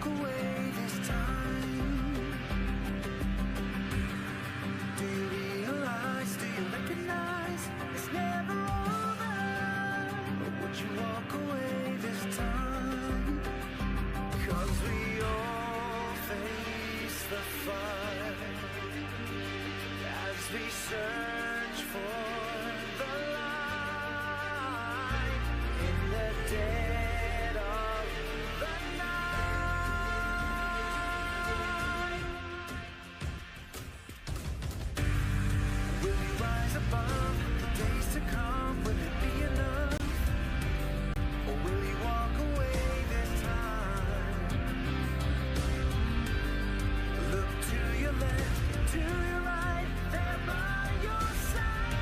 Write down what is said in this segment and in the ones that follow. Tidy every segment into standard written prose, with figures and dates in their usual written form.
walk away this time? Do you realize, do you recognize it's never over? Or would you walk away this time? 'Cause we all face the fire as we search for the light in the dead of the night. Will we rise above the days to come? Will it be enough? Or will we walk away this time? Look to your left, to your right, there by your side.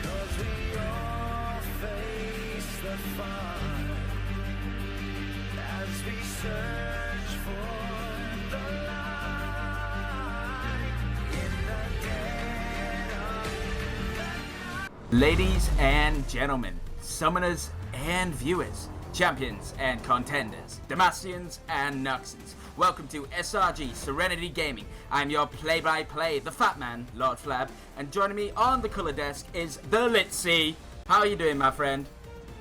'Cause we all face the fire as we search for the light in the dead of the night. Ladies and gentlemen, summoners and viewers, champions and contenders, Demacians and Nuxons, welcome to SRG Serenity Gaming. I'm your play-by-play, the fat man, Lord Flab, and joining me on the colour desk is the Litzy. How are you doing, my friend?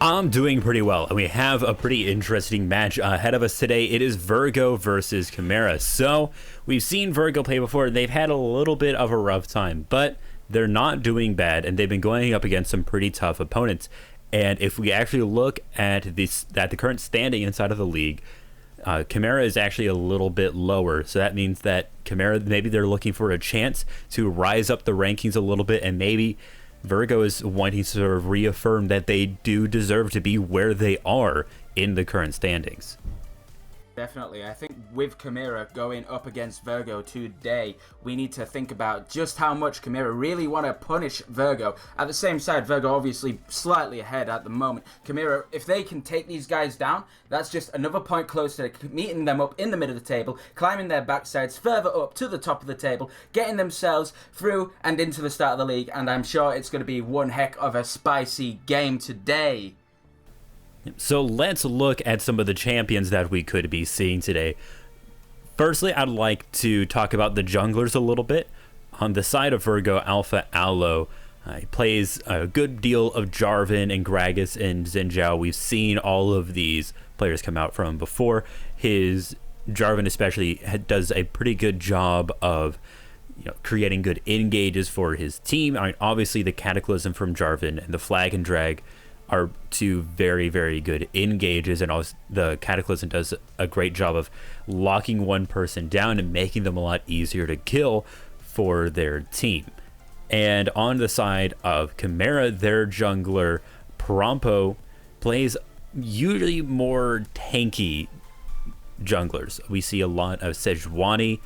I'm doing pretty well, and we have a pretty interesting match ahead of us today. It is Virgo versus Chimaera. So, we've seen Virgo play before. They've had a little bit of a rough time, but they're not doing bad, and they've been going up against some pretty tough opponents. And if we actually look at the current standing inside of the league, Chimaera is actually a little bit lower. So that means that Chimaera, maybe they're looking for a chance to rise up the rankings a little bit, and maybe Virgo is wanting to sort of reaffirm that they do deserve to be where they are in the current standings. Definitely. I think with Chimaera going up against Virgo today, we need to think about just how much Chimaera really want to punish Virgo. At the same side, Virgo obviously slightly ahead at the moment. Chimaera, if they can take these guys down, that's just another point closer to meeting them up in the middle of the table, climbing their backsides further up to the top of the table, getting themselves through and into the start of the league, and I'm sure it's going to be one heck of a spicy game today. So let's look at some of the champions that we could be seeing today. Firstly, I'd like to talk about the junglers a little bit. On the side of Virgo, Alpha Aloe he plays a good deal of Jarvan and Gragas and Xin Zhao. We've seen all of these players come out from before. His Jarvan especially does a pretty good job of creating good engages for his team. I mean, obviously the Cataclysm from Jarvan and the Flag and Drag are two very, very good engages, and also the Cataclysm does a great job of locking one person down and making them a lot easier to kill for their team. And on the side of Chimaera, their jungler Prompo plays usually more tanky junglers. We see a lot of Sejuani,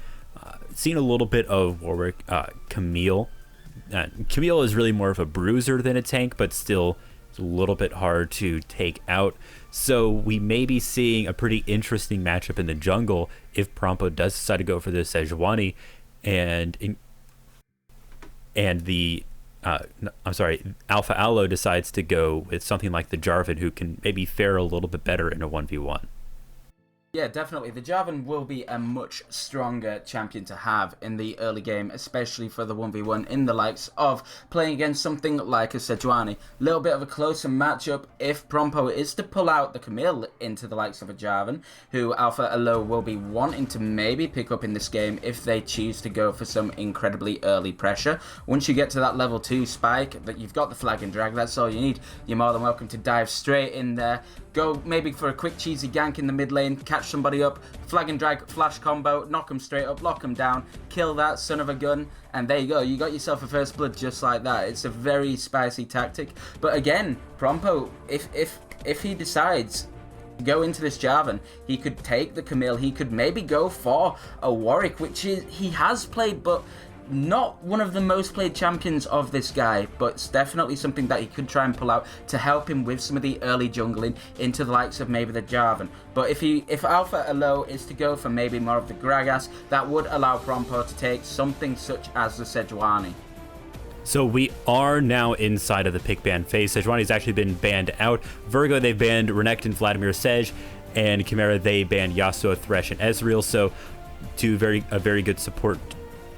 seen a little bit of Warwick, Camille. Camille is really more of a bruiser than a tank, but still a little bit hard to take out. So we may be seeing a pretty interesting matchup in the jungle if Prompo does decide to go for the Sejuani and the Alpha Aloe decides to go with something like the Jarvan, who can maybe fare a little bit better in a 1v1. Yeah, definitely. The Jarvan will be a much stronger champion to have in the early game, especially for the 1v1 in the likes of playing against something like a Sejuani. A little bit of a closer matchup if Prompo is to pull out the Camille into the likes of a Jarvan, who Alpha Aloe will be wanting to maybe pick up in this game if they choose to go for some incredibly early pressure. Once you get to that level 2 spike, that you've got the Flag and Drag, that's all you need. You're more than welcome to dive straight in there. Go maybe for a quick cheesy gank in the mid lane, catch somebody up, Flag and Drag, flash combo, knock them straight up, lock them down, kill that son of a gun, and there you go. You got yourself a first blood just like that. It's a very spicy tactic. But again, Prompo, if he decides to go into this Jarvan, he could take the Camille, he could maybe go for a Warwick, which he has played, but not one of the most played champions of this guy, but it's definitely something that he could try and pull out to help him with some of the early jungling into the likes of maybe the Jarvan. But if Alpha Aloe is to go for maybe more of the Gragas, that would allow Prompo to take something such as the Sejuani. So we are now inside of the pick ban phase. Sejuani's actually been banned out. Virgo, they've banned Renekton, Vladimir, Sej, and Chimaera, they banned Yasuo, Thresh, and Ezreal. So a very good support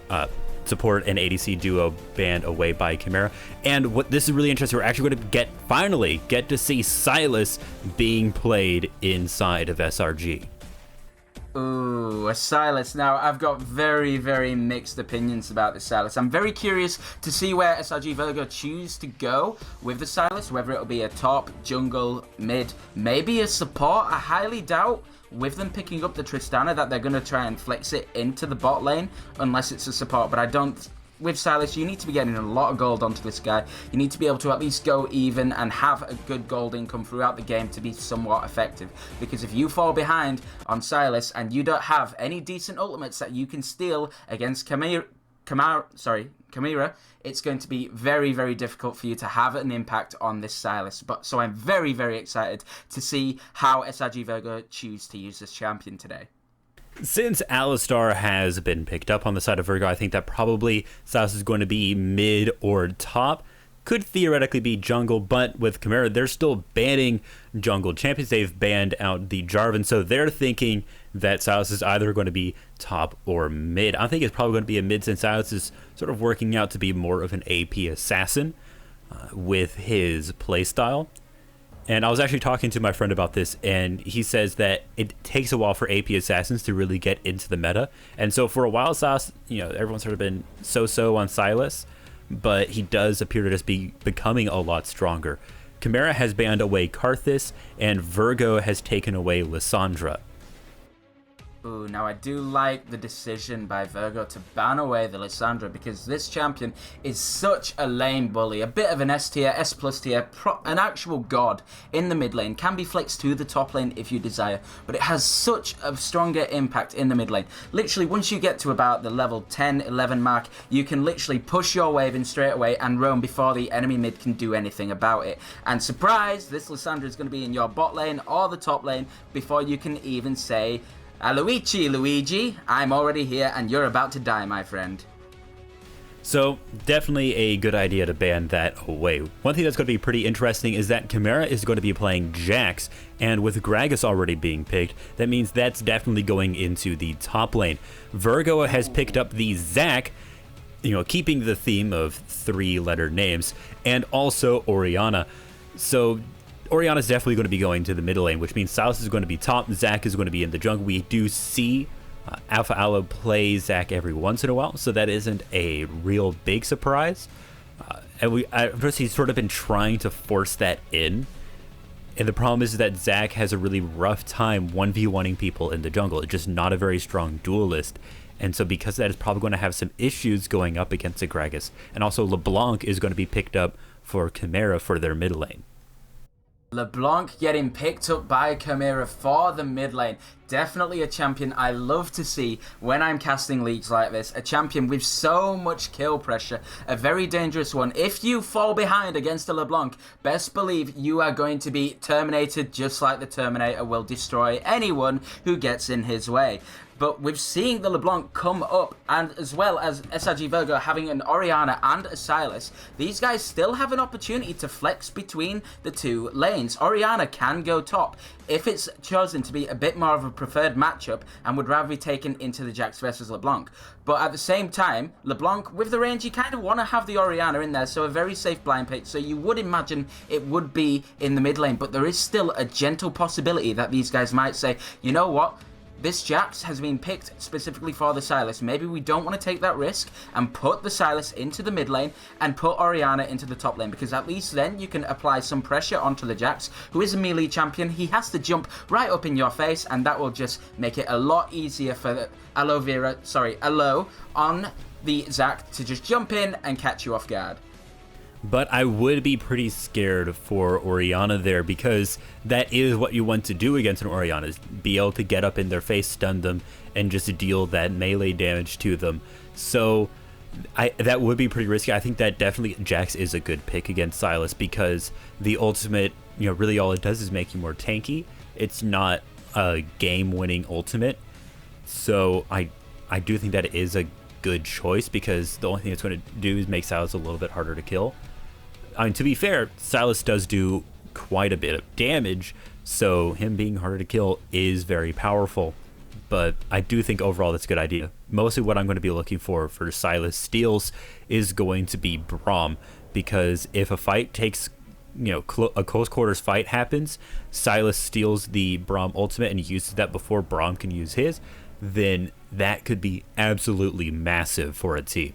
and ADC duo banned away by Chimaera. And what this is really interesting, we're actually going to finally get to see Sylas being played inside of SRG. Ooh, a Sylas. Now, I've got very, very mixed opinions about the Sylas. I'm very curious to see where SRG Virgo choose to go with the Sylas, whether it'll be a top, jungle, mid, maybe a support. I highly doubt with them picking up the Tristana that they're going to try and flex it into the bot lane unless it's a support, but I don't. With Sylas, you need to be getting a lot of gold onto this guy. You need to be able to at least go even and have a good gold income throughout the game to be somewhat effective. Because if you fall behind on Sylas and you don't have any decent ultimates that you can steal against Chimaera, it's going to be very, very difficult for you to have an impact on this Sylas. So I'm very, very excited to see how SRG Virgo choose to use this champion today. Since Alistar has been picked up on the side of Virgo, I think that probably Sylas is going to be mid or top. Could theoretically be jungle, but with Chimaera, they're still banning jungle champions. They've banned out the Jarvan, so they're thinking that Sylas is either going to be top or mid. I think it's probably going to be a mid, since Sylas is sort of working out to be more of an AP assassin with his playstyle. And I was actually talking to my friend about this, and he says that it takes a while for AP assassins to really get into the meta. And so for a while, Sylas, everyone's sort of been so-so on Sylas, but he does appear to just be becoming a lot stronger. Chimaera has banned away Karthus, and Virgo has taken away Lissandra. Ooh, now I do like the decision by Virgo to ban away the Lissandra, because this champion is such a lane bully, a bit of an S tier, S plus tier, an actual god in the mid lane, can be flexed to the top lane if you desire, but it has such a stronger impact in the mid lane. Literally, once you get to about the level 10, 11 mark, you can literally push your wave in straight away and roam before the enemy mid can do anything about it. And surprise, this Lissandra is going to be in your bot lane or the top lane before you can even say, Aloichi, Luigi, I'm already here and you're about to die, my friend. So definitely a good idea to ban that away. One thing that's going to be pretty interesting is that Chimaera is going to be playing Jax, and with Gragas already being picked, that means that's definitely going into the top lane. Virgo has picked up the Zac, keeping the theme of three-letter names, and also Orianna. So Orianna's definitely going to be going to the middle lane, which means Sylas is going to be top, Zac is going to be in the jungle. We do see Alpha Aloe play Zac every once in a while, so that isn't a real big surprise. He's sort of been trying to force that in, and the problem is that Zac has a really rough time 1v1ing people in the jungle. It's just not a very strong duelist, and so because of that, is probably going to have some issues going up against the Gragas. And also LeBlanc is going to be picked up for Chimaera for their mid lane. LeBlanc getting picked up by Chimaera for the mid lane. Definitely a champion I love to see when I'm casting leagues like this. A champion with so much kill pressure. A very dangerous one. If you fall behind against a LeBlanc, best believe you are going to be terminated, just like the Terminator will destroy anyone who gets in his way. But with seeing the LeBlanc come up, and as well as SRG Virgo having an Orianna and a Sylas, these guys still have an opportunity to flex between the two lanes. Orianna can go top if it's chosen to be a bit more of a preferred matchup and would rather be taken into the Jax versus LeBlanc. But at the same time, LeBlanc, with the range, you kind of want to have the Orianna in there, so a very safe blind pick. So you would imagine it would be in the mid lane, but there is still a gentle possibility that these guys might say, you know what? This Jax has been picked specifically for the Sylas. Maybe we don't want to take that risk and put the Sylas into the mid lane and put Orianna into the top lane, because at least then you can apply some pressure onto the Jax, who is a melee champion. He has to jump right up in your face, and that will just make it a lot easier for Aloe on the Zac to just jump in and catch you off guard. But I would be pretty scared for Orianna there, because that is what you want to do against an Orianna, is be able to get up in their face, stun them, and just deal that melee damage to them. So that would be pretty risky. I think that definitely Jax is a good pick against Sylas, because the ultimate, really all it does is make you more tanky. It's not a game-winning ultimate. So I do think that it is a good choice, because the only thing it's going to do is make Sylas a little bit harder to kill. I mean, to be fair, Sylas does do quite a bit of damage, so him being harder to kill is very powerful. But I do think overall that's a good idea. Mostly what I'm going to be looking for Sylas steals is going to be Braum, because if a fight takes, a close quarters fight happens, Sylas steals the Braum ultimate and uses that before Braum can use his, then that could be absolutely massive for a team.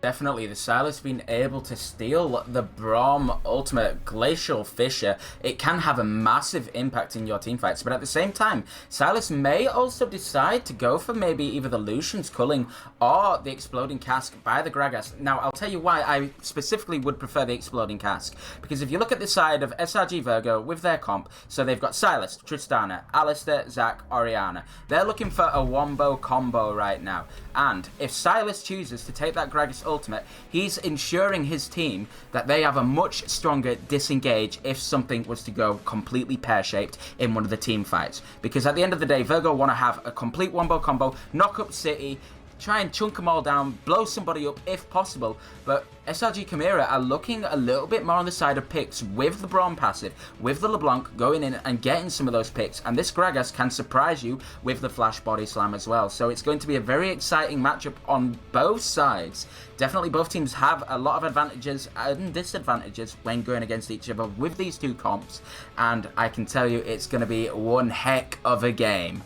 Definitely, the Sylas being able to steal the Braum ultimate Glacial Fissure, it can have a massive impact in your team fights, but at the same time, Sylas may also decide to go for maybe either the Lucian's Culling or the Exploding Cask by the Gragas. Now, I'll tell you why I specifically would prefer the Exploding Cask, because if you look at the side of SRG Virgo with their comp, so they've got Sylas, Tristana, Alistair, Zac, Orianna. They're looking for a wombo combo right now, and if Sylas chooses to take that Gragas ultimate, he's ensuring his team that they have a much stronger disengage if something was to go completely pear-shaped in one of the team fights. Because at the end of the day, Virgo want to have a complete wombo combo, knock up City, try and chunk them all down, blow somebody up if possible, but SRG Chimaera are looking a little bit more on the side of picks with the Braum passive, with the LeBlanc going in and getting some of those picks, and this Gragas can surprise you with the Flash Body Slam as well. So it's going to be a very exciting matchup on both sides. Definitely both teams have a lot of advantages and disadvantages when going against each other with these two comps, and I can tell you it's going to be one heck of a game.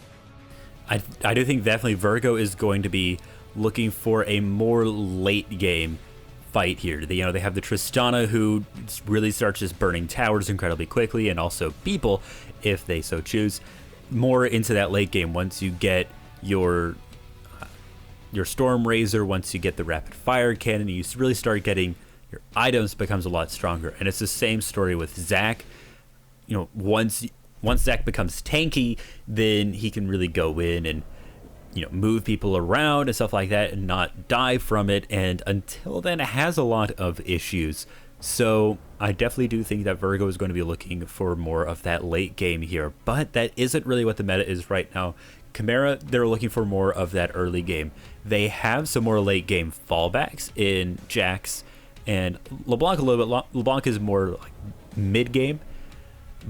I do think definitely Virgo is going to be looking for a more late game fight here. They have the Tristana, who really starts just burning towers incredibly quickly, and also people if they so choose. More into that late game once you get your Storm Razor, once you get the Rapid Fire Cannon, you really start getting your items becomes a lot stronger. And it's the same story with Zac. Once Zac becomes tanky, then he can really go in and move people around and stuff like that and not die from it. And until then, it has a lot of issues. So I definitely do think that Virgo is going to be looking for more of that late game here. But that isn't really what the meta is right now. Chimaera, they're looking for more of that early game. They have some more late game fallbacks in Jax and LeBlanc a little bit. LeBlanc is more like mid game.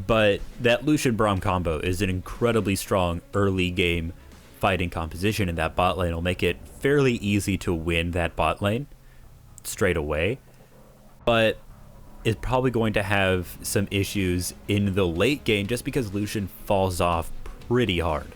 But that Lucian Braum combo is an incredibly strong early game fighting composition in that bot lane. It'll make it fairly easy to win that bot lane straight away. But it's probably going to have some issues in the late game just because Lucian falls off pretty hard.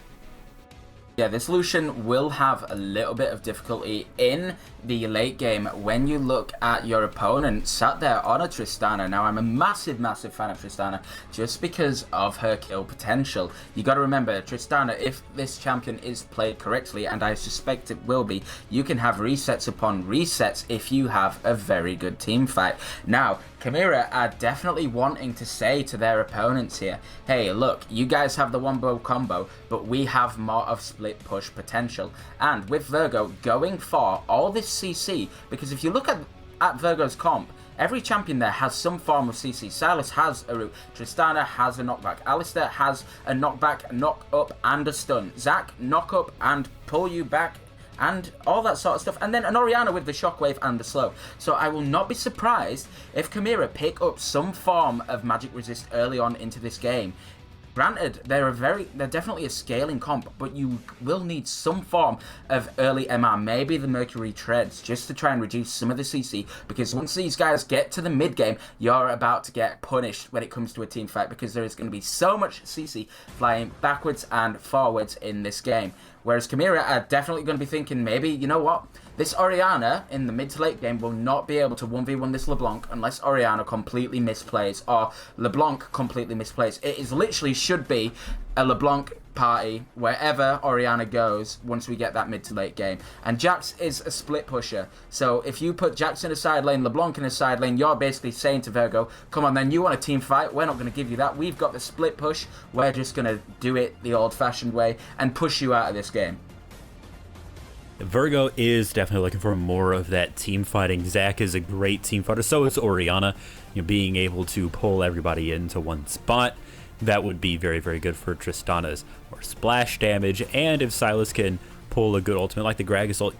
Yeah, this Lucian will have a little bit of difficulty in the late game when you look at your opponent sat there on a Tristana. Now, I'm a massive, massive fan of Tristana just because of her kill potential. You got to remember, Tristana, if this champion is played correctly, and I suspect it will be, you can have resets upon resets if you have a very good team fight. Now, Chimaera are definitely wanting to say to their opponents here, hey, look, you guys have the wombo combo, but we have more of split push potential. And with Virgo going for all this CC, because if you look at Virgo's comp, every champion there has some form of CC. Sylas has a root, Tristana has a knockback, Alistair has a knockback, knock up and a stun, Zac knock up and pull you back, and all that sort of stuff, and then an Orianna with the shockwave and the slow. So I will not be surprised if Chimaera pick up some form of magic resist early on into this game. Granted, they're definitely a scaling comp, but you will need some form of early MR, maybe the Mercury Treads, just to try and reduce some of the CC, because once these guys get to the mid game, you're about to get punished when it comes to a team fight, because there is going to be so much CC flying backwards and forwards in this game. Whereas Chimaera are definitely going to be thinking, maybe, you know what, this Orianna in the mid to late game will not be able to 1v1 this LeBlanc unless Orianna completely misplays or LeBlanc completely misplays. It is literally should be a LeBlanc party wherever Orianna goes once we get that mid to late game. And Jax is a split pusher, so if you put Jax in a side lane, LeBlanc in a side lane, you're basically saying to Virgo, come on then, you want a team fight, we're not going to give you that, we've got the split push, we're just going to do it the old fashioned way and push you out of this game. Virgo is definitely looking for more of that team fighting. Zac is a great team fighter, so is Orianna. Being able to pull everybody into one spot, that would be very, very good for Tristana's or splash damage. And if Sylas can pull a good ultimate like the Gragas ult,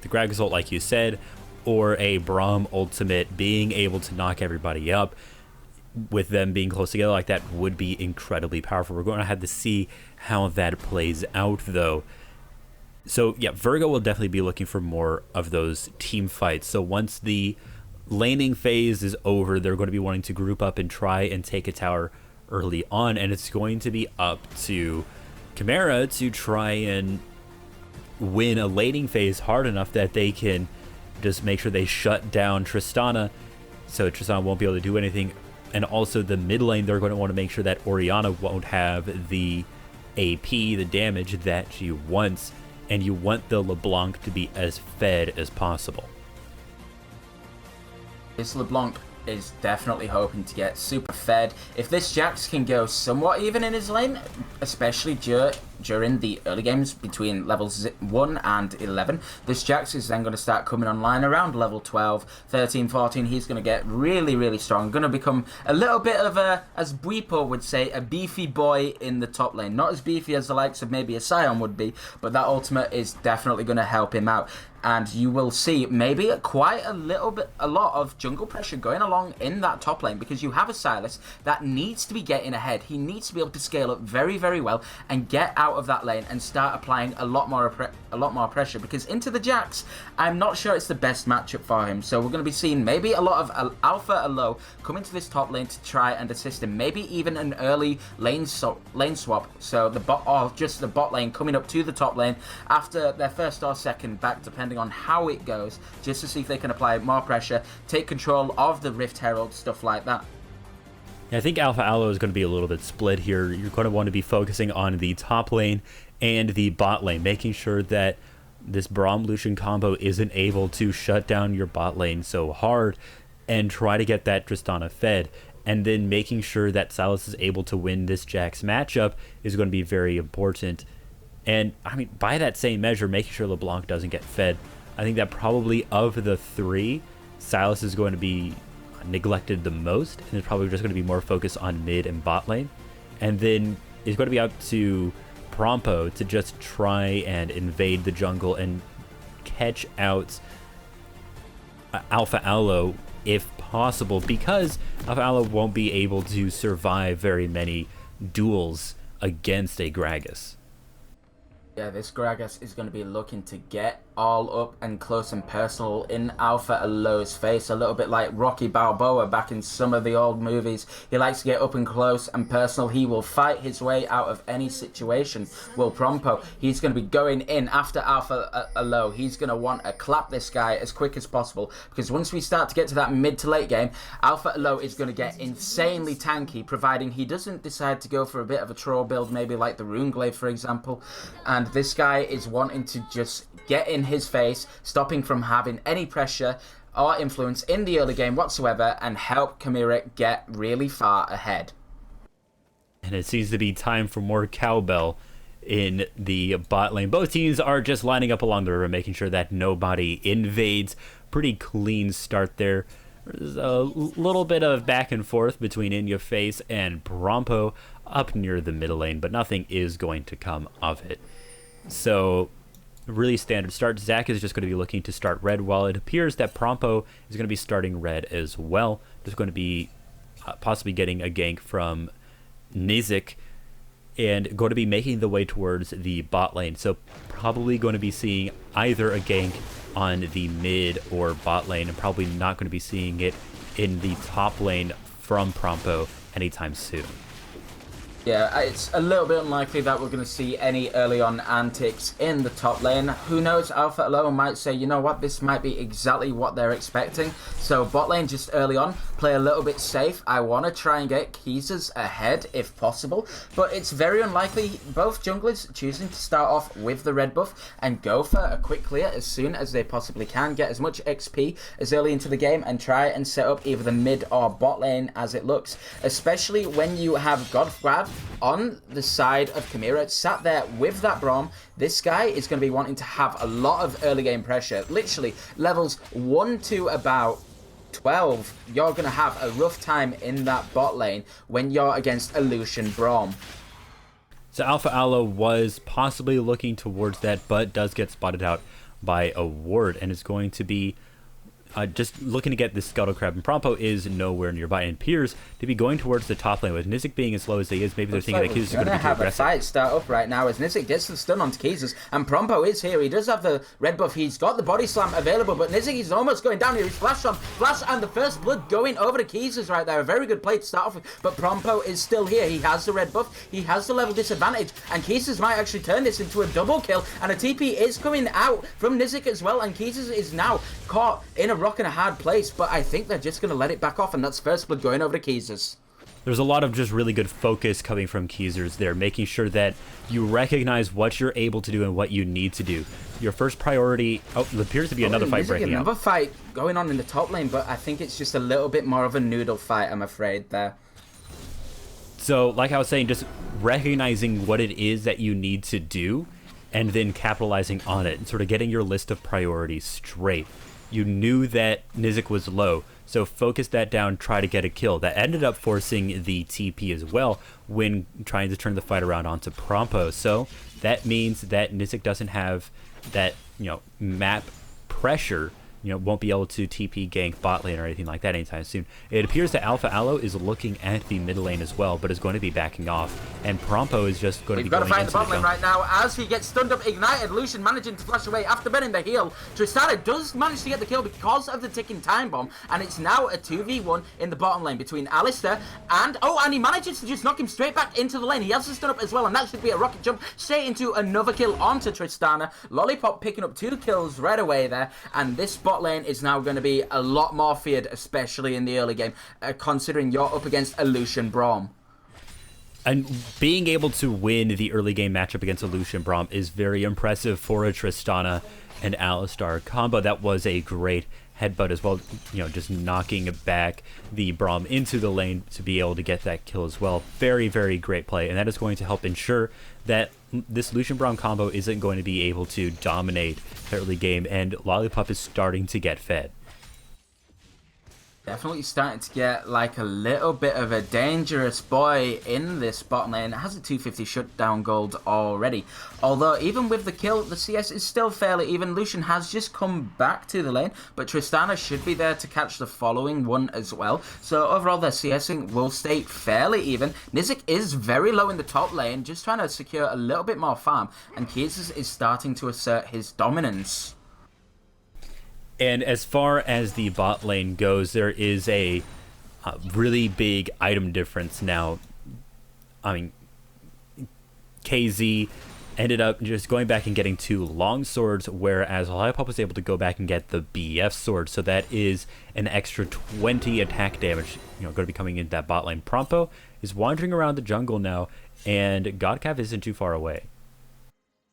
the Gragas ult, like you said, or a Braum ultimate being able to knock everybody up, with them being close together like that, would be incredibly powerful. We're going to have to see how that plays out, though. So yeah, Virgo will definitely be looking for more of those team fights. So once the laning phase is over, they're going to be wanting to group up and try and take a tower early on, and it's going to be up to Chimaera to try and win a laning phase hard enough that they can just make sure they shut down Tristana, so Tristana won't be able to do anything. And also the mid lane, they're going to want to make sure that Orianna won't have the AP, the damage that she wants, and you want the LeBlanc to be as fed as possible. This LeBlanc is definitely hoping to get super fed. If this Jax can go somewhat even in his lane, especially during the early games between levels 1 and 11, this Jax is then going to start coming online around level 12, 13, 14. He's going to get really, really strong. Going to become a little bit of a, as Bwipo would say, a beefy boy in the top lane. Not as beefy as the likes of maybe a Sion would be, but that ultimate is definitely going to help him out. And you will see maybe quite a lot of jungle pressure going along in that top lane, because you have a Sylas that needs to be getting ahead. He needs to be able to scale up very, very well and get out of that lane and start applying a lot more pressure, because into the Jax, I'm not sure it's the best matchup for him. So we're going to be seeing maybe a lot of Alpha Alo come into this top lane to try and assist him. Maybe even an early lane swap. So the bot, or just the bot lane coming up to the top lane after their first or second back, depending on how it goes, just to see if they can apply more pressure, take control of the Rift Herald, stuff like that. I think Alpha Alo is going to be a little bit split here. You're going to want to be focusing on the top lane and the bot lane, making sure that this Braum Lucian combo isn't able to shut down your bot lane so hard, and try to get that Tristana fed. And then making sure that Sylas is able to win this Jax matchup is going to be very important. And I mean, by that same measure, making sure LeBlanc doesn't get fed. I think that probably of the three, Sylas is going to be neglected the most, and it's probably just going to be more focused on mid and bot lane. And then it's going to be up to Prompo to just try and invade the jungle and catch out Alpha Alo if possible, because Alpha Alo won't be able to survive very many duels against a Gragas. Yeah, this Gragas is going to be looking to get all up and close and personal in Alpha Alo's face, a little bit like Rocky Balboa back in some of the old movies. He likes to get up and close and personal. He will fight his way out of any situation. Will Prompo, he's going to be going in after Alpha Alo. He's going to want to clap this guy as quick as possible, because once we start to get to that mid to late game, Alpha Alo is going to get insanely tanky, providing he doesn't decide to go for a bit of a troll build, maybe like the Runeglaive, for example. And this guy is wanting to just get in his face, stopping from having any pressure or influence in the early game whatsoever, and help Chimaera get really far ahead. And it seems to be time for more cowbell in the bot lane. Both teams are just lining up along the river, making sure that nobody invades. Pretty clean start there. There's a little bit of back and forth between In Your Face and Prompo up near the middle lane, but nothing is going to come of it. So really standard start. Zach is just going to be looking to start red, while it appears that Prompo is going to be starting red as well. There's going to be possibly getting a gank from Nizik, and going to be making the way towards the bot lane. So probably going to be seeing either a gank on the mid or bot lane, and probably not going to be seeing it in the top lane from Prompo anytime soon. Yeah, it's a little bit unlikely that we're going to see any early on antics in the top lane. Who knows, Alpha Alo might say, you know what, this might be exactly what they're expecting. So bot lane just early on, play a little bit safe. I want to try and get Keezers ahead if possible, but it's very unlikely. Both junglers choosing to start off with the red buff and go for a quick clear as soon as they possibly can, get as much XP as early into the game and try and set up either the mid or bot lane as it looks, especially when you have Godfrab on the side of Chimaera, sat there with that Braum. This guy is going to be wanting to have a lot of early game pressure. Literally, levels 1 to about 12, you're going to have a rough time in that bot lane when you're against a Lucian Braum. So Alpha Alo was possibly looking towards that, but does get spotted out by a ward, and it's going to be just looking to get this Scuttle Crab, and Prompo is nowhere nearby and appears to be going towards the top lane. With Nizik being as low as he is, maybe they're thinking that Keezers are going to be too have aggressive. A fight start up right now as Nizik gets the stun onto Keezers, and Prompo is here. He does have the red buff. He's got the body slam available, but Nizik is almost going down here. He's flash on, flash, and the first blood going over to Keezers right there. A very good play to start off with, but Prompo is still here. He has the red buff. He has the level disadvantage, and Keezers might actually turn this into a double kill, and a TP is coming out from Nizik as well, and Keezers is now caught in a rock and a hard place, but I think they're just going to let it back off, and that's first blood going over to Keezers. There's a lot of just really good focus coming from Keezers there, making sure that you recognize what you're able to do and what you need to do. Your first priority... Oh, there appears to be another fight breaking out. Another fight going on in the top lane, but I think it's just a little bit more of a noodle fight, I'm afraid, there. So, like I was saying, just recognizing what it is that you need to do and then capitalizing on it and sort of getting your list of priorities straight. You knew that Nizik was low, so focus that down, try to get a kill. That ended up forcing the TP as well when trying to turn the fight around onto Prompo. So that means that Nizik doesn't have that, map pressure, won't be able to TP gank bot lane or anything like that anytime soon. It appears that Alpha Aloe is looking at the mid lane as well, but is going to be backing off, and Prompo is just going to be going into the jungle. We've got to find the bot lane right now as he gets stunned up, ignited. Lucian managing to flash away after burning the heal. Tristana does manage to get the kill because of the ticking time bomb, and it's now a 2v1 in the bottom lane between Alistair and he manages to just knock him straight back into the lane. He has the stun up as well, and that should be a rocket jump straight into another kill onto Tristana. Lollipop picking up 2 kills right away there, and this bot lane is now going to be a lot more feared, especially in the early game, considering you're up against a Lucian Braum. And being able to win the early game matchup against a Lucian Braum is very impressive for a Tristana and Alistar combo. That was a great headbutt as well, just knocking back the Braum into the lane to be able to get that kill as well. Very, very great play, and that is going to help ensure that this Lucian Braum combo isn't going to be able to dominate the early game, and Lollipop is starting to get fed. Definitely starting to get like a little bit of a dangerous boy in this bot lane. It has a 250 shutdown gold already. Although even with the kill, the CS is still fairly even. Lucian has just come back to the lane, but Tristana should be there to catch the following one as well. So overall, their CSing will stay fairly even. Nizik is very low in the top lane, just trying to secure a little bit more farm, and Keezers is starting to assert his dominance. And as far as the bot lane goes, there is a really big item difference now. I mean, KZ ended up just going back and getting 2 long swords, whereas Lollipop was able to go back and get the BF sword. So that is an extra 20 attack damage, going to be coming into that bot lane. Prompo is wandering around the jungle now, and Godcav isn't too far away.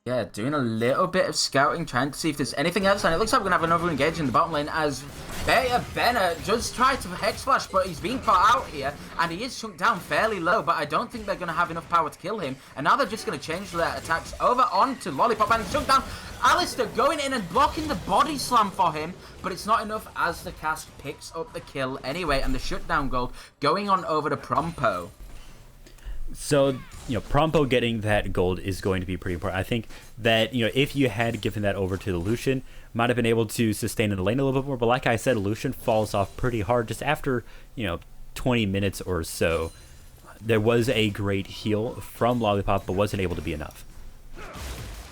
Yeah, doing a little bit of scouting, trying to see if there's anything else, and it looks like we're going to have another engage in the bottom lane as Beta Benner does try to Hex Flash, but he's being caught out here, and he is shrunk down fairly low, but I don't think they're going to have enough power to kill him, and now they're just going to change their attacks over onto Lollipop, and shrunk down. Alistair going in and blocking the body slam for him, but it's not enough as the cast picks up the kill anyway, and the shutdown gold going on over to Prompo. So, Prompo getting that gold is going to be pretty important. I think that, if you had given that over to the Lucian, might have been able to sustain in the lane a little bit more. But like I said, Lucian falls off pretty hard just after, 20 minutes or so. There was a great heal from Lollipop, but wasn't able to be enough.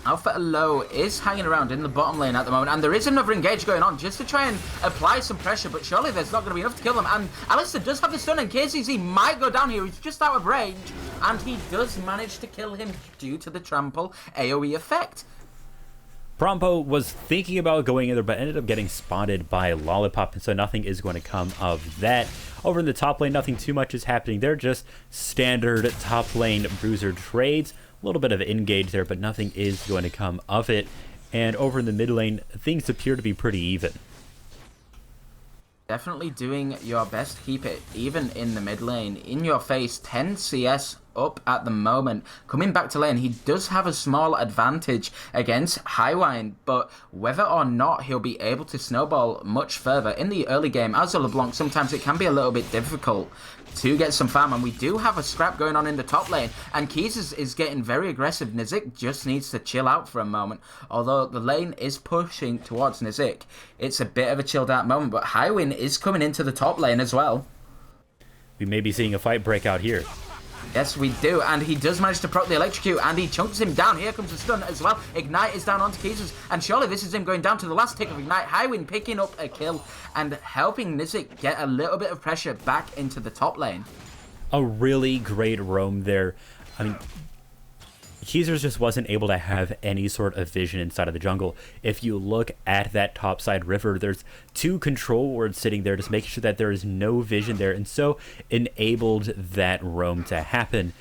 Alpha Low is hanging around in the bottom lane at the moment, and there is another engage going on just to try and apply some pressure, but surely there's not going to be enough to kill them. And Alistair does have the stun, and KCZ might go down here. He's just out of range, and he does manage to kill him due to the trample AoE effect. Prompo was thinking about going in there, but ended up getting spotted by Lollipop, and so nothing is going to come of that. Over in the top lane, nothing too much is happening. They're just standard top lane bruiser trades. A little bit of engage there, but nothing is going to come of it. And over in the mid lane, things appear to be pretty even. Definitely doing your best to keep it even in the mid lane. In your face, 10 CS up at the moment. Coming back to lane, he does have a small advantage against Highwine, but whether or not he'll be able to snowball much further in the early game, as a LeBlanc, sometimes it can be a little bit difficult to get some farm, and we do have a scrap going on in the top lane, and Keys is getting very aggressive. Nizik just needs to chill out for a moment. Although the lane is pushing towards Nizik, it's a bit of a chilled out moment, but Highwin is coming into the top lane as well. We may be seeing a fight break out here. Yes, we do, and he does manage to proc the electrocute, and he chunks him down. Here comes the stun as well. Ignite is down onto Keys, and surely this is him going down to the last tick of Ignite. Highwin picking up a kill and helping Nizik get a little bit of pressure back into the top lane. A really great roam there. I mean, Keezers just wasn't able to have any sort of vision inside of the jungle. If you look at that topside river, there's 2 control wards sitting there, just making sure that there is no vision there, and so enabled that roam to happen.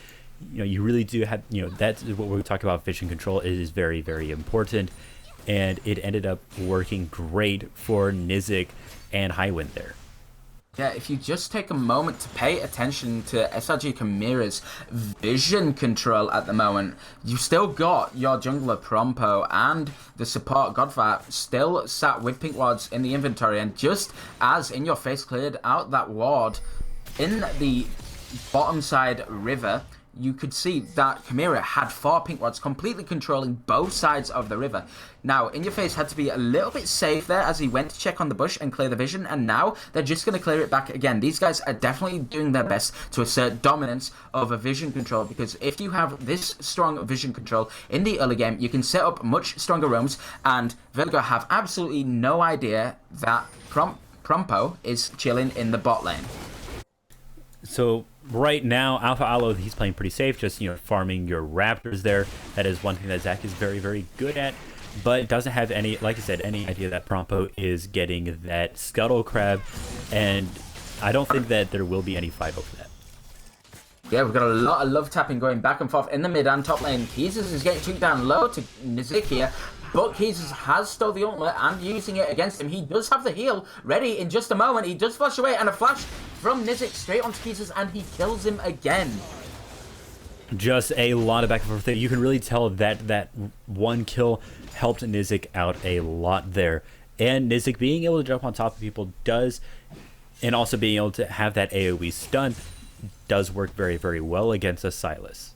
You know, you really do have, you know, that's what we talk about. Vision control. It is very, very important, and it ended up working great for Nizik and Highwind there. Yeah, if you just take a moment to pay attention to SRG Chimaera's vision control at the moment, you still got your jungler Prompo and the support Godfire still sat with pink wards in the inventory, and just as In Your Face cleared out that ward in the bottom side river, you could see that Chimaera had 4 pink wards completely controlling both sides of the river. Now, In Your Face had to be a little bit safe there as he went to check on the bush and clear the vision, and now they're just going to clear it back again. These guys are definitely doing their best to assert dominance over vision control, because if you have this strong vision control in the early game, you can set up much stronger roams, and Virgo have absolutely no idea that Prompo is chilling in the bot lane. So right now, Alpha Aloe, he's playing pretty safe, just, you know, farming your Raptors there. That is one thing that Zach is very, very good at, but doesn't have any, like I said, any idea that Prompo is getting that Scuttle Crab, and I don't think that there will be any fight over that. Yeah, we've got a lot of love tapping going back and forth in the mid and top lane. Keezers is getting chewed down low to Nizik here, but Keezers has stole the ultimate and using it against him. He does have the heal ready in just a moment. He does flash away, and a flash from Nizik straight onto Keezers, and he kills him again. Just a lot of back and forth there. You can really tell that that one kill helped Nizik out a lot there. And Nizik being able to jump on top of people does, and also being able to have that AoE stun, does work very, very well against a Sylas.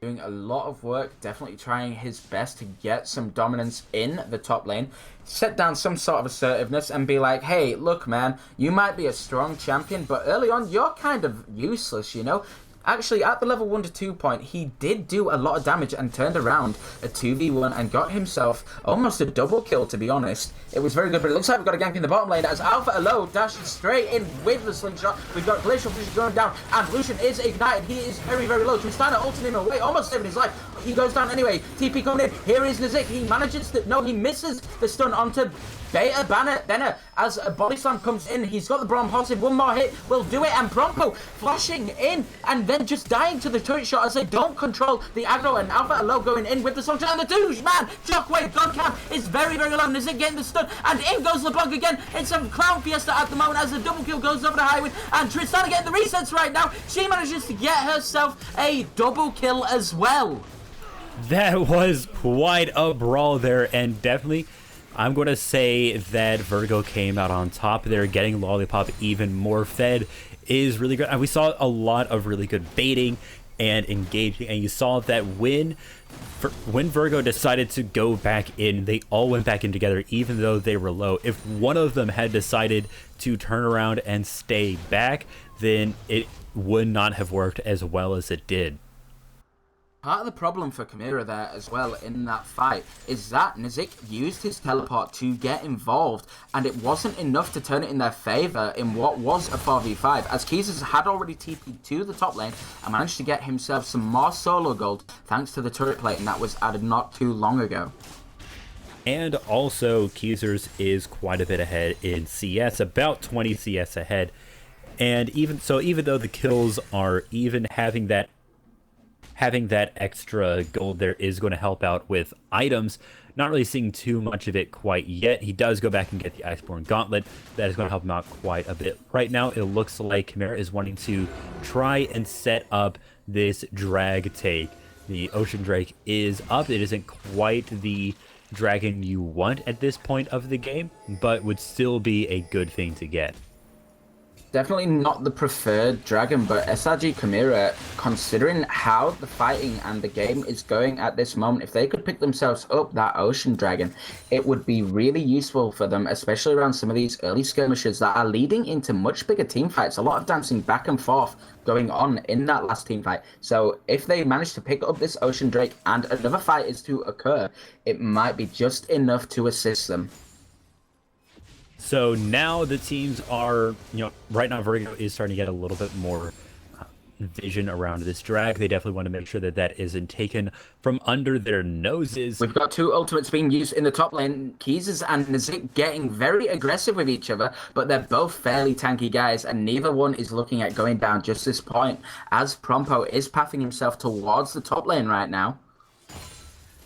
Doing a lot of work, definitely trying his best to get some dominance in the top lane, set down some sort of assertiveness and be like, hey, look man, you might be a strong champion, but early on you're kind of useless, you know? Actually, at the level 1 to 2 point, he did do a lot of damage and turned around a 2v1 and got himself almost a double kill, to be honest. It was very good, but it looks like we've got a gank in the bottom lane as Alpha Aloe dashes straight in with the slingshot. We've got Glacial Vision going down, and Lucian is ignited. He is very, very low. Tristana ulting him away, almost saving his life. He goes down anyway. TP coming in. Here is Nizik. He manages to... No, he misses the stun onto Beta Banner as a body slam comes in. He's got the Braum Positive. One more hit will do it, and Prompo flashing in and then just dying to the turret shot as they don't control the aggro, and Alpha Aloe going in with the slingshot, and the douche man shockwave Godcam is very, very low. Nizik getting the stun, and in goes LeBlanc again. It's a clown fiesta at the moment as the double kill goes over to Highwind, and Tristana getting the resets right now. She manages to get herself a double kill as well. That was quite a brawl there, and definitely I'm going to say that Virgo came out on top there. Getting Lollipop even more fed is really good. And we saw a lot of really good baiting and engaging, and you saw that when Virgo decided to go back in, they all went back in together even though they were low. If one of them had decided to turn around and stay back, then it would not have worked as well as it did. Part of the problem for Chimaera there as well in that fight is that Nizik used his teleport to get involved, and it wasn't enough to turn it in their favour in what was a 4v5, as Keezers had already TP'd to the top lane and managed to get himself some more solo gold thanks to the turret plate, and that was added not too long ago. And also, Keezers is quite a bit ahead in CS, about 20 CS ahead. And even though the kills are even, having that having that extra gold there is going to help out with items. Not really seeing too much of it quite yet. He does go back and get the Iceborne Gauntlet. That is going to help him out quite a bit. Right now, it looks like Chimaera is wanting to try and set up this drag take. The Ocean Drake is up. It isn't quite the dragon you want at this point of the game, but would still be a good thing to get. Definitely not the preferred dragon, but SRG Chimaera, considering how the fighting and the game is going at this moment, if they could pick themselves up that Ocean Dragon, it would be really useful for them, especially around some of these early skirmishes that are leading into much bigger team fights. A lot of dancing back and forth going on in that last team fight. So if they manage to pick up this Ocean Drake and another fight is to occur, it might be just enough to assist them. So now the teams are, right now Virgo is starting to get a little bit more vision around this drag. They definitely want to make sure that that isn't taken from under their noses. We've got two ultimates being used in the top lane. Keezers and Nazik getting very aggressive with each other, but they're both fairly tanky guys, and neither one is looking at going down just this point, as Prompo is pathing himself towards the top lane right now.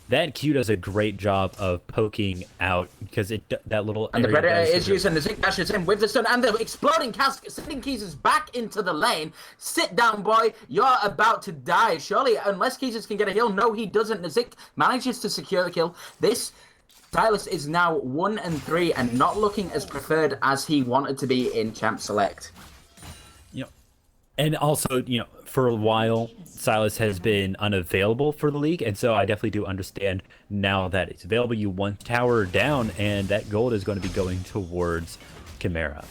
That Q does a great job of poking out because that little and the area Predator is using the Zik dashes in with the stun and the exploding cask, sending Keezers back into the lane. Sit down, boy. You're about to die. Surely, unless Keezers can get a heal. No, he doesn't. Nazik manages to secure the kill. This Silas is now 1-3 and not looking as preferred as he wanted to be in Champ Select. And also, for a while, Silas has been unavailable for the league, and so I definitely do understand now that it's available. You want tower down, and that gold is going to be going towards Chimaera.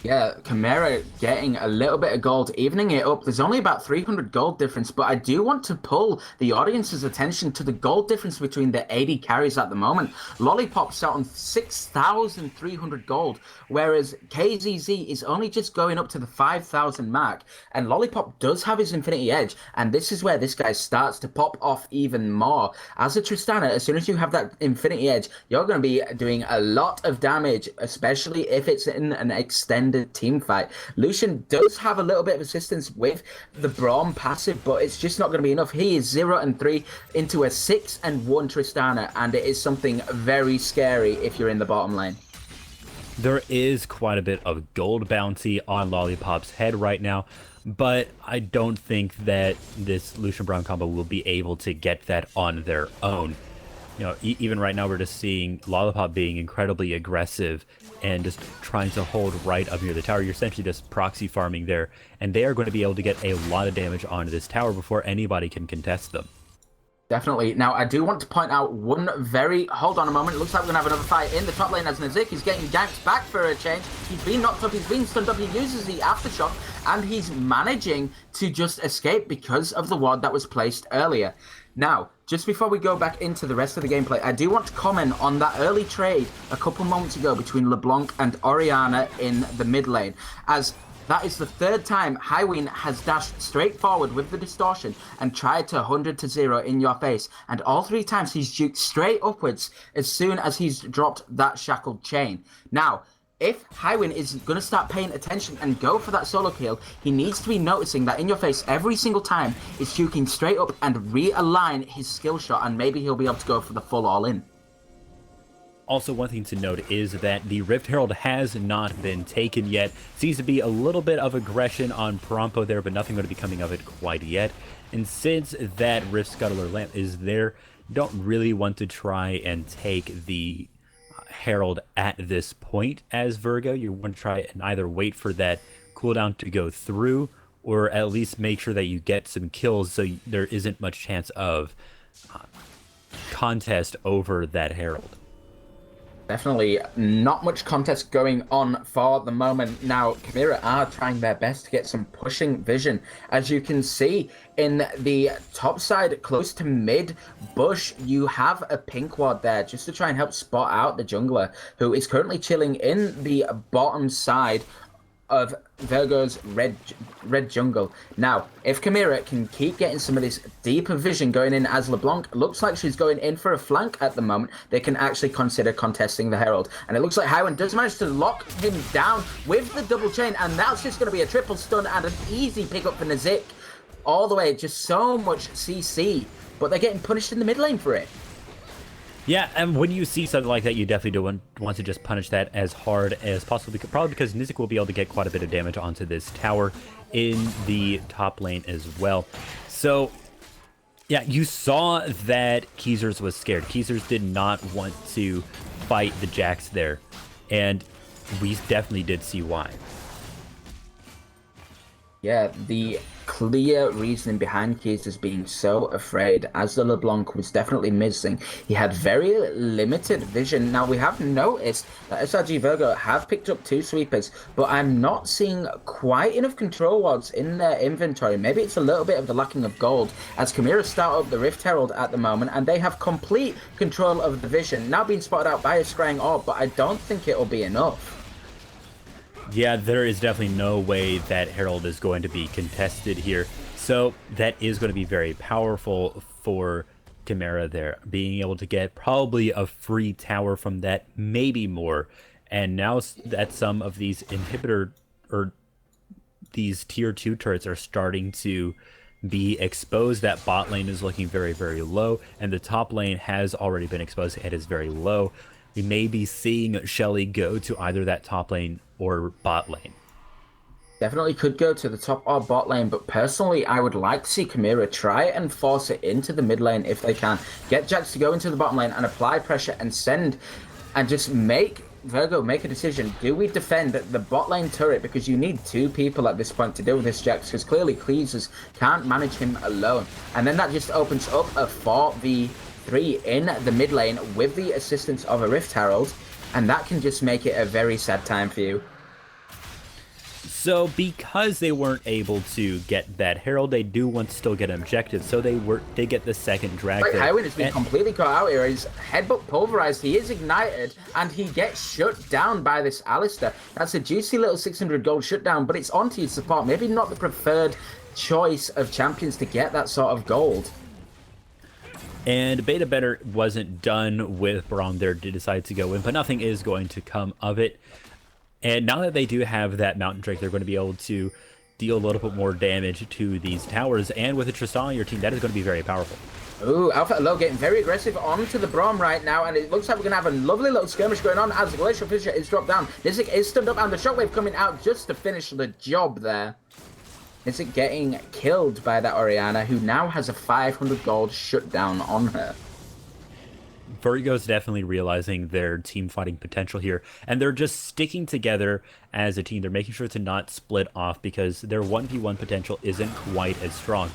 Yeah, Chimaera getting a little bit of gold, evening it up. There's only about 300 gold difference, but I do want to pull the audience's attention to the gold difference between the AD carries at the moment. Lollipop's out on 6,300 gold, whereas KZZ is only just going up to the 5,000 mark. And Lollipop does have his Infinity Edge, and this is where this guy starts to pop off even more. As a Tristana, as soon as you have that Infinity Edge, you're going to be doing a lot of damage, especially if it's in an extended team fight. Lucian does have a little bit of assistance with the Braum passive, but it's just not going to be enough. He is 0-3 into a 6-1 Tristana, and it is something very scary if you're in the bottom lane. There is quite a bit of gold bounty on Lollipop's head right now, but I don't think that this Lucian Braum combo will be able to get that on their own. Even right now we're just seeing Lollipop being incredibly aggressive and just trying to hold right up near the tower. You're essentially just proxy farming there, and they are going to be able to get a lot of damage onto this tower before anybody can contest them. Definitely. Now, I do want to point out one very... Hold on a moment. It looks like we're going to have another fight in the top lane as Nazik is getting ganked back for a change. He's been knocked up. He's been stunned up. He uses the Aftershock, and he's managing to just escape because of the ward that was placed earlier. Now, just before we go back into the rest of the gameplay, I do want to comment on that early trade a couple moments ago between LeBlanc and Orianna in the mid lane, as that is the third time Highwing has dashed straight forward with the distortion and tried to 100-0 in your face, and all three times he's juked straight upwards as soon as he's dropped that shackled chain. Now, if Highwing is going to start paying attention and go for that solo kill, he needs to be noticing that in your face every single time is juking straight up and realign his skill shot, and maybe he'll be able to go for the full all-in. Also, one thing to note is that the Rift Herald has not been taken yet. Seems to be a little bit of aggression on Prompo there, but nothing going to be coming of it quite yet. And since that Rift Scuttler lamp is there, don't really want to try and take the Herald at this point as Virgo. You want to try and either wait for that cooldown to go through, or at least make sure that you get some kills so there isn't much chance of contest over that Herald. Definitely not much contest going on for the moment. Now, Chimaera are trying their best to get some pushing vision. As you can see in the top side, close to mid bush, you have a pink ward there just to try and help spot out the jungler, who is currently chilling in the bottom side of Virgo's red jungle. Now, if Chimaera can keep getting some of this deeper vision going in as LeBlanc looks like she's going in for a flank at the moment, they can actually consider contesting the Herald. And it looks like Highwing does manage to lock him down with the double chain, and that's just going to be a triple stun and an easy pickup for Nazik. all the way, just so much CC, but they're getting punished in the mid lane for it. Yeah, and when you see something like that, you definitely do want to just punish that as hard as possible, probably because Nizik will be able to get quite a bit of damage onto this tower in the top lane as well. So, yeah, you saw that Keezers was scared. Keezers did not want to fight the Jax there, and we definitely did see why. Yeah, the clear reasoning behind Keezers being so afraid, as the LeBlanc was definitely missing. He had very limited vision. Now, we have noticed that SRG Virgo have picked up 2 sweepers, but I'm not seeing quite enough control wards in their inventory. Maybe it's a little bit of the lacking of gold, as Chimaera start up the Rift Herald at the moment, and they have complete control of the vision. Now being spotted out by a scrying orb, but I don't think it'll be enough. Yeah, there is definitely no way that Herald is going to be contested here. So that is going to be very powerful for Chimaera there, being able to get probably a free tower from that, maybe more. And now that some of these inhibitor or these tier 2 turrets are starting to be exposed, that bot lane is looking very, very low, and the top lane has already been exposed. It is very low. We may be seeing Shelly go to either that top lane or bot lane. Definitely could go to the top or bot lane, but personally, I would like to see Chimaera try and force it into the mid lane if they can. Get Jax to go into the bottom lane and apply pressure and send, and just make Virgo make a decision. Do we defend the bot lane turret? Because you need 2 people at this point to deal with this Jax, because clearly Cleasers can't manage him alone. And then that just opens up a 4v3 in the mid lane with the assistance of a Rift Herald, and that can just make it a very sad time for you. So because they weren't able to get that Herald, they do want to still get an objective, so they get the second drag. Right, Highwind has been completely caught out here. His headbutt pulverized, he is ignited, and he gets shut down by this Alistar. That's a juicy little 600 gold shutdown, but it's onto your support. Maybe not the preferred choice of champions to get that sort of gold. And Beta Better wasn't done with Braum there, did decide to go in, but nothing is going to come of it. And now that they do have that Mountain Drake, they're going to be able to deal a little bit more damage to these towers. And with a Tristan on your team, that is going to be very powerful. Ooh, Alpha Low getting very aggressive onto the Braum right now, and it looks like we're going to have a lovely little skirmish going on as the Glacial Fissure is dropped down. Nizik is stunned up, and the Shockwave coming out just to finish the job there. Nizik getting killed by that Orianna, who now has a 500 gold shutdown on her. Virgo's definitely realizing their team fighting potential here, and they're just sticking together as a team. They're making sure to not split off because their 1v1 potential isn't quite as strong.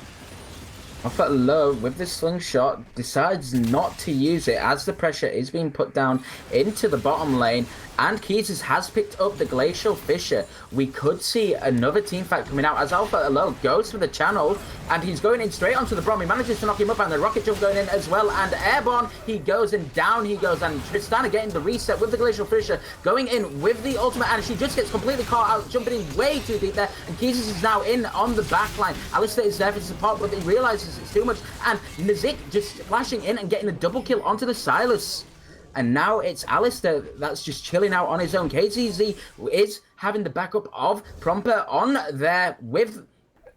Alpha Low with the slingshot decides not to use it as the pressure is being put down into the bottom lane, and Keezers has picked up the Glacial Fissure. We could see another team fight coming out as Alpha Low goes for the channel, and he's going in straight onto the Braum. He manages to knock him up, and the rocket jump going in as well, and airborne he goes, and down he goes, and Tristana getting the reset with the Glacial Fissure, going in with the ultimate, and she just gets completely caught out, jumping in way too deep there, and Keezers is now in on the back line. Alistar is there for support, but he realizes it's too much, and Nizik just flashing in and getting a double kill onto the Silas. And now it's Alistar that's just chilling out on his own. KZZ is having the backup of Promper on there with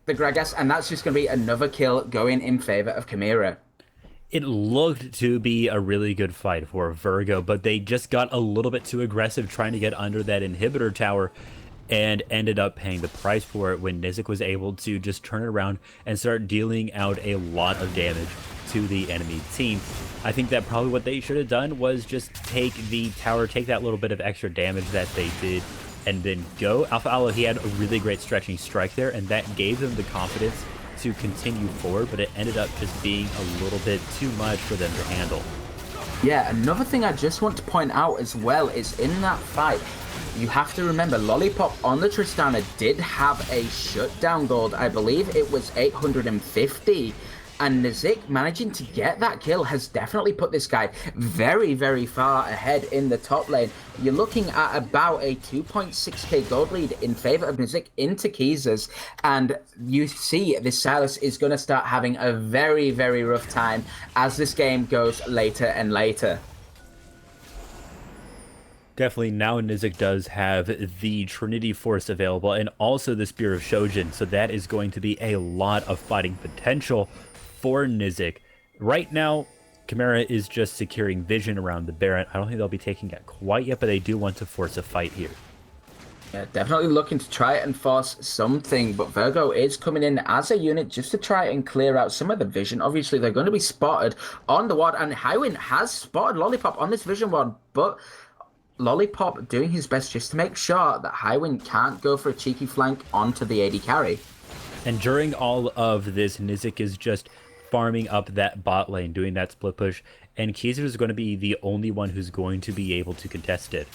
the Gragas, and that's just going to be another kill going in favor of Chimaera. It looked to be a really good fight for Virgo, but they just got a little bit too aggressive trying to get under that inhibitor tower and ended up paying the price for it when Nizik was able to just turn it around and start dealing out a lot of damage to the enemy team. I think that probably what they should have done was just take the tower, take that little bit of extra damage that they did, and then go. Alpha Aloe, he had a really great stretching strike there, and that gave them the confidence to continue forward, but it ended up just being a little bit too much for them to handle. Yeah, another thing I just want to point out as well is in that fight, you have to remember Lollipop on the Tristana did have a shutdown gold. I believe it was 850. And Nizik managing to get that kill has definitely put this guy very, very far ahead in the top lane. You're looking at about a 2.6k gold lead in favor of Nizik into Keezers. And you see this Silas is going to start having a very, very rough time as this game goes later and later. Definitely now Nizik does have the Trinity Force available and also the Spear of Shojin, so that is going to be a lot of fighting potential for Nizik. Right now, Chimaera is just securing vision around the Baron. I don't think they'll be taking it quite yet, but they do want to force a fight here. Yeah, definitely looking to try and force something, but Virgo is coming in as a unit just to try and clear out some of the vision. Obviously, they're going to be spotted on the ward, and Highwind has spotted Lollipop on this vision ward, but Lollipop doing his best just to make sure that Highwind can't go for a cheeky flank onto the AD carry. And during all of this, Nizik is just farming up that bot lane, doing that split push, and Kaiser is going to be the only one who's going to be able to contest it.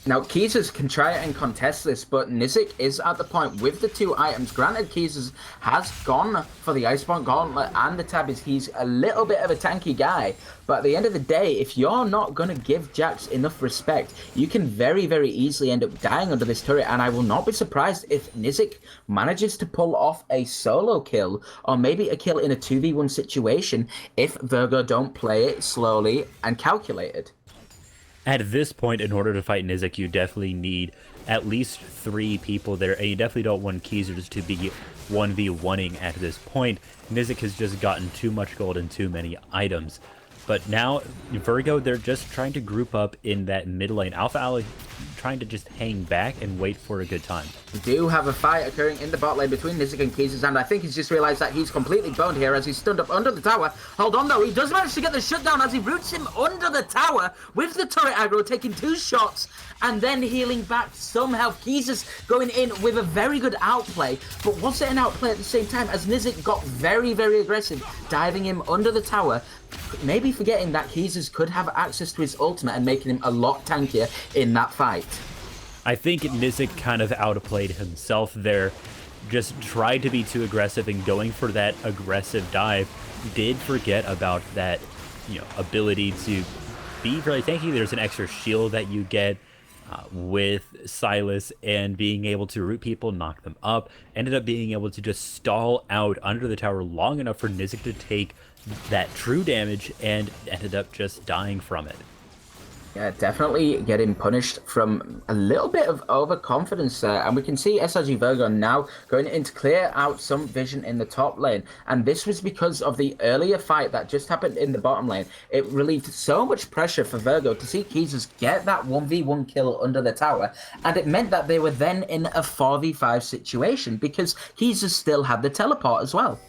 Now, Keezers can try and contest this, but Nizik is at the point with the 2 items. Granted, Keezers has gone for the Iceborne Gauntlet and the Tab. He's a little bit of a tanky guy, but at the end of the day, if you're not going to give Jax enough respect, you can very, very easily end up dying under this turret, and I will not be surprised if Nizik manages to pull off a solo kill, or maybe a kill in a 2v1 situation, if Virgo don't play it slowly and calculated. At this point, in order to fight Nizik, you definitely need at least 3 people there, and you definitely don't want Keezers to be 1v1ing at this point. Nizik has just gotten too much gold and too many items. But now, Virgo, they're just trying to group up in that mid lane. Alpha Ally trying to just hang back and wait for a good time. We do have a fight occurring in the bot lane between Nizik and Keezers, and I think he's just realized that he's completely boned here as he's stunned up under the tower. Hold on though, he does manage to get the shutdown as he roots him under the tower with the turret aggro, taking 2 shots and then healing back some health. Keezers going in with a very good outplay, but was it an outplay at the same time as Nizik got very, very aggressive, diving him under the tower, maybe forgetting that Keezers could have access to his ultimate and making him a lot tankier in that fight. I think Nizik kind of outplayed himself there. Just tried to be too aggressive and going for that aggressive dive. Did forget about that, ability to be really tanky. There's an extra shield that you get with Silas, and being able to root people, knock them up. Ended up being able to just stall out under the tower long enough for Nizik to take that true damage, and ended up just dying from it. Yeah, definitely getting punished from a little bit of overconfidence there. And we can see SRG Virgo now going in to clear out some vision in the top lane. And this was because of the earlier fight that just happened in the bottom lane. It relieved so much pressure for Virgo to see Keezers get that 1v1 kill under the tower. And it meant that they were then in a 4v5 situation because Keezers still had the teleport as well.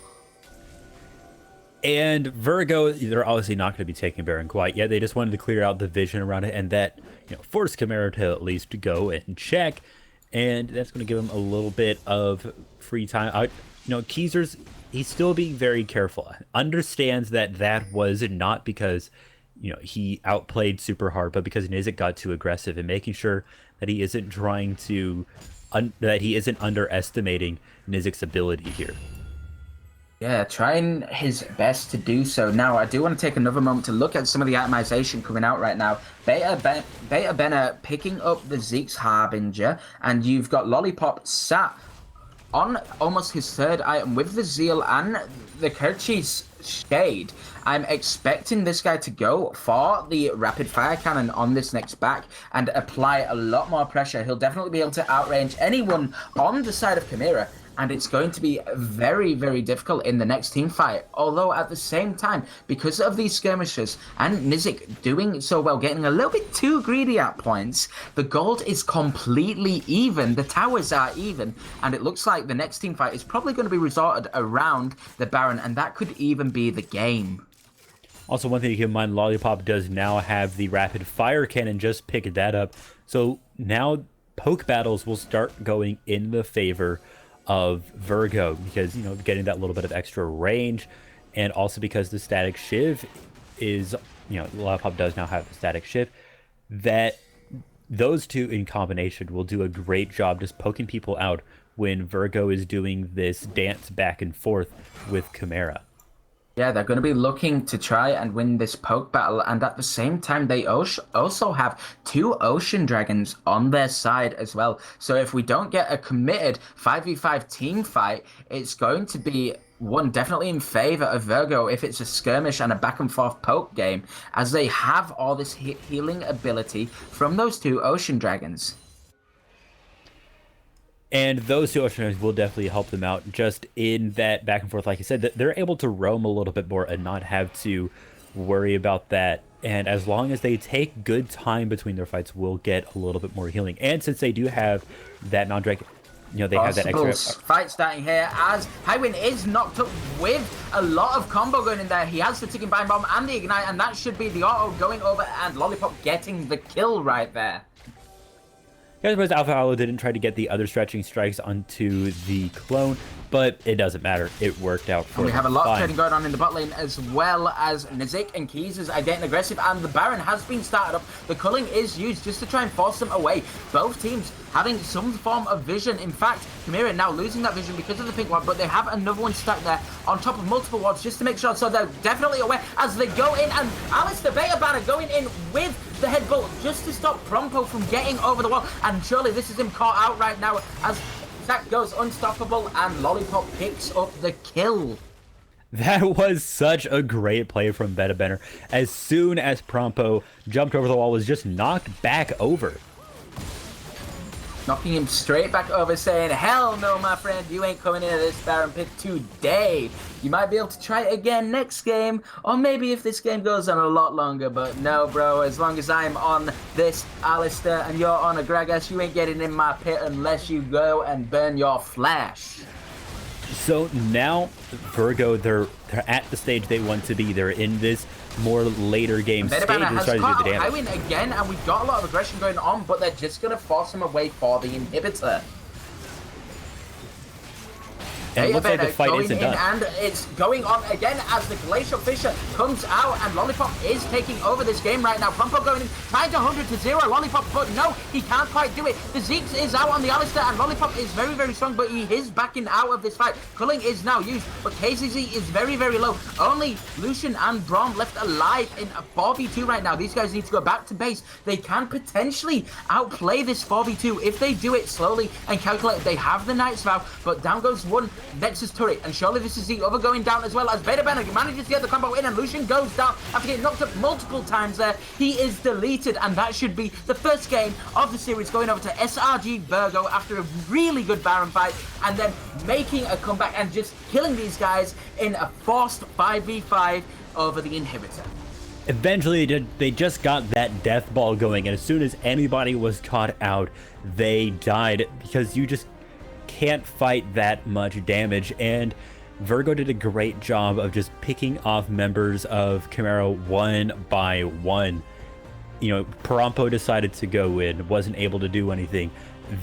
And Virgo, they're obviously not going to be taking Baron quite yet. They just wanted to clear out the vision around it, and that forced Chimaera to at least go and check. And that's going to give him a little bit of free time. Keezers, he's still being very careful. Understands that that was not because he outplayed super hard, but because Nizik got too aggressive, and making sure that he isn't trying to that he isn't underestimating Nizik's ability here. Yeah, trying his best to do so. Now, I do want to take another moment to look at some of the itemization coming out right now. Beta Benner picking up the Zeke's Harbinger, and you've got Lollipop sat on almost his 3rd item with the Zeal and the Kerchi's Shade. I'm expecting this guy to go for the Rapid Fire Cannon on this next back and apply a lot more pressure. He'll definitely be able to outrange anyone on the side of Chimaera, and it's going to be very, very difficult in the next team fight. Although at the same time, because of these skirmishes and Nizik doing so well, getting a little bit too greedy at points, the gold is completely even, the towers are even, and it looks like the next team fight is probably going to be resorted around the Baron, and that could even be the game. Also, one thing to keep in mind, Lollipop does now have the Rapid Fire Cannon, just picked that up. So now poke battles will start going in the favor of Virgo, because getting that little bit of extra range, and also because the Static Shiv is Lollipop does now have the Static Shiv, that those two in combination will do a great job just poking people out when Virgo is doing this dance back and forth with Chimaera. Yeah, they're going to be looking to try and win this poke battle, and at the same time, they also have 2 Ocean Dragons on their side as well. So if we don't get a committed 5v5 team fight, it's going to be 1 definitely in favor of Virgo if it's a skirmish and a back and forth poke game, as they have all this healing ability from those 2 ocean dragons. And those 2 ocean dragons will definitely help them out just in that back and forth. Like I said, that they're able to roam a little bit more and not have to worry about that. And as long as they take good time between their fights, we'll get a little bit more healing. And since they do have that non-drag, they have that extra fight starting here as Highwind is knocked up with a lot of combo going in there. He has the ticking bind bomb and the ignite, and that should be the auto going over, and Lollipop getting the kill right there. I suppose Alpha Aloe didn't try to get the other stretching strikes onto the clone, but it doesn't matter. It worked out for And we have a lot fine. of trading going on in the bot lane, as well as Nizik and Keys are getting aggressive, and the Baron has been started up. The culling is used just to try and force them away. Both teams having some form of vision. In fact, Chimaera now losing that vision because of the pink ward, but they have another one stuck there on top of multiple wards just to make sure, so they're definitely aware as they go in, and Alistair Beta Banner going in with the headbutt just to stop Prompo from getting over the wall, and surely this is him caught out right now as Zach goes unstoppable and Lollipop picks up the kill. That was such a great play from Beta Banner. As soon as Prompo jumped over the wall, was just knocked back over. Knocking him straight back over, saying, hell no, my friend, you ain't coming into this Baron pit today. You might be able to try it again next game, or maybe if this game goes on a lot longer, but no, bro, as long as I'm on this Alistair and you're on a Gragas, you ain't getting in my pit unless you go and burn your flesh. So now Virgo, they're at the stage they want to be. They're in this more later game stage. Beta Banner has starting to do caught the damage. Highwind again, and we've got a lot of aggression going on, but they're just going to force him away for the inhibitor. And it looks like the fight isn't done. And it's going on again as the Glacial Fisher comes out, and Lollipop is taking over this game right now. Prompo going in, trying to 100-0 Lollipop, but no, he can't quite do it. The Zeeks is out on the Alistair, and Lollipop is very, very strong, but he is backing out of this fight. Culling is now used, but KCZ is very, very low. Only Lucian and Braum left alive in a 4v2 right now. These guys need to go back to base. They can potentially outplay this 4v2 if they do it slowly and calculate. They have the Knight's Vow, but down goes one Nexus turret, and surely this is the other going down as well, as Beta Banner manages to get the combo in, and Lucian goes down after getting knocked up multiple times there. He is deleted, and that should be the first game of the series, going over to SRG Virgo after a really good Baron fight, and then making a comeback and just killing these guys in a forced 5v5 over the inhibitor. Eventually, they just got that death ball going, and as soon as anybody was caught out, they died, because you just can't fight that much damage. And Virgo did a great job of just picking off members of Chimaera one by one. Prompo decided to go in, wasn't able to do anything.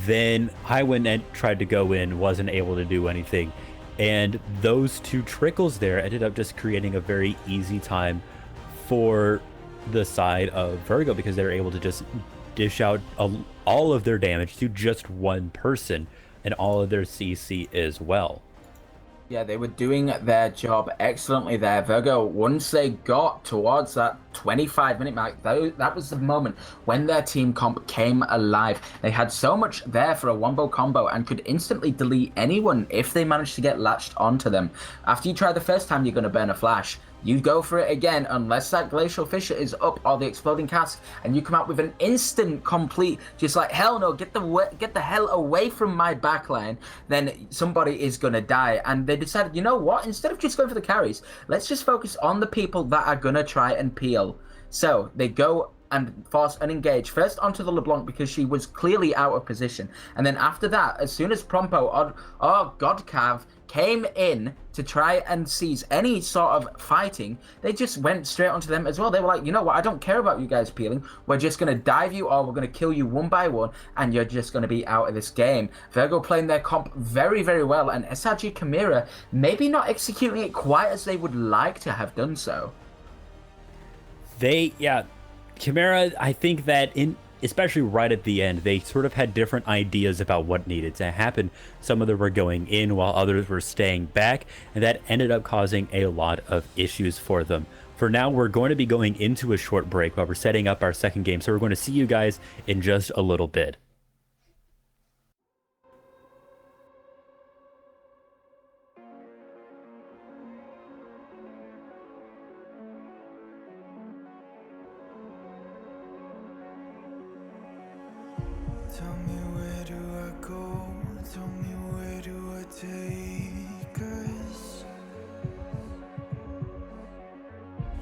Then Highwind and tried to go in, wasn't able to do anything. And those 2 trickles there ended up just creating a very easy time for the side of Virgo, because they were able to just dish out all of their damage to just one person, and all of their CC as well. Yeah, they were doing their job excellently there. Virgo, once they got towards that 25-minute mark, that was the moment when their team comp came alive. They had so much there for a wombo combo and could instantly delete anyone if they managed to get latched onto them. After you try the first time, you're going to burn a flash. You go for it again, unless that Glacial Fissure is up or the Exploding Cask, and you come out with an instant complete, just like, hell no, get the hell away from my backline, then somebody is going to die. And they decided, you know what, instead of just going for the carries, let's just focus on the people that are going to try and peel. So they go and force an engage first onto the LeBlanc, because she was clearly out of position. And then after that, as soon as Prompo or Godcav came in to try and seize any sort of fighting, they just went straight onto them as well. They were like, you know what, I don't care about you guys peeling. We're just going to dive you, or we're going to kill you one by one, and you're just going to be out of this game. Virgo playing their comp very, very well, and SRG Chimaera maybe not executing it quite as they would like to have done so. Chimaera, I think that especially right at the end, they sort of had different ideas about what needed to happen. Some of them were going in while others were staying back, and that ended up causing a lot of issues for them. For now, we're going to be going into a short break while we're setting up our second game, so we're going to see you guys in just a little bit. Tell me where do I go? Tell me where do I take us?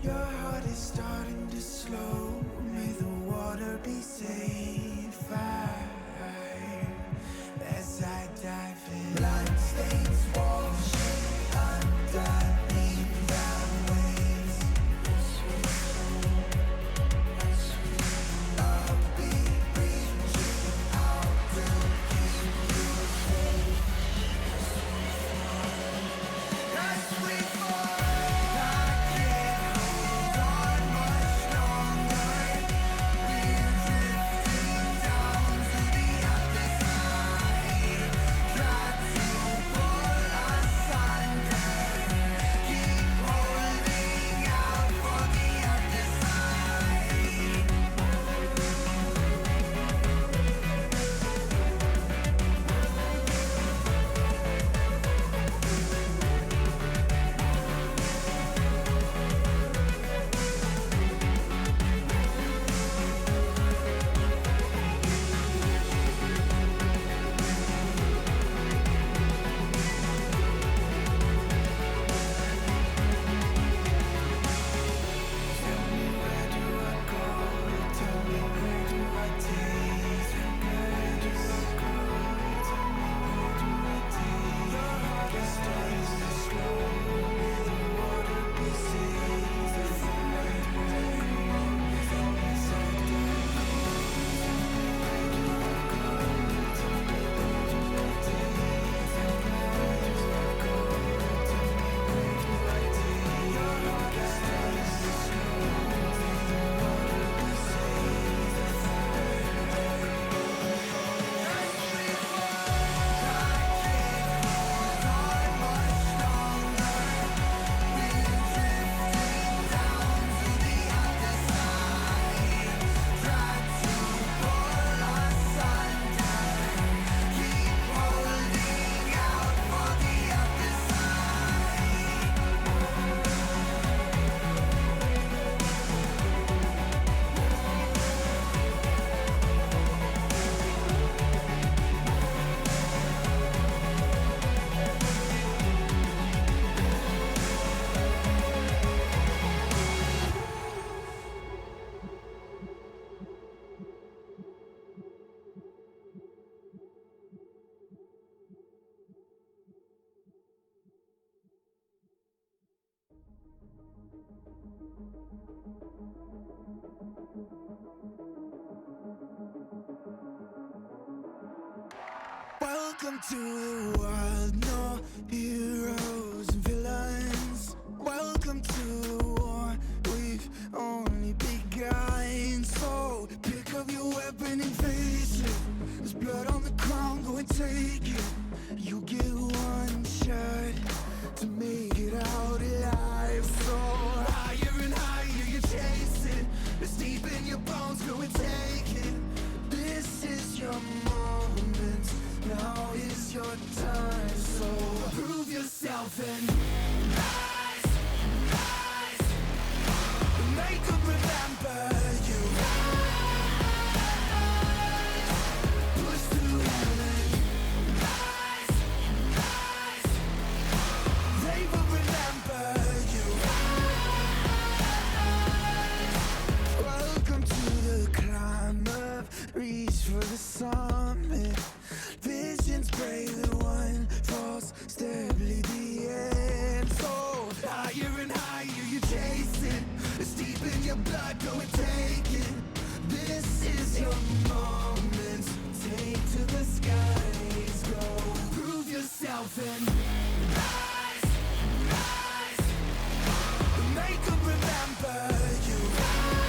Your heart is starting to slow. May the water be safe as I dive in. Bloodstains washing underneath the waves. I'll be reaching out to keep you safe as we fall. I can't hold on much longer. We're drifting down to the other side. Try to pull us under. Keep holding out for the other side. Tell me where do I go? Tell me where do I take? Where do I go? Tell me where do I take? Your heart is starting to slow. May the water be safe as I go. As I dive. Where do I go? Tell me where do I take? Where do I go? Tell me where do I take? Your heart is starting to slow. May the water be safe as I go. As we fall, I can't hold on much longer. We're drifting down to the other side. Try to pull us under. Keep holding out for the other side. Welcome to the wild, no heroes and villains. Welcome to the war, we've only begun. So pick up your weapon and face it. There's blood on the ground, go and take it. You get one shot to make it out alive. So higher and higher you chase it. It's deep in your bones, go and take it. This is your moment. Now is your time, so prove yourself and rise, rise. Make them remember you. Rise, push through heaven. Rise, rise. They will remember you. Rise. Welcome to the climb up, reach for the summit. Visions brave, the one false step lead the end. So higher and higher you chase it. It's deep in your blood, go and take it. This is your moment. Take to the skies, go. Prove yourself and rise, rise. Make them remember you. Rise,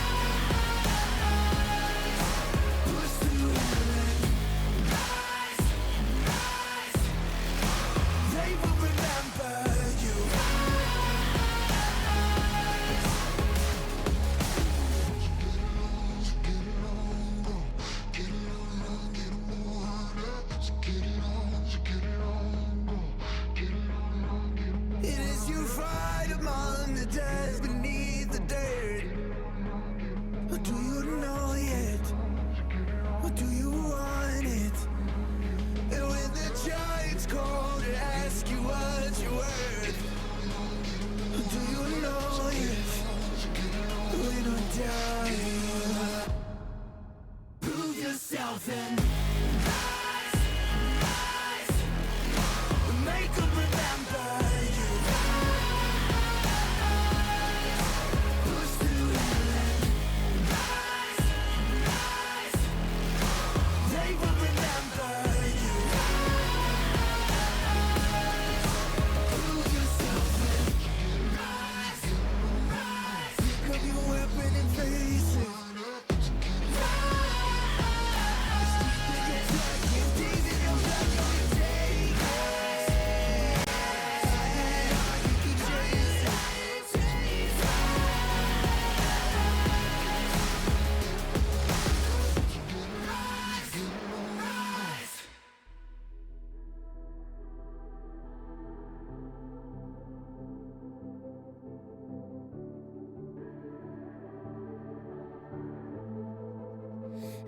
push through heaven. Rise, rise. They will remember you. Get it on, go. done. Prove yourself and make them remember you. Push through and they will remember you. Prove yourself and pick up your weapon and face it.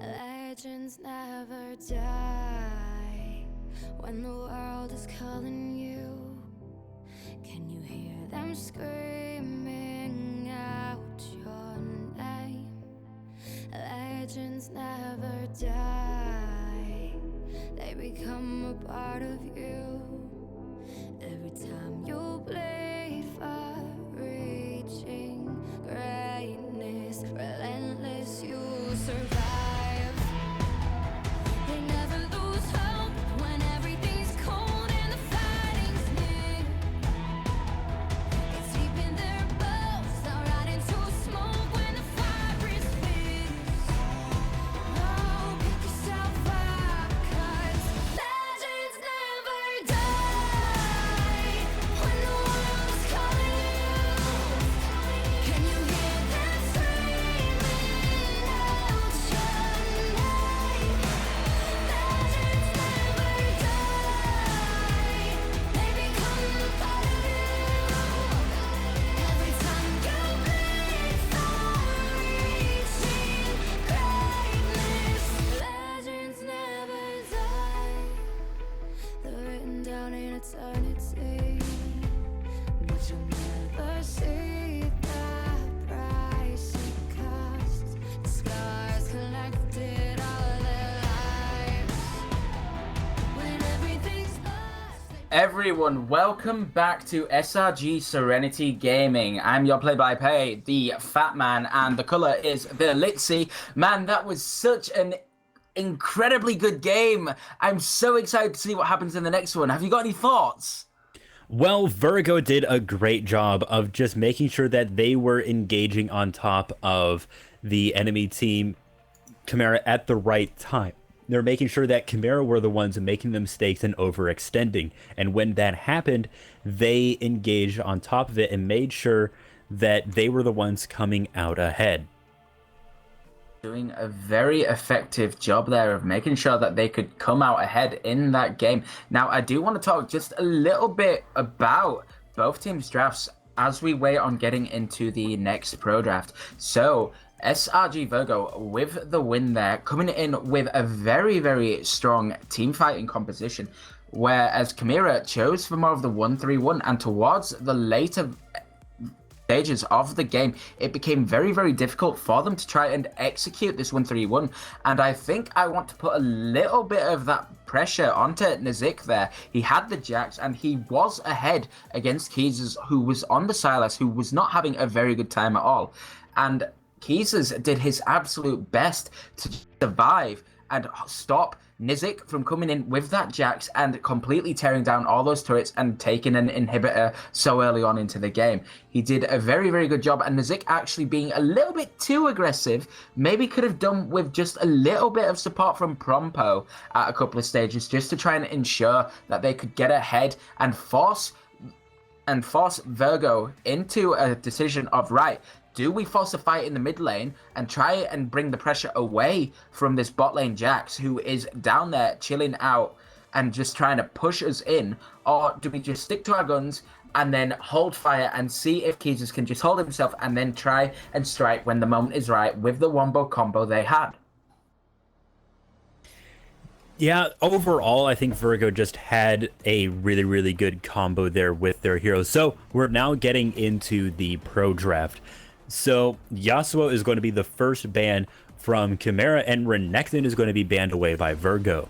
Legends never die when the world is calling you. Can you hear them screaming out your name? Legends never die, they become a part of you. Every time you bleed for reaching greatness, relentless, you survive. They never lose hope when everything's cold and the fighting's near. It's deep in their bones, they'll ride into smoke when the fire is fierce. No, pick yourself up, 'cause legends never die when the world's calling you. Can you hear them screaming out your name? Legends never die, they become a part of you. Every time you bleed for reaching greatness, legends never die. They're written down in eternity, but you'll never see the price it costs. The scars collected all their lives. When everything's lost, Everyone, welcome back to SRG Serenity Gaming. I'm your play-by-play, the Fat Man, and the colour is the Litzy. Man, that was such an incredibly good game. I'm so excited to see what happens in the next one. Have you got any thoughts? Well, Virgo did a great job of just making sure that they were engaging on top of the enemy team, Chimaera, at the right time. They're making sure that Chimaera were the ones making the mistakes and overextending. And when that happened, they engaged on top of it and made sure that they were the ones coming out ahead. Doing a very effective job there of making sure that they could come out ahead in that game. Now, I do want to talk just a little bit about both teams' drafts as we wait on getting into the next pro draft. So, SRG Virgo with the win there, coming in with a very, very strong team fighting composition, whereas Chimaera chose for more of the 1-3-1, and towards the later stages of the game, it became very, very difficult for them to try and execute this 1-3-1, and I think I want to put a little bit of that pressure onto Nizik there. He had the jacks and he was ahead against Keezers, who was on the Silas, who was not having a very good time at all, and Keezers did his absolute best to survive and stop Nizik from coming in with that Jax and completely tearing down all those turrets and taking an inhibitor so early on into the game. He did a very, very good job, and Nizik actually being a little bit too aggressive, maybe could have done with just a little bit of support from Prompo at a couple of stages just to try and ensure that they could get ahead and force Virgo into a decision of, right, do we force a fight in the mid lane and try and bring the pressure away from this bot lane Jax, who is down there chilling out and just trying to push us in? Or do we just stick to our guns and then hold fire and see if Keezers can just hold himself and then try and strike when the moment is right with the wombo combo they had? Yeah, overall, I think Virgo just had a really, really good combo there with their heroes. So we're now getting into the pro draft. So Yasuo is going to be the first ban from Chimaera, and Renekton is going to be banned away by Virgo.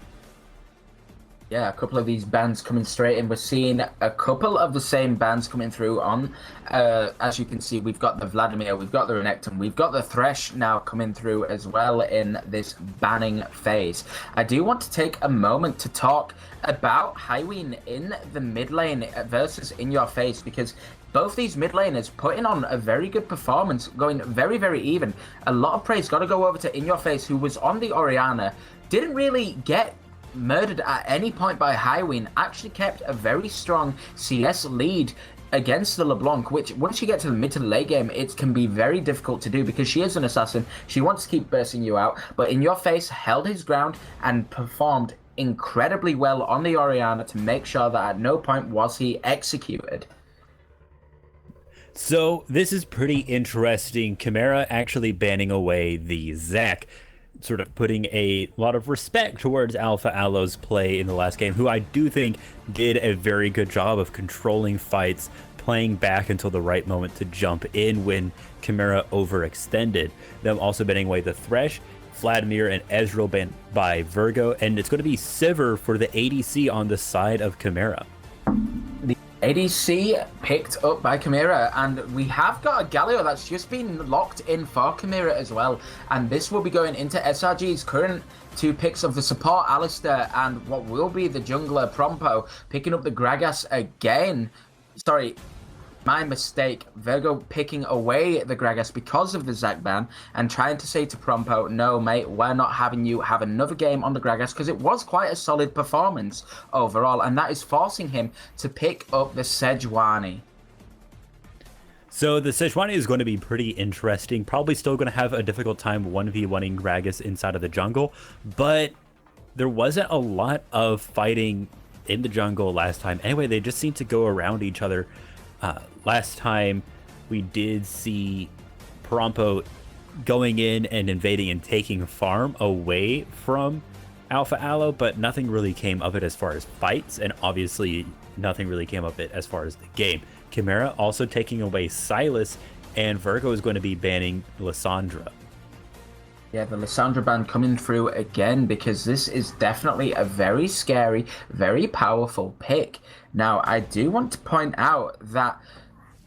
Yeah, a couple of these bans coming straight in. We're seeing a couple of the same bans coming through on. As you can see, we've got the Vladimir, we've got the Renekton, we've got the Thresh now coming through as well in this banning phase. I do want to take a moment to talk about Highween in the mid lane versus In Your Face, because both these mid laners putting on a very good performance, going very, very even. A lot of praise got to go over to In Your Face, who was on the Orianna, didn't really get murdered at any point by Highween, actually kept a very strong CS lead against the LeBlanc, which once you get to the mid to the late game, it can be very difficult to do because she is an assassin. She wants to keep bursting you out, but In Your Face held his ground and performed incredibly well on the Orianna to make sure that at no point was he executed. So this is pretty interesting. Chimaera actually banning away the Zac, sort of putting a lot of respect towards Alpha Aloe's play in the last game, who I do think did a very good job of controlling fights, playing back until the right moment to jump in when Chimaera overextended. Them also banning away the Thresh, Vladimir, and Ezreal banned by Virgo, and it's going to be Sivir for the ADC on the side of Chimaera. The ADC picked up by Chimaera, and we have got a Galio that's just been locked in for Chimaera as well, and this will be going into SRG's current two picks of the support Alistair and what will be the jungler Prompo, picking up the Gragas again. Sorry, my mistake. Virgo picking away the Gragas because of the Zac ban and trying to say to Prompo, no mate, we're not having you have another game on the Gragas, because it was quite a solid performance overall, and that is forcing him to pick up the Sejuani. So the Sejuani is going to be pretty interesting, probably still going to have a difficult time 1v1ing Gragas inside of the jungle, but there wasn't a lot of fighting in the jungle last time. Anyway, they just seem to go around each other. Last time we did see Prompo going in and invading and taking farm away from Alpha Aloe, but nothing really came of it as far as fights, and obviously nothing really came of it as far as the game. Chimaera also taking away Silas, and Virgo is going to be banning Lissandra. Yeah, the Lissandra ban coming through again, because this is definitely a very scary, very powerful pick. Now, I do want to point out that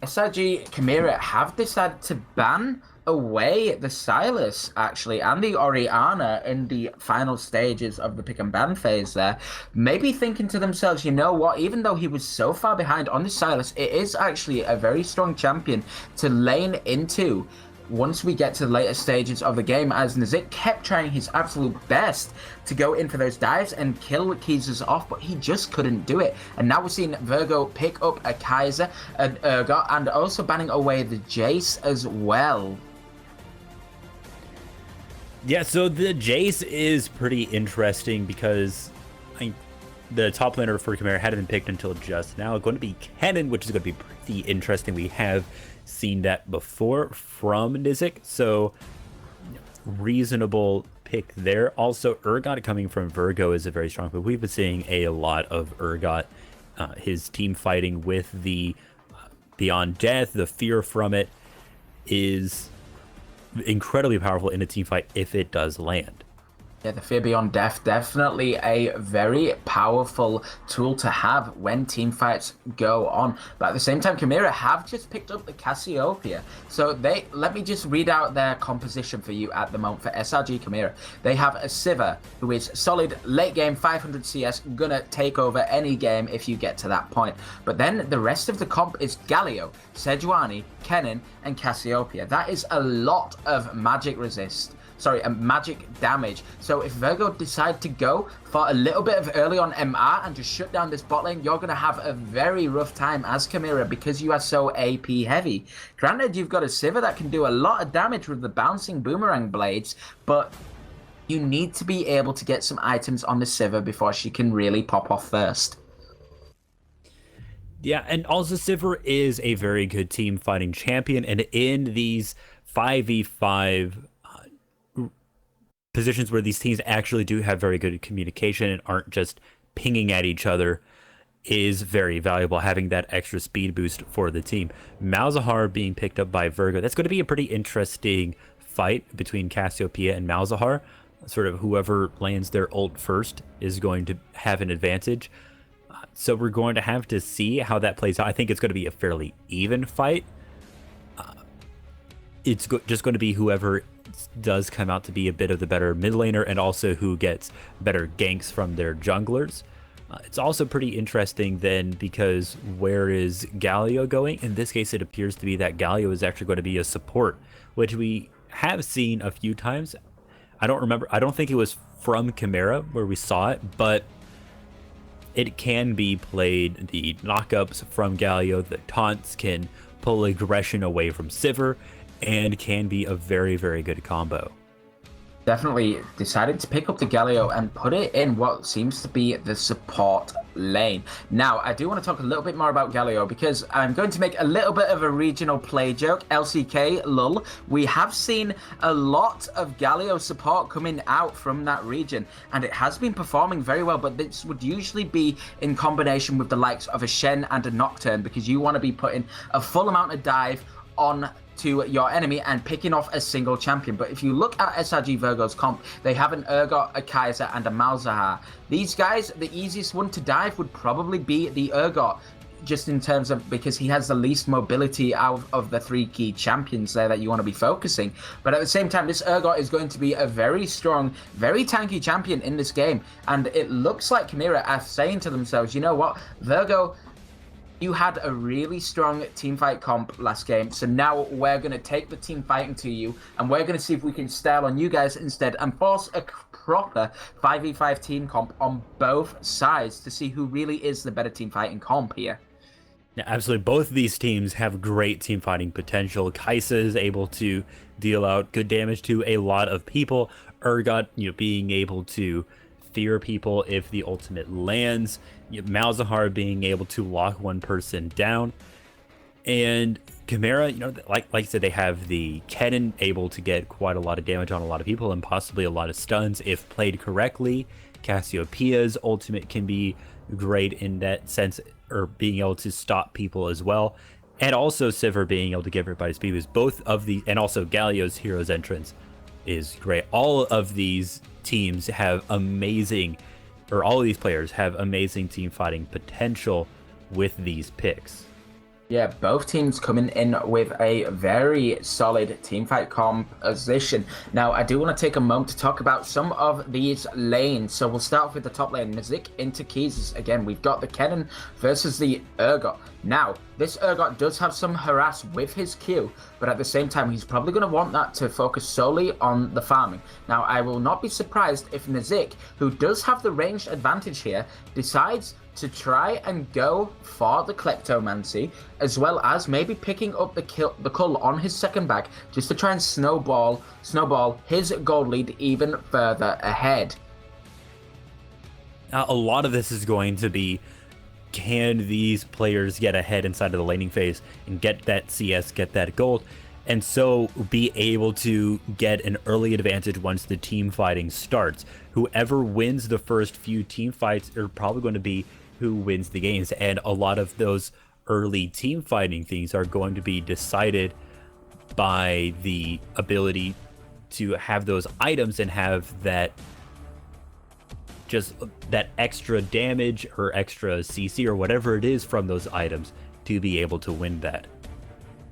SRG Chimaera have decided to ban away the Silas, actually, and the Orianna in the final stages of the pick and ban phase there. Maybe thinking to themselves, you know what, even though he was so far behind on the Silas, it is actually a very strong champion to lane into once we get to the later stages of the game, as Nazik kept trying his absolute best to go in for those dives and kill Keezers off, but he just couldn't do it. And now we're seeing Virgo pick up a Kaiser, an Urgot, and also banning away the Jace as well. Yeah, so the Jace is pretty interesting because the top laner for Chimaera hadn't been picked until just now. Going to be Kennen, which is going to be pretty interesting. We have seen that before from Nizik, so reasonable pick there. Also, Urgot coming from Virgo is a very strong pick. We've been seeing a lot of Urgot, his team fighting with the Beyond Death. The fear from it is incredibly powerful in a team fight if it does land. Yeah, the Fear Beyond Death, definitely a very powerful tool to have when team fights go on. But at the same time, Chimaera have just picked up the Cassiopeia. So let me just read out their composition for you at the moment for SRG Chimaera. They have a Sivir, who is solid late game 500 CS, gonna take over any game if you get to that point. But then the rest of the comp is Galio, Sejuani, Kennen, and Cassiopeia. That is a lot of magic resist. Sorry, a magic damage. So if Virgo decide to go for a little bit of early on MR and just shut down this bot lane, you're going to have a very rough time as Chimaera because you are so AP heavy. Granted, you've got a Sivir that can do a lot of damage with the bouncing boomerang blades, but you need to be able to get some items on the Sivir before she can really pop off first. Yeah, and also Sivir is a very good team fighting champion, and in these 5v5 positions where these teams actually do have very good communication and aren't just pinging at each other, is very valuable, having that extra speed boost for the team. Malzahar being picked up by Virgo, that's going to be a pretty interesting fight between Cassiopeia and Malzahar. Sort of whoever lands their ult first is going to have an advantage. So we're going to have to see how that plays out. I think it's going to be a fairly even fight. It's just going to be whoever does come out to be a bit of the better mid laner, and also who gets better ganks from their junglers. It's also pretty interesting then, because where is Galio going? In this case, it appears to be that Galio is actually going to be a support, which we have seen a few times. I don't think it was from Chimaera where we saw it, but it can be played. The knockups from Galio, the taunts can pull aggression away from Sivir, and can be a very, very good combo. Definitely decided to pick up the Galio and put it in what seems to be the support lane. Now, I do want to talk a little bit more about Galio, because I'm going to make a little bit of a regional play joke. LCK, lol. We have seen a lot of Galio support coming out from that region, and it has been performing very well, but this would usually be in combination with the likes of a Shen and a Nocturne, because you want to be putting a full amount of dive on to your enemy and picking off a single champion. But if you look at SRG Virgo's comp, they have an Urgot, a Kaiser, and a Malzahar. These guys, the easiest one to dive would probably be the Urgot, just in terms of, because he has the least mobility out of the three key champions there that you want to be focusing. But at the same time, this Urgot is going to be a very strong, very tanky champion in this game. And it looks like Chimaera are saying to themselves, you know what, Virgo, you had a really strong teamfight comp last game, so now we're going to take the team fighting to you, and we're going to see if we can style on you guys instead and force a proper 5v5 team comp on both sides to see who really is the better team fighting comp here. Yeah, absolutely. Both of these teams have great team fighting potential. Kai'Sa is able to deal out good damage to a lot of people. Urgot, being able to fear people if the ultimate lands. Malzahar being able to lock one person down. And Chimaera, like I said, they have the Kennen able to get quite a lot of damage on a lot of people and possibly a lot of stuns if played correctly. Cassiopeia's ultimate can be great in that sense, or being able to stop people as well. And also Sivir being able to give everybody speed boost. Both of the, and also Galio's Hero's Entrance is great. All of these teams have amazing, or all of these players have amazing team fighting potential with these picks. Yeah, both teams coming in with a very solid teamfight composition. Now, I do want to take a moment to talk about some of these lanes. So we'll start off with the top lane, Nizik into Keezus. Again, we've got the Kennen versus the Urgot. Now, this Urgot does have some harass with his Q, but at the same time, he's probably going to want that to focus solely on the farming. Now, I will not be surprised if Nizik, who does have the ranged advantage here, decides to try and go for the Kleptomancy, as well as maybe picking up the Cull on his second back, just to try and snowball his gold lead even further ahead. Now, a lot of this is going to be, can these players get ahead inside of the laning phase and get that CS, get that gold, and so be able to get an early advantage once the team fighting starts. Whoever wins the first few team fights are probably going to be who wins the games, and a lot of those early team fighting things are going to be decided by the ability to have those items and have that, just that extra damage or extra CC or whatever it is from those items to be able to win that.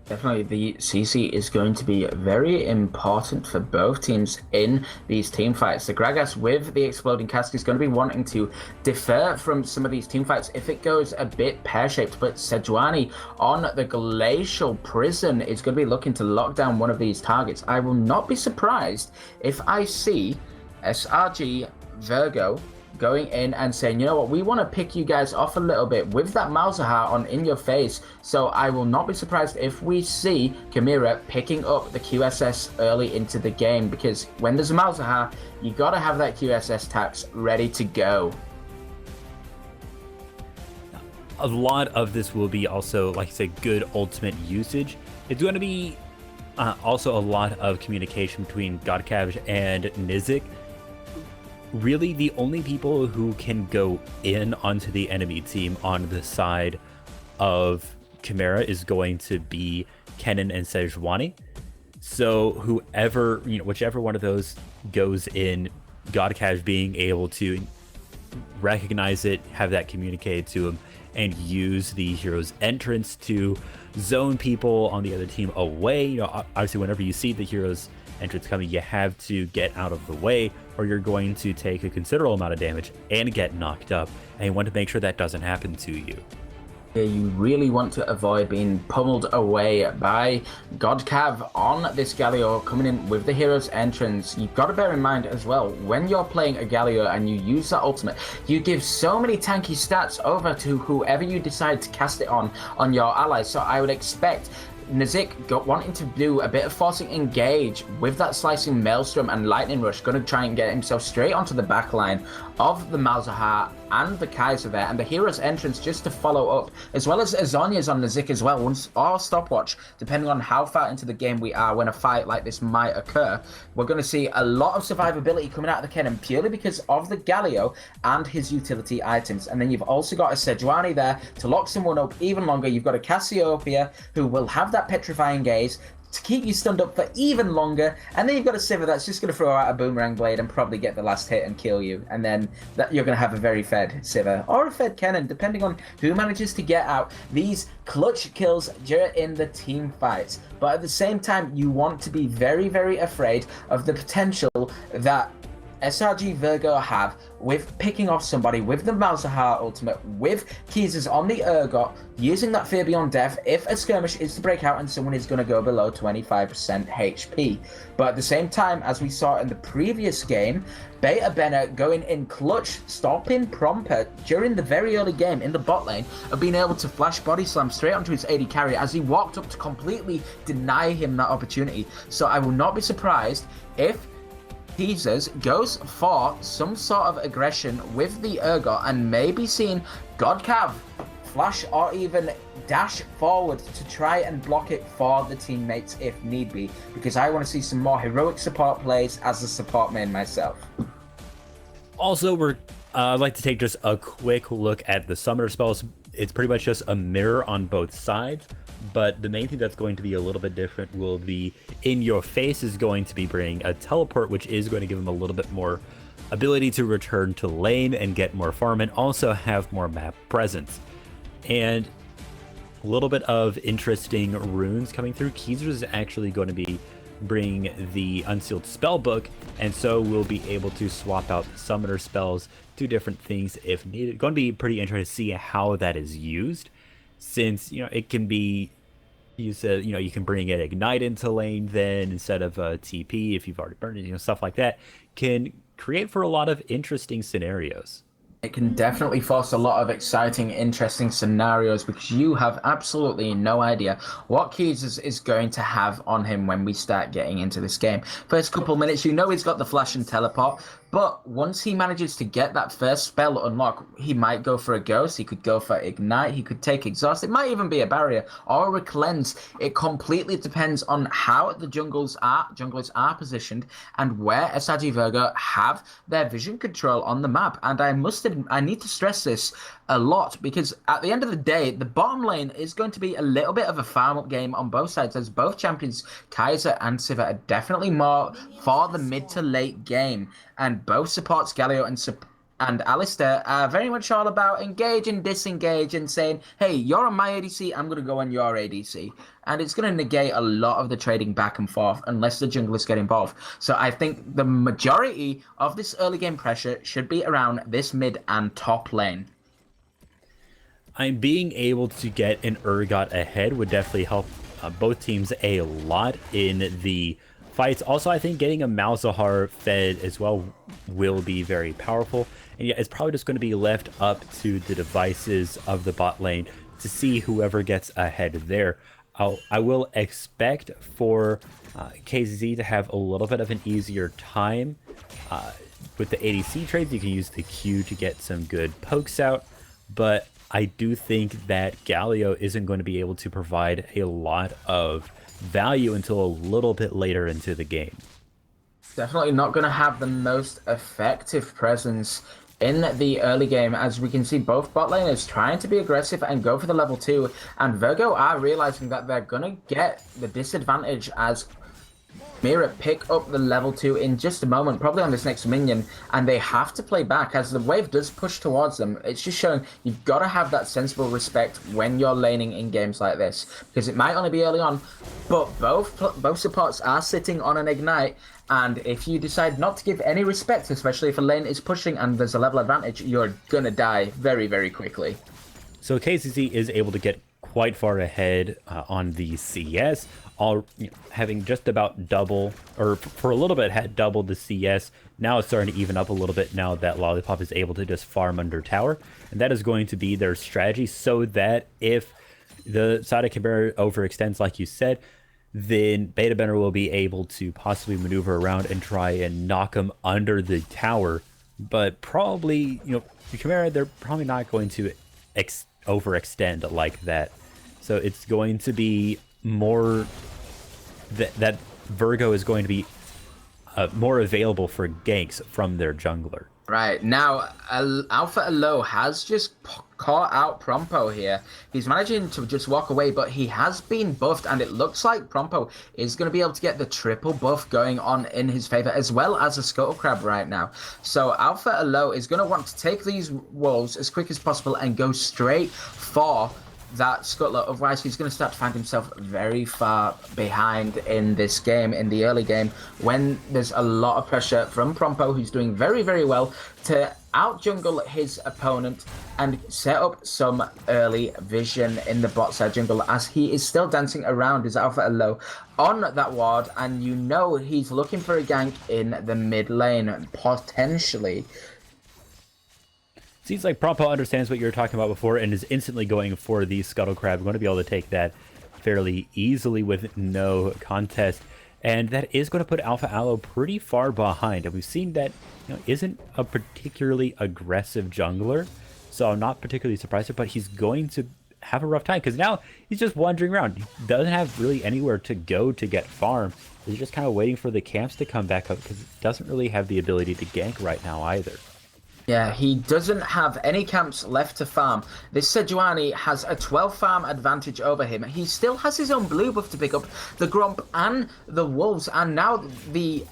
Definitely, the CC is going to be very important for both teams in these team fights. The Gragas with the Exploding Cask is going to be wanting to defer from some of these team fights if it goes a bit pear-shaped, but Sejuani on the Glacial Prison is going to be looking to lock down one of these targets. I will not be surprised if I see SRG Virgo going in and saying, you know what, we want to pick you guys off a little bit with that Malzahar on in your face. So I will not be surprised if we see Chimaera picking up the QSS early into the game, because when there's a Malzahar, you got to have that QSS tax ready to go. A lot of this will be also, like I said, good ultimate usage. It's going to be also a lot of communication between Godcav and Nizik. really the only people who can go in onto the enemy team on the side of Chimaera is going to be Kennen and Sejuani. So whoever, whichever one of those goes in, Godcash being able to recognize it, have that communicated to him, and use the hero's entrance to zone people on the other team away. Obviously, whenever you see the hero's entrance coming, you have to get out of the way, or you're going to take a considerable amount of damage and get knocked up. And you want to make sure that doesn't happen to you. Yeah, you really want to avoid being pummeled away by Godcav on this Galio coming in with the hero's entrance. You've got to bear in mind as well, when you're playing a Galio and you use that ultimate, you give so many tanky stats over to whoever you decide to cast it on your allies. So I would expect Nazik wanting to do a bit of forcing engage with that slicing maelstrom and lightning rush, going to try and get himself straight onto the back line of the Malzahar and the Kaiser there, and the hero's entrance just to follow up, as well as Azonia's on Nazik as well, or stopwatch, depending on how far into the game we are when a fight like this might occur. We're going to see a lot of survivability coming out of the Kennen purely because of the Galio and his utility items. And then you've also got a Sejuani there to lock someone up even longer. You've got a Cassiopeia who will have that petrifying gaze to keep you stunned up for even longer, and then you've got a Sivir that's just going to throw out a boomerang blade and probably get the last hit and kill you, and then you're going to have a very fed Sivir or a fed Kennen, depending on who manages to get out these clutch kills during the team fights. But at the same time, you want to be very, very afraid of the potential that SRG Virgo have with picking off somebody with the Malzahar ultimate, with Keezers on the Urgot, using that Fear Beyond Death if a skirmish is to break out and someone is going to go below 25% HP. But at the same time, as we saw in the previous game, Beta Bennett going in clutch, stopping Promper during the very early game in the bot lane, of being able to flash body slam straight onto his AD carry as he walked up to completely deny him that opportunity. So I will not be surprised if Keezers goes for some sort of aggression with the Urgot and maybe seeing Godcav flash or even dash forward to try and block it for the teammates if need be, because I want to see some more heroic support plays as a support main myself. Also, I'd like to take just a quick look at the summoner spells. It's pretty much just a mirror on both sides, but the main thing that's going to be a little bit different will be In Your Face is going to be bringing a teleport, which is going to give him a little bit more ability to return to lane and get more farm and also have more map presence. And a little bit of interesting runes coming through. Keezers is actually going to be bringing the Unsealed Spellbook, and so we'll be able to swap out summoner spells to different things if needed. Going to be pretty interesting to see how that is used, since it can be used. You can bring an Ignite into lane then instead of a TP if you've already burned it. Stuff like that can create for a lot of interesting scenarios. It can definitely force a lot of exciting, interesting scenarios, because you have absolutely no idea what Keezers is going to have on him when we start getting into this game. First couple minutes, he's got the flash and teleport, but once he manages to get that first spell unlock, he might go for a Ghost, he could go for Ignite, he could take Exhaust, it might even be a Barrier or a Cleanse. It completely depends on how the junglers are positioned and where SRG Virgo have their vision control on the map. And I need to stress this a lot, because at the end of the day, the bottom lane is going to be a little bit of a farm up game on both sides, as both champions, Kaiser and Sivir, are definitely more for the mid to late game, and both supports Galio and Alistair are very much all about engage and disengage and saying, hey, you're on my ADC, I'm going to go on your ADC. And it's going to negate a lot of the trading back and forth unless the junglers get involved. So I think the majority of this early game pressure should be around this mid and top lane. I'm being able to get an Urgot ahead would definitely help both teams a lot in the fights. Also, I think getting a Malzahar fed as well will be very powerful. And yeah, it's probably just going to be left up to the devices of the bot lane to see whoever gets ahead there. I will expect for KZ to have a little bit of an easier time with the ADC trades. You can use the Q to get some good pokes out, but I do think that Galio isn't going to be able to provide a lot of value until a little bit later into the game. Definitely not going to have the most effective presence in the early game, as we can see both bot laners trying to be aggressive and go for the level 2, and Virgo are realizing that they're going to get the disadvantage as Chimaera pick up the level 2 in just a moment, probably on this next minion, and they have to play back as the wave does push towards them. It's just showing you've got to have that sensible respect when you're laning in games like this, because it might only be early on, but both supports are sitting on an ignite, and if you decide not to give any respect, especially if a lane is pushing and there's a level advantage, you're gonna die very, very quickly. So KCC is able to get quite far ahead on the CS, having just about double, or for a little bit had doubled the CS. Now it's starting to even up a little bit now that Lollipop is able to just farm under tower. And that is going to be their strategy, so that if the side of Chimaera overextends, like you said, then Beta Bender will be able to possibly maneuver around and try and knock him under the tower. But probably, Chimaera, they're probably not going to overextend like that. So it's going to be more that Virgo is going to be more available for ganks from their jungler. Right, now Alpha Elo has just caught out Prompo here. He's managing to just walk away, but he has been buffed, and it looks like Prompo is going to be able to get the triple buff going on in his favor, as well as a Scuttle Crab right now. So Alpha Elo is going to want to take these wolves as quick as possible and go straight for that scuttler. Otherwise, he's going to start to find himself very far behind in this game, in the early game, when there's a lot of pressure from Prompo, who's doing very, very well to out-jungle his opponent and set up some early vision in the bot side jungle, as he is still dancing around his Alpha Elo on that ward, and he's looking for a gank in the mid lane, potentially. Seems like Prompo understands what you were talking about before and is instantly going for the Scuttle Crab. Going to be able to take that fairly easily with no contest. And that is going to put Alpha Elo pretty far behind. And we've seen that isn't a particularly aggressive jungler. So I'm not particularly surprised, but he's going to have a rough time because now he's just wandering around. He doesn't have really anywhere to go to get farm. He's just kind of waiting for the camps to come back up because he doesn't really have the ability to gank right now either. Yeah, he doesn't have any camps left to farm. This Sejuani has a 12 farm advantage over him. He still has his own blue buff to pick up, the Gromp and the Wolves, and now the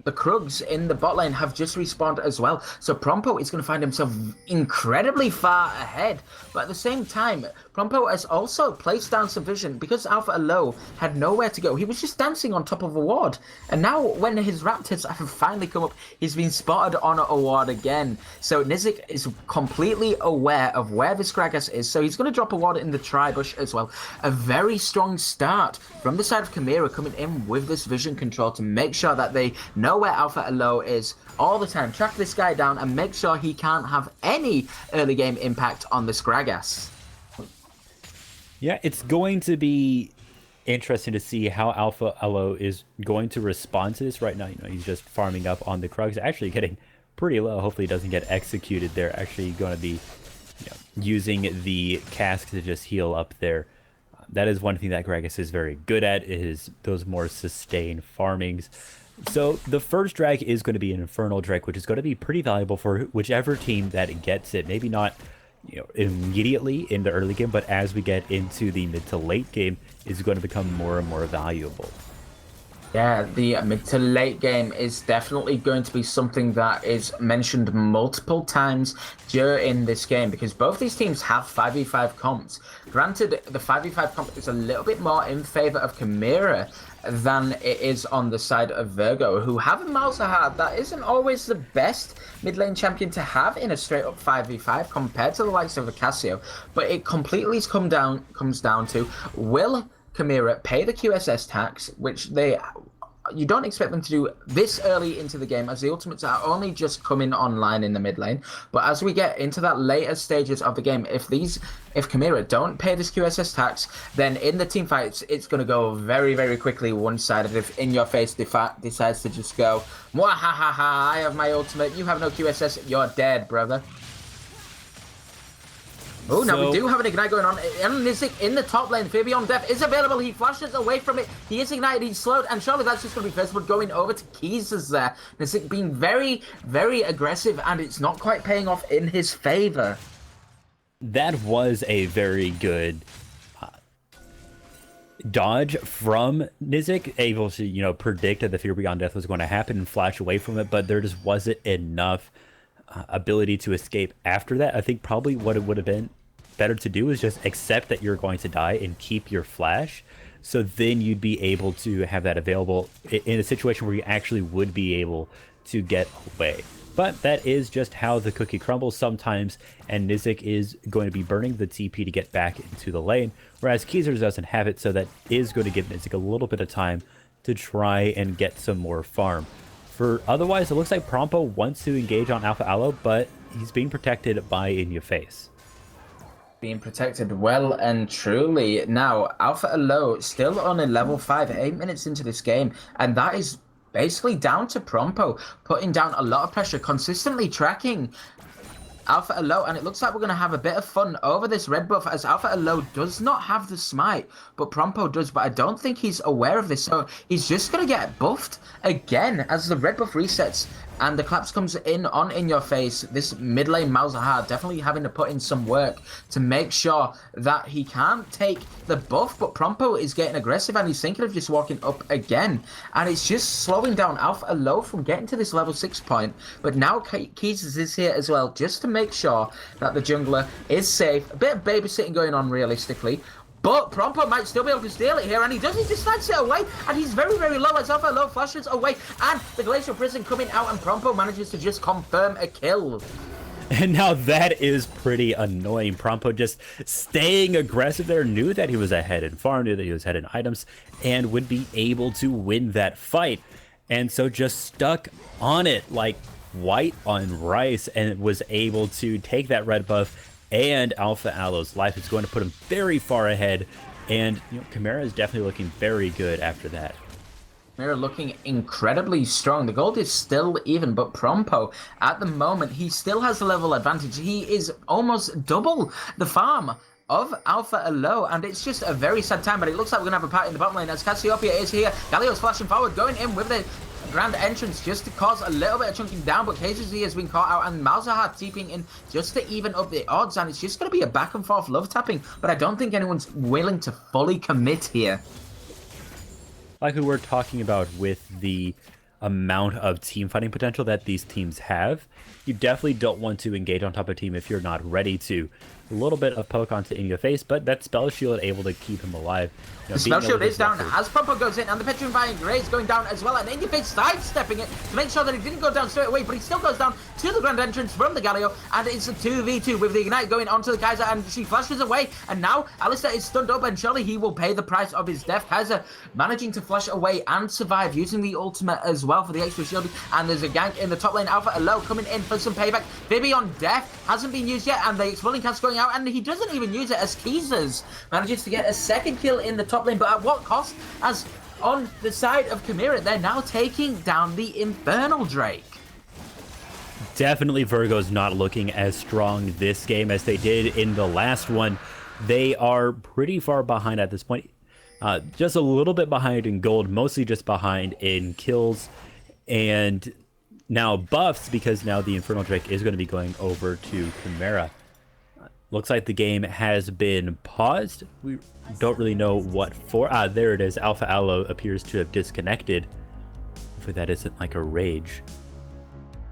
Krugs in the bot lane have just respawned as well. So Prompo is going to find himself incredibly far ahead. But at the same time, Prompo has also placed down some vision because Alpha Elo had nowhere to go. He was just dancing on top of a ward. And now when his Raptors have finally come up, he's been spotted on a ward again. So Nizik is completely aware of where this Gragas is. So he's going to drop a ward in the tri-bush as well. A very strong start from the side of Chimaera coming in with this vision control to make sure that they know where Alpha Elo is all the time. Track this guy down and make sure he can't have any early game impact on this Gragas. Yeah, it's going to be interesting to see how Alpha Elo is going to respond to this. Right now, he's just farming up on the Krugs, actually getting pretty low. Hopefully he doesn't get executed. They're actually going to be using the cask to just heal up there. That is one thing that Gragas is very good at, is those more sustained farmings. So the first drag is going to be an Infernal Drake, which is going to be pretty valuable for whichever team that gets it. Maybe not immediately in the early game, but as we get into the mid to late game, is going to become more and more valuable. Yeah, the mid to late game is definitely going to be something that is mentioned multiple times during this game, because both these teams have 5v5 comps. Granted, the 5v5 comp is a little bit more in favor of Chimaera than it is on the side of Virgo, who have a Malzahar that isn't always the best mid lane champion to have in a straight up 5v5 compared to the likes of a Cassio. But it completely comes down to, will Chimaera pay the QSS tax, which you don't expect them to do this early into the game, as the ultimates are only just coming online in the mid lane. But as we get into that later stages of the game, if Chimaera don't pay this QSS tax, then in the team fights, it's going to go very, very quickly one-sided. If In Your Face decides to just go, "Mwahaha, I have my ultimate, you have no QSS, you're dead, brother." Oh, now we do have an Ignite going on. And Nizik in the top lane. Fear Beyond Death is available. He flashes away from it. He is ignited. He's slowed. And surely that's just going to be first blood going over to Keys there. Nizik being very, very aggressive. And it's not quite paying off in his favor. That was a very good dodge from Nizik, able to, predict that the Fear Beyond Death was going to happen and flash away from it, but there just wasn't enough ability to escape after that. I think probably what it would have been better to do is just accept that you're going to die and keep your flash, so then you'd be able to have that available in a situation where you actually would be able to get away. But that is just how the cookie crumbles sometimes, and Nizik is going to be burning the TP to get back into the lane, whereas Keezers doesn't have it, so that is going to give Nizik a little bit of time to try and get some more farm. For otherwise, it looks like Prompo wants to engage on Alpha Aloe, but he's being protected by In Your Face. Being protected well and truly. Now, Alpha Aloe still on a level 5, 8 minutes into this game, and that is basically down to Prompo, putting down a lot of pressure, consistently tracking Alpha Aloe, and it looks like we're going to have a bit of fun over this red buff, as Alpha Aloe does not have the smite, but Prompo does, but I don't think he's aware of this, so he's just going to get buffed again as the red buff resets. And the collapse comes in on In Your Face. This mid lane Malzahar definitely having to put in some work to make sure that he can't take the buff. But Prompo is getting aggressive and he's thinking of just walking up again. And it's just slowing down Alpha Aloe from getting to this level 6 point. But now Keys is here as well, just to make sure that the jungler is safe. A bit of babysitting going on realistically. But Prompo might still be able to steal it here, and he does. He just slides it away, and he's very, very low as Alpha Aloe flashes away, and the Glacial Prison coming out, and Prompo manages to just confirm a kill. And now that is pretty annoying. Prompo just staying aggressive there, knew that he was ahead in farm, knew that he was ahead in items, and would be able to win that fight. And so just stuck on it like white on rice, and was able to take that red buff and Alpha Aloe's life. Is going to put him very far ahead, and Chimaera is definitely looking very good after that. Chimaera looking incredibly strong. The gold is still even, but Prompo, at the moment, he still has the level advantage. He is almost double the farm of Alpha Aloe, and it's just a very sad time, but it looks like we're going to have a party in the bottom lane as Cassiopeia is here. Galio's flashing forward, going in with the grand entrance just to cause a little bit of chunking down, but KZZ has been caught out, and Malzahar TPing in just to even up the odds, and it's just going to be a back and forth love tapping, but I don't think anyone's willing to fully commit here. Like we were talking about with the amount of team fighting potential that these teams have, you definitely don't want to engage on top of a team if you're not ready to. A little bit of poke onto In Your Face, but that spell shield able to keep him alive. The spell shield is down as Prompo goes in, and the Petrifying Ray is going down as well, and In Your Face sidestepping it to make sure that he didn't go down straight away, but he still goes down to the grand entrance from the Galio, and it's a 2v2 with the Ignite going onto the Kaiser, and she flashes away, and now Alistair is stunned up, and surely he will pay the price of his death. Kaiser managing to flash away and survive, using the ultimate as well for the extra shield, and there's a gank in the top lane. Alpha Aloe coming in for some payback. Vivi on death hasn't been used yet, and the exploding cast going out, and he doesn't even use it as Keezers manages to get a second kill in the top lane, but at what cost? As on the side of Chimaera, they're now taking down the Infernal Drake. Definitely Virgo's not looking as strong this game as they did in the last one. They are pretty far behind at this point. Just a little bit behind in gold, mostly just behind in kills and now buffs, because now the Infernal Drake is going to be going over to Chimaera. Looks like the game has been paused. We don't really know what for. There it is. Alpha Aloe appears to have disconnected. Hopefully that isn't like a rage.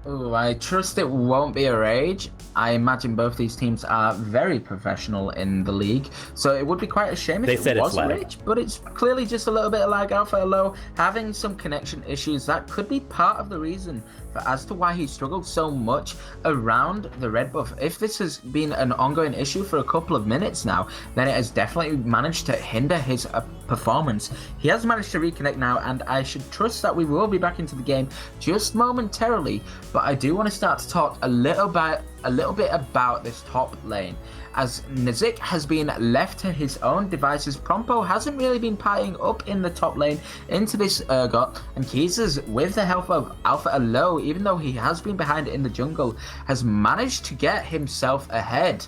Oh, I trust it won't be a rage. I imagine both these teams are very professional in the league, so it would be quite a shame if it was a rage, but it's clearly just a little bit of lag. Alpha Aloe having some connection issues. That could be part of the reason as to why he struggled so much around the red buff. If this has been an ongoing issue for a couple of minutes now, then it has definitely managed to hinder his performance. He has managed to reconnect now, and I should trust that we will be back into the game just momentarily, but I do want to start to talk a little bit about this top lane. As Nizik has been left to his own devices, Prompo hasn't really been partying up in the top lane into this Urgot, and Keezers, with the help of Alpha Aloe, even though he has been behind in the jungle, has managed to get himself ahead.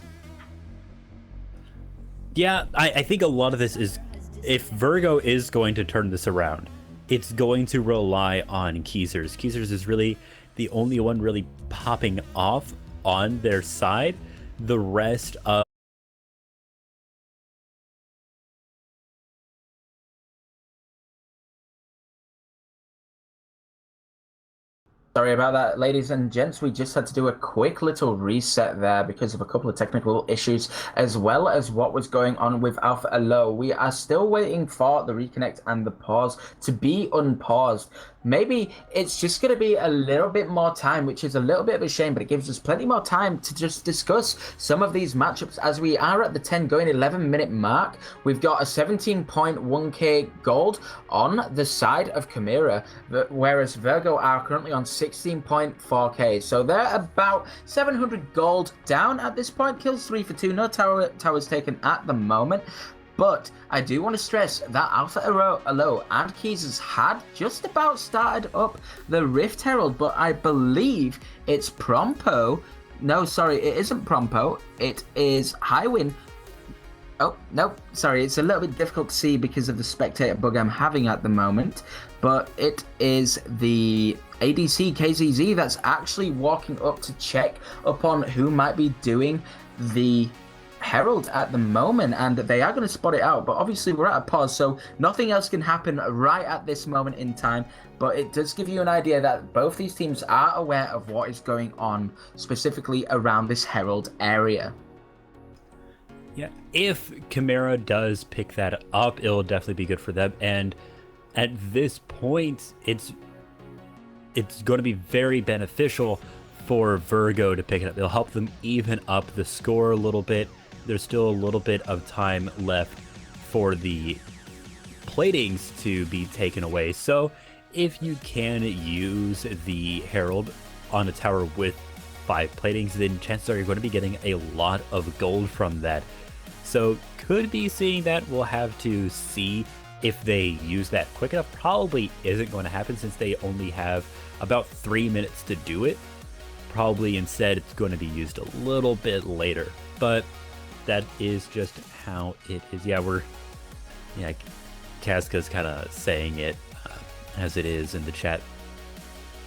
Yeah, I think a lot of this is, if Virgo is going to turn this around, it's going to rely on Keezers. Keezers is really the only one really popping off on their side. The rest of Sorry about that, ladies and gents. We just had to do a quick little reset there because of a couple of technical issues, as well as what was going on with Alpha Alo. We are still waiting for the reconnect and the pause to be unpaused. Maybe it's just going to be a little bit more time, which is a little bit of a shame, but it gives us plenty more time to just discuss some of these matchups as we are at the 10 going 11-minute mark. We've got a 17.1k gold on the side of Chimaera, whereas Virgo are currently on 16.4k. So they're about 700 gold down at this point. Kills 3 for 2. No towers taken at the moment. But I do want to stress that Alpha Alo and Keezers had just about started up the Rift Herald, but I believe it's Prompo. No, sorry, it isn't Prompo. It is Highwind. Oh, no, sorry, it's a little bit difficult to see because of the spectator bug I'm having at the moment. But it is the ADC KZZ that's actually walking up to check upon who might be doing the Herald at the moment, and they are going to spot it out, but obviously we're at a pause, so nothing else can happen right at this moment in time. But it does give you an idea that both these teams are aware of what is going on specifically around this Herald area. Yeah, if Chimaera does pick that up, it'll definitely be good for them. And at this point, it's going to be very beneficial for Virgo to pick it up. It'll help them even up the score a little bit. There's still a little bit of time left for the platings to be taken away. So if you can use the Herald on a tower with 5 platings, then chances are you're going to be getting a lot of gold from that. So could be seeing that. We'll have to see if they use that quick enough. Probably isn't going to happen since they only have about 3 minutes to do it. Probably instead it's going to be used a little bit later. But that is just how it is. Yeah, Kazka's kind of saying it as it is in the chat.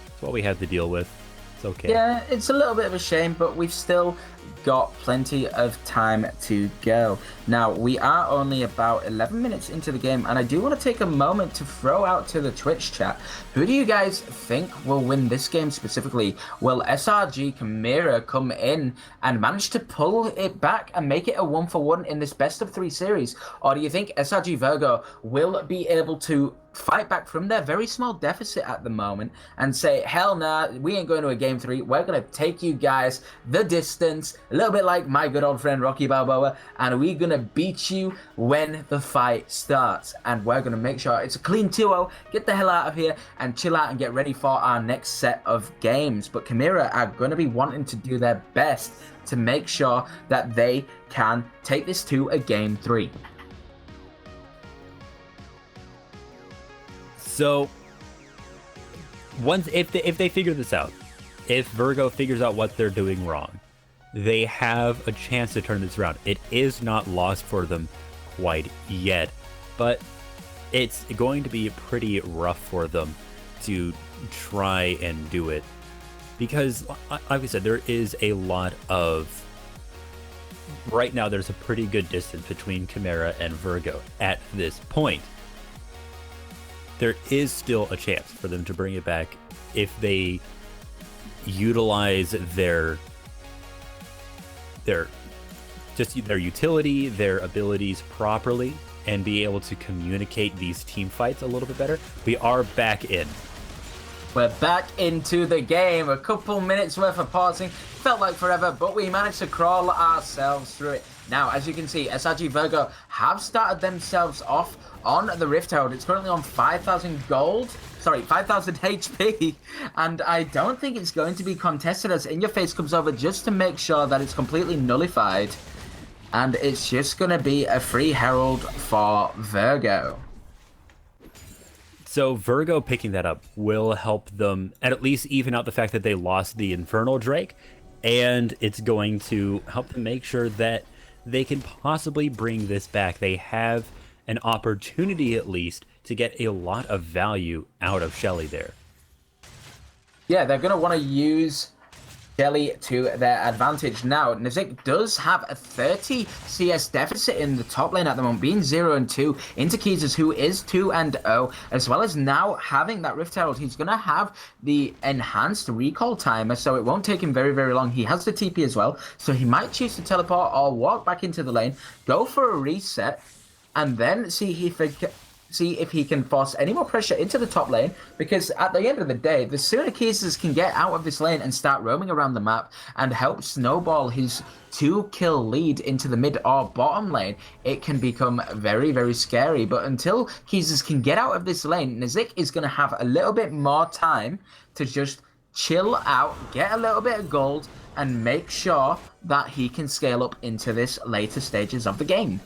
It's what we have to deal with. It's okay. Yeah, it's a little bit of a shame, but we've still got plenty of time to go. Now, we are only about 11 minutes into the game, and I do want to take a moment to throw out to the Twitch chat. Who do you guys think will win this game specifically? Will SRG Chimaera come in and manage to pull it back and make it a 1-for-1 in this best of 3 series? Or do you think SRG Virgo will be able to fight back from their very small deficit at the moment and say, hell nah, we ain't going to a game 3. We're going to take you guys the distance, a little bit like my good old friend Rocky Balboa, and we're going to beat you when the fight starts. And we're going to make sure it's a clean 2-0, get the hell out of here and chill out and get ready for our next set of games. But Chimaera are going to be wanting to do their best to make sure that they can take this to a game 3. So once if they figure this out, if Virgo figures out what they're doing wrong, they have a chance to turn this around. It is not lost for them quite yet, but it's going to be pretty rough for them to try and do it because, like we said, there is a lot of... Right now, there's a pretty good distance between Chimaera and Virgo at this point. There is still a chance for them to bring it back if they utilize their utility, their abilities properly, and be able to communicate these team fights a little bit better. We are back in. We're back into the game. A couple minutes worth of pausing. Felt like forever, but we managed to crawl ourselves through it. Now, as you can see, SRG Virgo have started themselves off on the Rift Herald. It's currently on 5,000 gold. Sorry, 5,000 HP. And I don't think it's going to be contested as In Your Face comes over just to make sure that it's completely nullified. And it's just going to be a free Herald for Virgo. So Virgo picking that up will help them at least even out the fact that they lost the Infernal Drake, and it's going to help them make sure that they can possibly bring this back. They have an opportunity, at least, to get a lot of value out of Shelly there. Yeah, they're going to want to use Shelly to their advantage. Now, Nizik does have a 30 CS deficit in the top lane at the moment, being 0-2 into Keezers, who is 2-0, as well as now having that Rift Herald. He's going to have the enhanced recall timer, so it won't take him very, very long. He has the TP as well, so he might choose to teleport or walk back into the lane, go for a reset, and then see if he can force any more pressure into the top lane, because at the end of the day, the sooner Keezers can get out of this lane and start roaming around the map and help snowball his 2-kill lead into the mid or bottom lane, it can become very, very scary. But until Keezers can get out of this lane, Nizik is going to have a little bit more time to just chill out, get a little bit of gold, and make sure that he can scale up into this later stages of the game.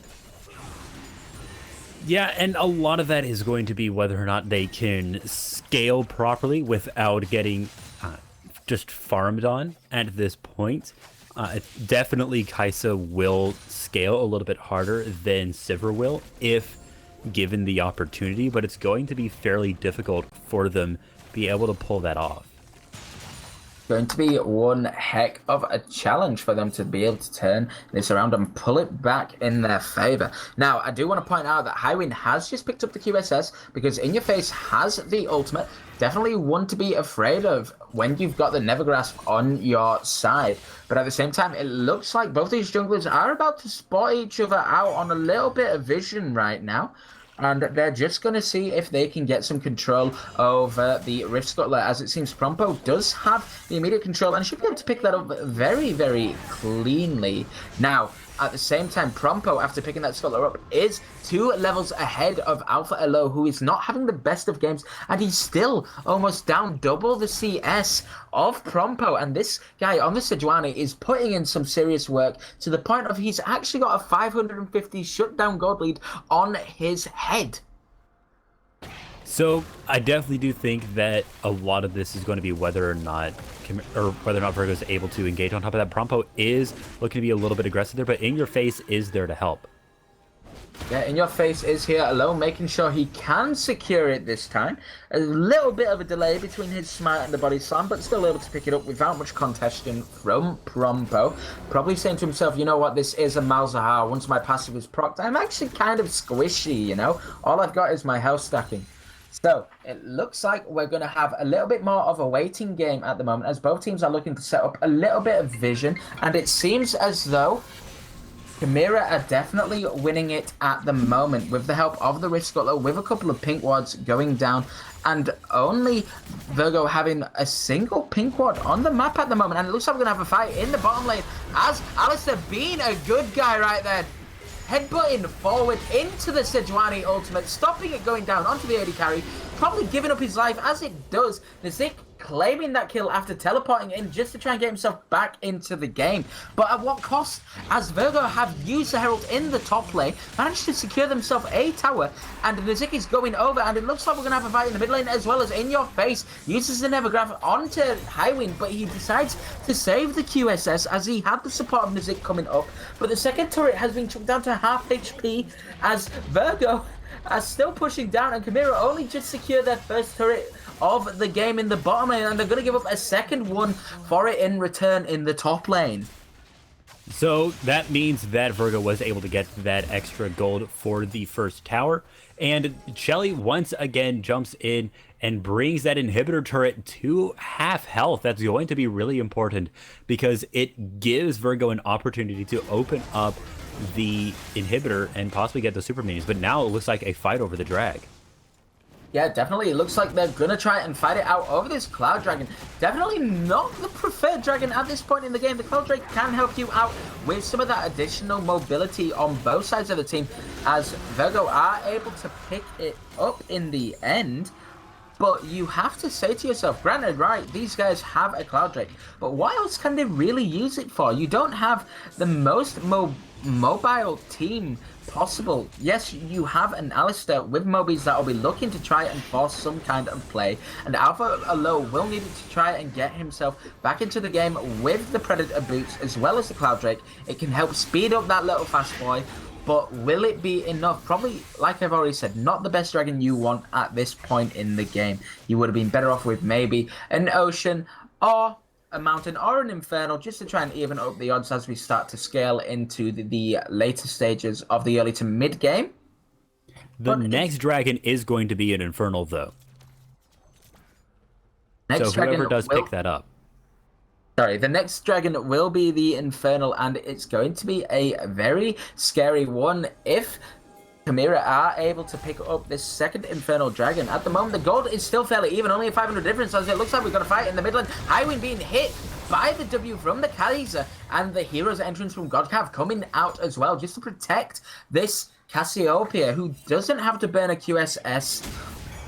Yeah, and a lot of that is going to be whether or not they can scale properly without getting just farmed on at this point. Definitely Kai'Sa will scale a little bit harder than Sivir will if given the opportunity, but it's going to be fairly difficult for them to be able to pull that off. Going to be one heck of a challenge for them to be able to turn this around and pull it back in their favor. Now, I do want to point out that Highwind has just picked up the QSS because In Your Face has the ultimate. Definitely one to be afraid of when you've got the Nevergrasp on your side. But at the same time, it looks like both these junglers are about to spot each other out on a little bit of vision right now. And they're just going to see if they can get some control over the Rift Scuttler, as it seems Prompo does have the immediate control and should be able to pick that up very, very cleanly. Now, at the same time, Prompo, after picking that Scuttler up, is 2 levels ahead of Alpha Elo, who is not having the best of games, and he's still almost down double the CS of Prompo. And this guy on the Sejuani is putting in some serious work to the point of he's actually got a 550 shutdown gold lead on his head. So I definitely do think that a lot of this is going to be whether or not Virgo is able to engage. On top of that, Prompo is looking to be a little bit aggressive there, but In Your Face is there to help. Yeah, In Your Face is here alone, making sure he can secure it this time. A little bit of a delay between his smite and the body slam, but still able to pick it up without much contestation from Prompo. Probably saying to himself, you know what, this is a Malzahar. Once my passive is procced, I'm actually kind of squishy, you know? All I've got is my health stacking. So, it looks like we're going to have a little bit more of a waiting game at the moment, as both teams are looking to set up a little bit of vision, and it seems as though Chimaera are definitely winning it at the moment with the help of the Rift Scuttler, with a couple of pink wards going down, and only Virgo having a single pink ward on the map at the moment. And it looks like we're going to have a fight in the bottom lane, as Alistair being a good guy right there, headbutting forward into the Sejuani ultimate, stopping it going down onto the AD carry, probably giving up his life as it does. Nizik claiming that kill after teleporting in just to try and get himself back into the game. But at what cost? As Virgo have used the Herald in the top lane, managed to secure themselves a tower, and Nizik is going over, and it looks like we're going to have a fight in the mid lane as well. As In Your Face uses the Nevergraph onto Highwind, but he decides to save the QSS as he had the support of Nizik coming up. But the second turret has been chucked down to half HP as Virgo are still pushing down, and Chimaera only just secure their first turret of the game in the bottom lane, and they're going to give up a second one for it in return in the top lane. So that means that Virgo was able to get that extra gold for the first tower, and Shelly once again jumps in and brings that inhibitor turret to half health. That's going to be really important because it gives Virgo an opportunity to open up the inhibitor and possibly get the super minions. But now it looks like a fight over the drag. Yeah, definitely. It looks like they're going to try and fight it out over this Cloud Dragon. Definitely not the preferred dragon at this point in the game. The Cloud Drake can help you out with some of that additional mobility on both sides of the team, as Virgo are able to pick it up in the end. But you have to say to yourself, granted, right, these guys have a Cloud Drake, but what else can they really use it for? You don't have the most mobile team possible. Yes, you have an Alistair with Mobies that will be looking to try and force some kind of play, and Alpha Alo will need to try and get himself back into the game with the Predator boots as well as the Cloud Drake. It can help speed up that little fast boy, but will it be enough? Probably, like I've already said, not the best dragon you want at this point in the game. You would have been better off with maybe an Ocean or a Mountain or an Infernal, just to try and even up the odds as we start to scale into the later stages of the early to mid game. The next dragon is going to be an Infernal, though. So whoever does pick that up. Sorry, the next dragon will be the Infernal, and it's going to be a very scary one if Chimaera are able to pick up this second Infernal Dragon. At the moment, the gold is still fairly even, only a 500 difference, as it looks like we've got a fight in the mid lane. Highwind being hit by the W from the Kaiser, and the Hero's entrance from Godcav coming out as well, just to protect this Cassiopeia, who doesn't have to burn a QSS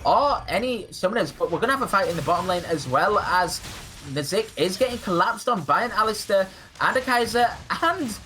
or any summoners, but we're going to have a fight in the bottom lane as well, as Nizik is getting collapsed on by an Alistair and a Kaiser and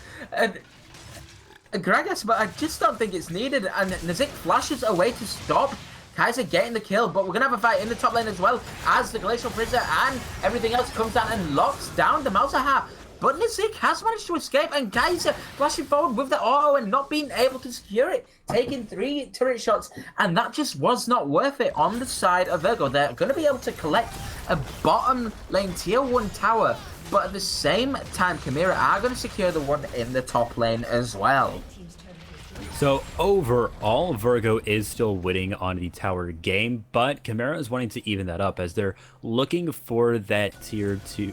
a Gragas, but I just don't think it's needed, and Nizik flashes away to stop Kaiser getting the kill, but we're going to have a fight in the top lane as well, as the Glacial Prisoner and everything else comes down and locks down the Malzahar. But Nizik has managed to escape, and Kaiser flashing forward with the auto and not being able to secure it, taking 3 turret shots, and that just was not worth it on the side of Virgo. They're going to be able to collect a bottom lane tier 1 tower, but at the same time, Chimaera are going to secure the one in the top lane as well. So overall, Virgo is still winning on the tower game, but Chimaera is wanting to even that up as they're looking for that tier 2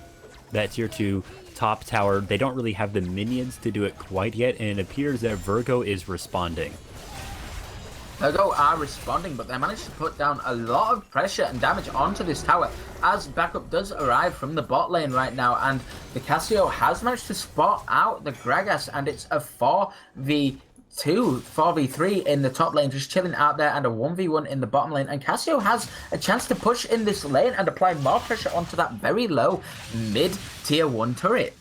top tower. They don't really have the minions to do it quite yet, and it appears that Virgo is responding. Virgo are responding, but they managed to put down a lot of pressure and damage onto this tower as backup does arrive from the bot lane right now, and the Cassio has managed to spot out the Gragas, and it's a 4v3 in the top lane, just chilling out there, and a 1v1 in the bottom lane, and Cassio has a chance to push in this lane and apply more pressure onto that very low mid tier 1 turret.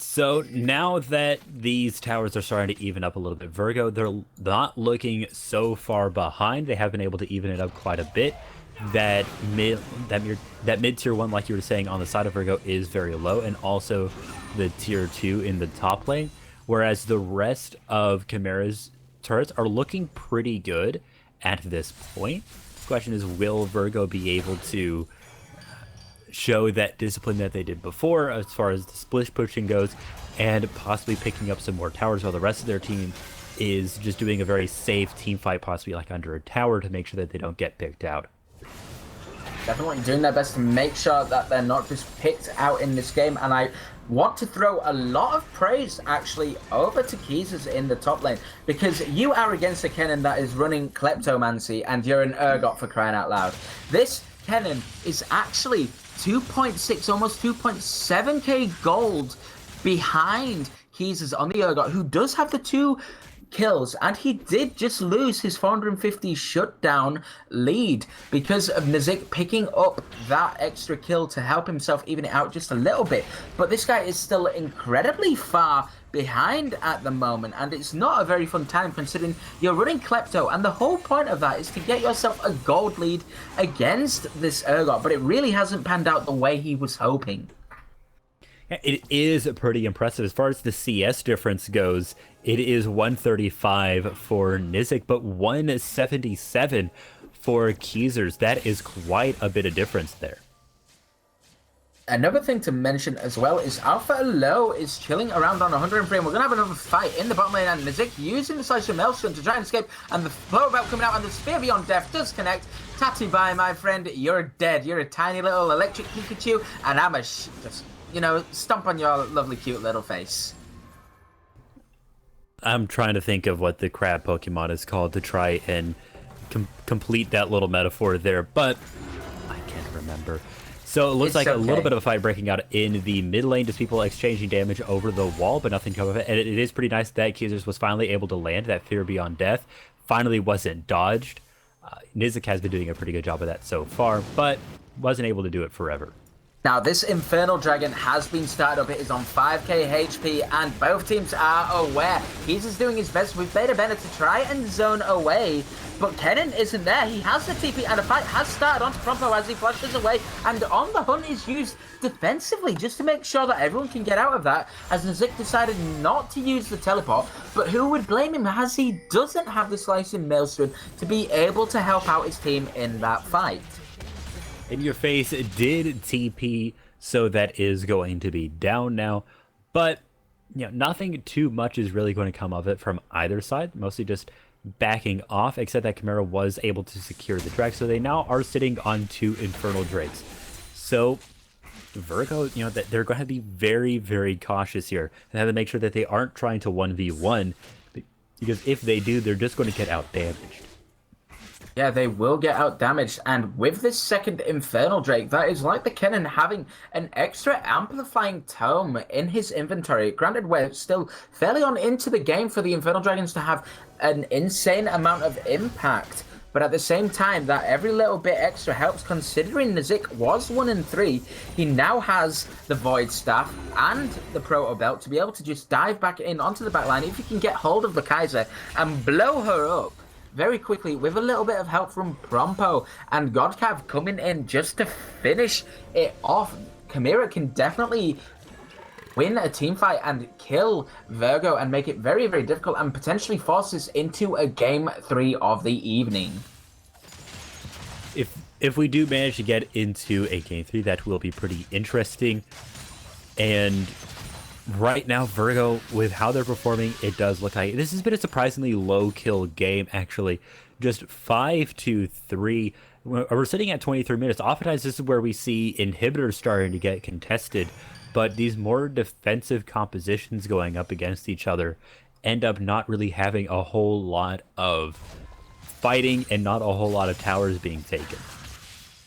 So now that these towers are starting to even up a little bit, Virgo, they're not looking so far behind. They have been able to even it up quite a bit. That mid tier 1, like you were saying, on the side of Virgo is very low, and also the tier 2 in the top lane, whereas the rest of Chimaera's turrets are looking pretty good at this point. The question is, will Virgo be able to show that discipline that they did before as far as the split pushing goes, and possibly picking up some more towers, while the rest of their team is just doing a very safe team fight, possibly like under a tower, to make sure that they don't get picked out. Definitely doing their best to make sure that they're not just picked out in this game, and I want to throw a lot of praise actually over to Keezers in the top lane, because you are against a Kennen that is running Kleptomancy, and you're an Urgot, for crying out loud. This Kennen is actually 2.6, almost 2.7k gold behind Keezers on the Urgot, who does have the 2 kills, and he did just lose his 450 shutdown lead because of Nizik picking up that extra kill to help himself even it out just a little bit. But this guy is still incredibly far behind at the moment, and it's not a very fun time considering you're running Klepto, and the whole point of that is to get yourself a gold lead against this Urgot, but it really hasn't panned out the way he was hoping. It is pretty impressive. As far as the CS difference goes, it is 135 for Nizik, but 177 for Keezers. That is quite a bit of difference there. Another thing to mention as well is Alpha Low is chilling around on 103, and we're going to have another fight in the bottom lane, and Nizik using the Slice of Maelstrom to try and escape, and the flow belt coming out, and the Spear Beyond Death does connect. Tatty bye, my friend, you're dead. You're a tiny little electric Pikachu, and I'm just, stomp on your lovely cute little face. I'm trying to think of what the crab Pokemon is called to try and complete that little metaphor there, but I can't remember. So it looks like a little bit of a fight breaking out in the mid lane, just people exchanging damage over the wall, but nothing come of it. And it is pretty nice that Keezers was finally able to land that Fear Beyond Death. Finally wasn't dodged. Nizik has been doing a pretty good job of that so far, but wasn't able to do it forever. Now, this Infernal Dragon has been started up. It is on 5k HP, and both teams are aware. He's just doing his best with Beta Bennett to try and zone away, but Kennen isn't there. He has the TP, and a fight has started onto Prompo as he flashes away, and On the Hunt is used defensively just to make sure that everyone can get out of that, as Nazik decided not to use the teleport, but who would blame him as he doesn't have the Slicing Maelstrom to be able to help out his team in that fight. In Your Face did TP, so that is going to be down now. But nothing too much is really going to come of it from either side. Mostly just backing off, except that Chimaera was able to secure the Drake. So they now are sitting on 2 Infernal Drakes. So Virgo, that they're going to be very, very cautious here. They have to make sure that they aren't trying to 1v1. Because if they do, they're just going to get out damaged. Yeah, they will get out damaged, and with this second Infernal Drake, that is like the Kennen having an extra amplifying tome in his inventory. Granted, we're still fairly on into the game for the Infernal Dragons to have an insane amount of impact, but at the same time, that every little bit extra helps, considering Nazik was 1-3. He now has the Void Staff and the Proto Belt to be able to just dive back in onto the backline if he can get hold of the Kaiser and blow her up very quickly with a little bit of help from Prompo, and Godcav coming in just to finish it off. Chimaera can definitely win a team fight and kill Virgo and make it very, very difficult and potentially force us into a game 3 of the evening. If we do manage to get into a game 3, that will be pretty interesting. And right now, Virgo, with how they're performing, it does look like this has been a surprisingly low kill game, actually. Just 5-3. We're sitting at 23 minutes. Oftentimes, this is where we see inhibitors starting to get contested, but these more defensive compositions going up against each other end up not really having a whole lot of fighting and not a whole lot of towers being taken.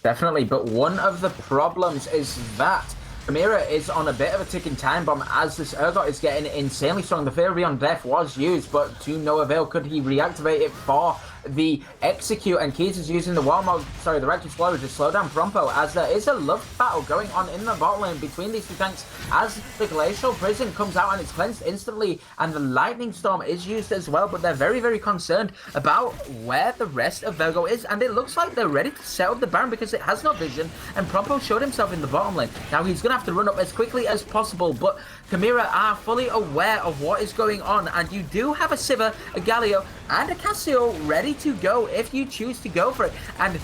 Definitely, but one of the problems is that Chimaera is on a bit of a ticking time bomb as this Urgot is getting insanely strong. The Fear Beyond Death was used, but to no avail. Could he reactivate it for the Execute? And Keys is using the the Red Explorer to slow down Prompo, as there is a love battle going on in the bot lane between these two tanks as the Glacial Prison comes out and it's cleansed instantly, and the Lightning Storm is used as well, but they're very, very concerned about where the rest of Virgo is, and it looks like they're ready to set up the Baron because it has no vision, and Prompo showed himself in the bottom lane. Now he's going to have to run up as quickly as possible, but Chimaera are fully aware of what is going on, and you do have a Sivir, a Galio, and a Cassio ready to go if you choose to go for it. And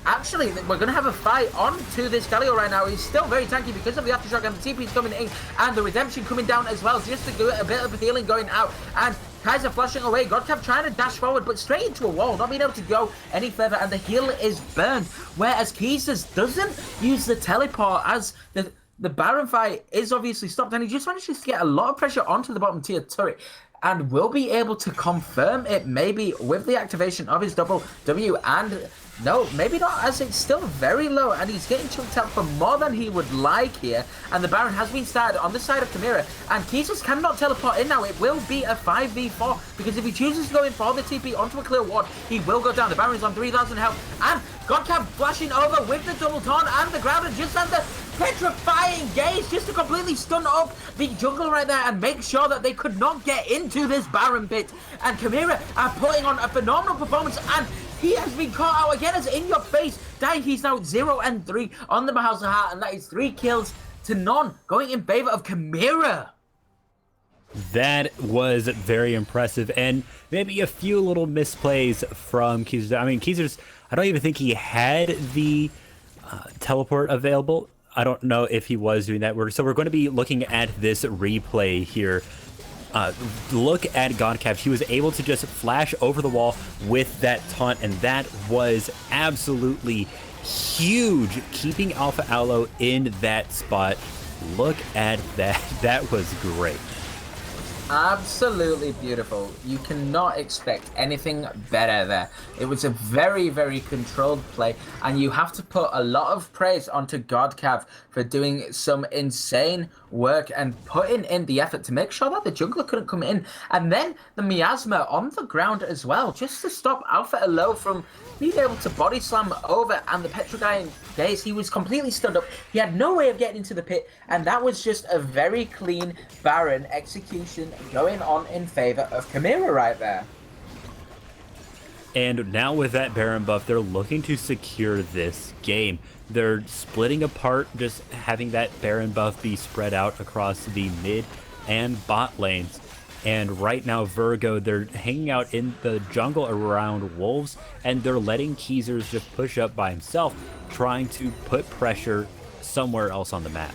actually, we're going to have a fight onto this Galio right now. He's still very tanky because of the Aftershock, and the TP's coming in, and the Redemption coming down as well, just to do a bit of healing going out. And Kaiser flashing away, Godcav trying to dash forward, but straight into a wall, not being able to go any further, and the heal is burned. Whereas Keys doesn't use the teleport, as the Baron fight is obviously stopped, and he just manages to get a lot of pressure onto the bottom tier turret, and will be able to confirm it maybe with the activation of his double W, and no, maybe not, as it's still very low, and he's getting chunked out for more than he would like here, and the Baron has been started on the side of Chimaera, and Keezus cannot teleport in now. It will be a 5v4, because if he chooses to go in for the TP onto a clear ward, he will go down. The Baron is on 3,000 health, and Godcamp flashing over with the double taunt, and the Grounder just under petrifying gaze just to completely stun up the jungle right there and make sure that they could not get into this Baron pit. And Chimaera are putting on a phenomenal performance, and he has been caught out again as In Your Face dying. He's now 0-3 on the Mahalsaha, and that is 3 kills to none, going in favor of Chimaera. That was very impressive, and maybe a few little misplays from Keezers. I mean, Keezers, I don't even think he had the teleport available. I don't know if he was doing that. So we're going to be looking at this replay here. Look at Godcav. He was able to just flash over the wall with that taunt, and that was absolutely huge, keeping Alpha Aloe in that spot. Look at that. That was great. Absolutely beautiful. You cannot expect anything better there. It was a very, very controlled play, and you have to put a lot of praise onto Godcav for doing some insane work and putting in the effort to make sure that the jungler couldn't come in. And then the miasma on the ground as well, just to stop Alpha Elo from being able to body slam over, and the Petrogiant Gaze, he was completely stunned up. He had no way of getting into the pit, and that was just a very clean Baron execution going on in favor of Chimaera right there. And now with that Baron buff, they're looking to secure this game. They're splitting apart, just having that Baron buff be spread out across the mid and bot lanes. And right now, Virgo, they're hanging out in the jungle around Wolves, and they're letting Keezers just push up by himself, trying to put pressure somewhere else on the map.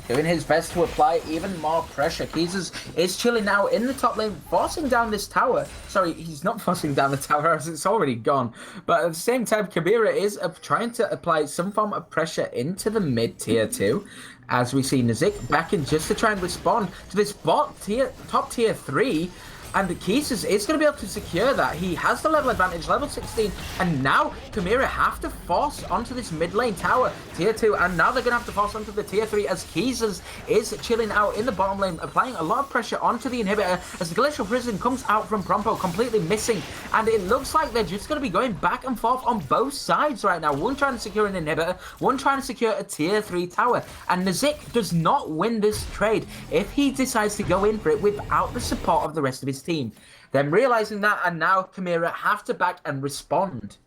Doing his best to apply even more pressure. Keezers is chilling now in the top lane, forcing down this tower. Sorry, he's not forcing down the tower as it's already gone. But at the same time, Chimaera is trying to apply some form of pressure into the mid tier 2. As we see Nazik back in just to try and respond to this top tier 3. And Keezers is going to be able to secure that. He has the level advantage, level 16. And now Chimaera have to force onto this mid lane tower, tier 2. And now they're going to have to force onto the tier 3 as Keezers is chilling out in the bottom lane, applying a lot of pressure onto the inhibitor as the Glacial Prison comes out from Prompo, completely missing. And it looks like they're just going to be going back and forth on both sides right now. One trying to secure an inhibitor, one trying to secure a tier 3 tower. And Nazik does not win this trade if he decides to go in for it without the support of the rest of his team. Then realizing that, and now Chimaera have to back and respond.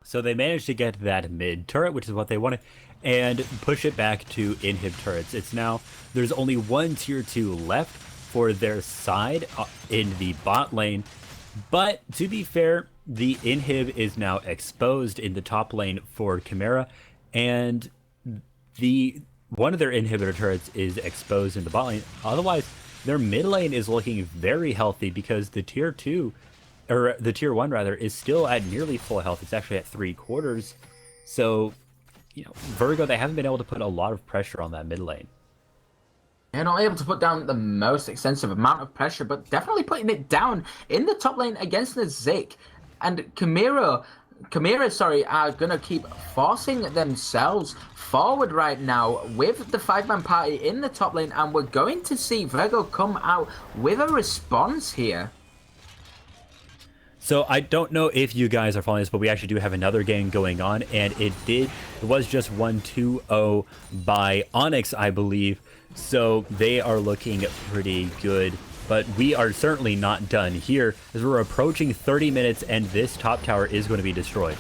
So they managed to get that mid turret, which is what they wanted, and push it back to inhib turrets. It's now, there's only one tier 2 left for their side in the bot lane. But to be fair, the inhib is now exposed in the top lane for Chimaera, and one of their inhibitor turrets is exposed in the bot lane. Otherwise, their mid lane is looking very healthy because the tier 2, or the tier 1 rather, is still at nearly full health. It's actually at 3/4. So, you know, Virgo, they haven't been able to put a lot of pressure on that mid lane. They're not able to put down the most extensive amount of pressure, but definitely putting it down in the top lane against the Zik. And Chimaera, are going to keep forcing themselves forward right now with the 5-man party in the top lane, and we're going to see Virgo come out with a response here. So I don't know if you guys are following this, but we actually do have another game going on, and it was just 1-2-0 by Onyx, I believe. So they are looking pretty good. But we are certainly not done here, as we're approaching 30 minutes and this top tower is going to be destroyed.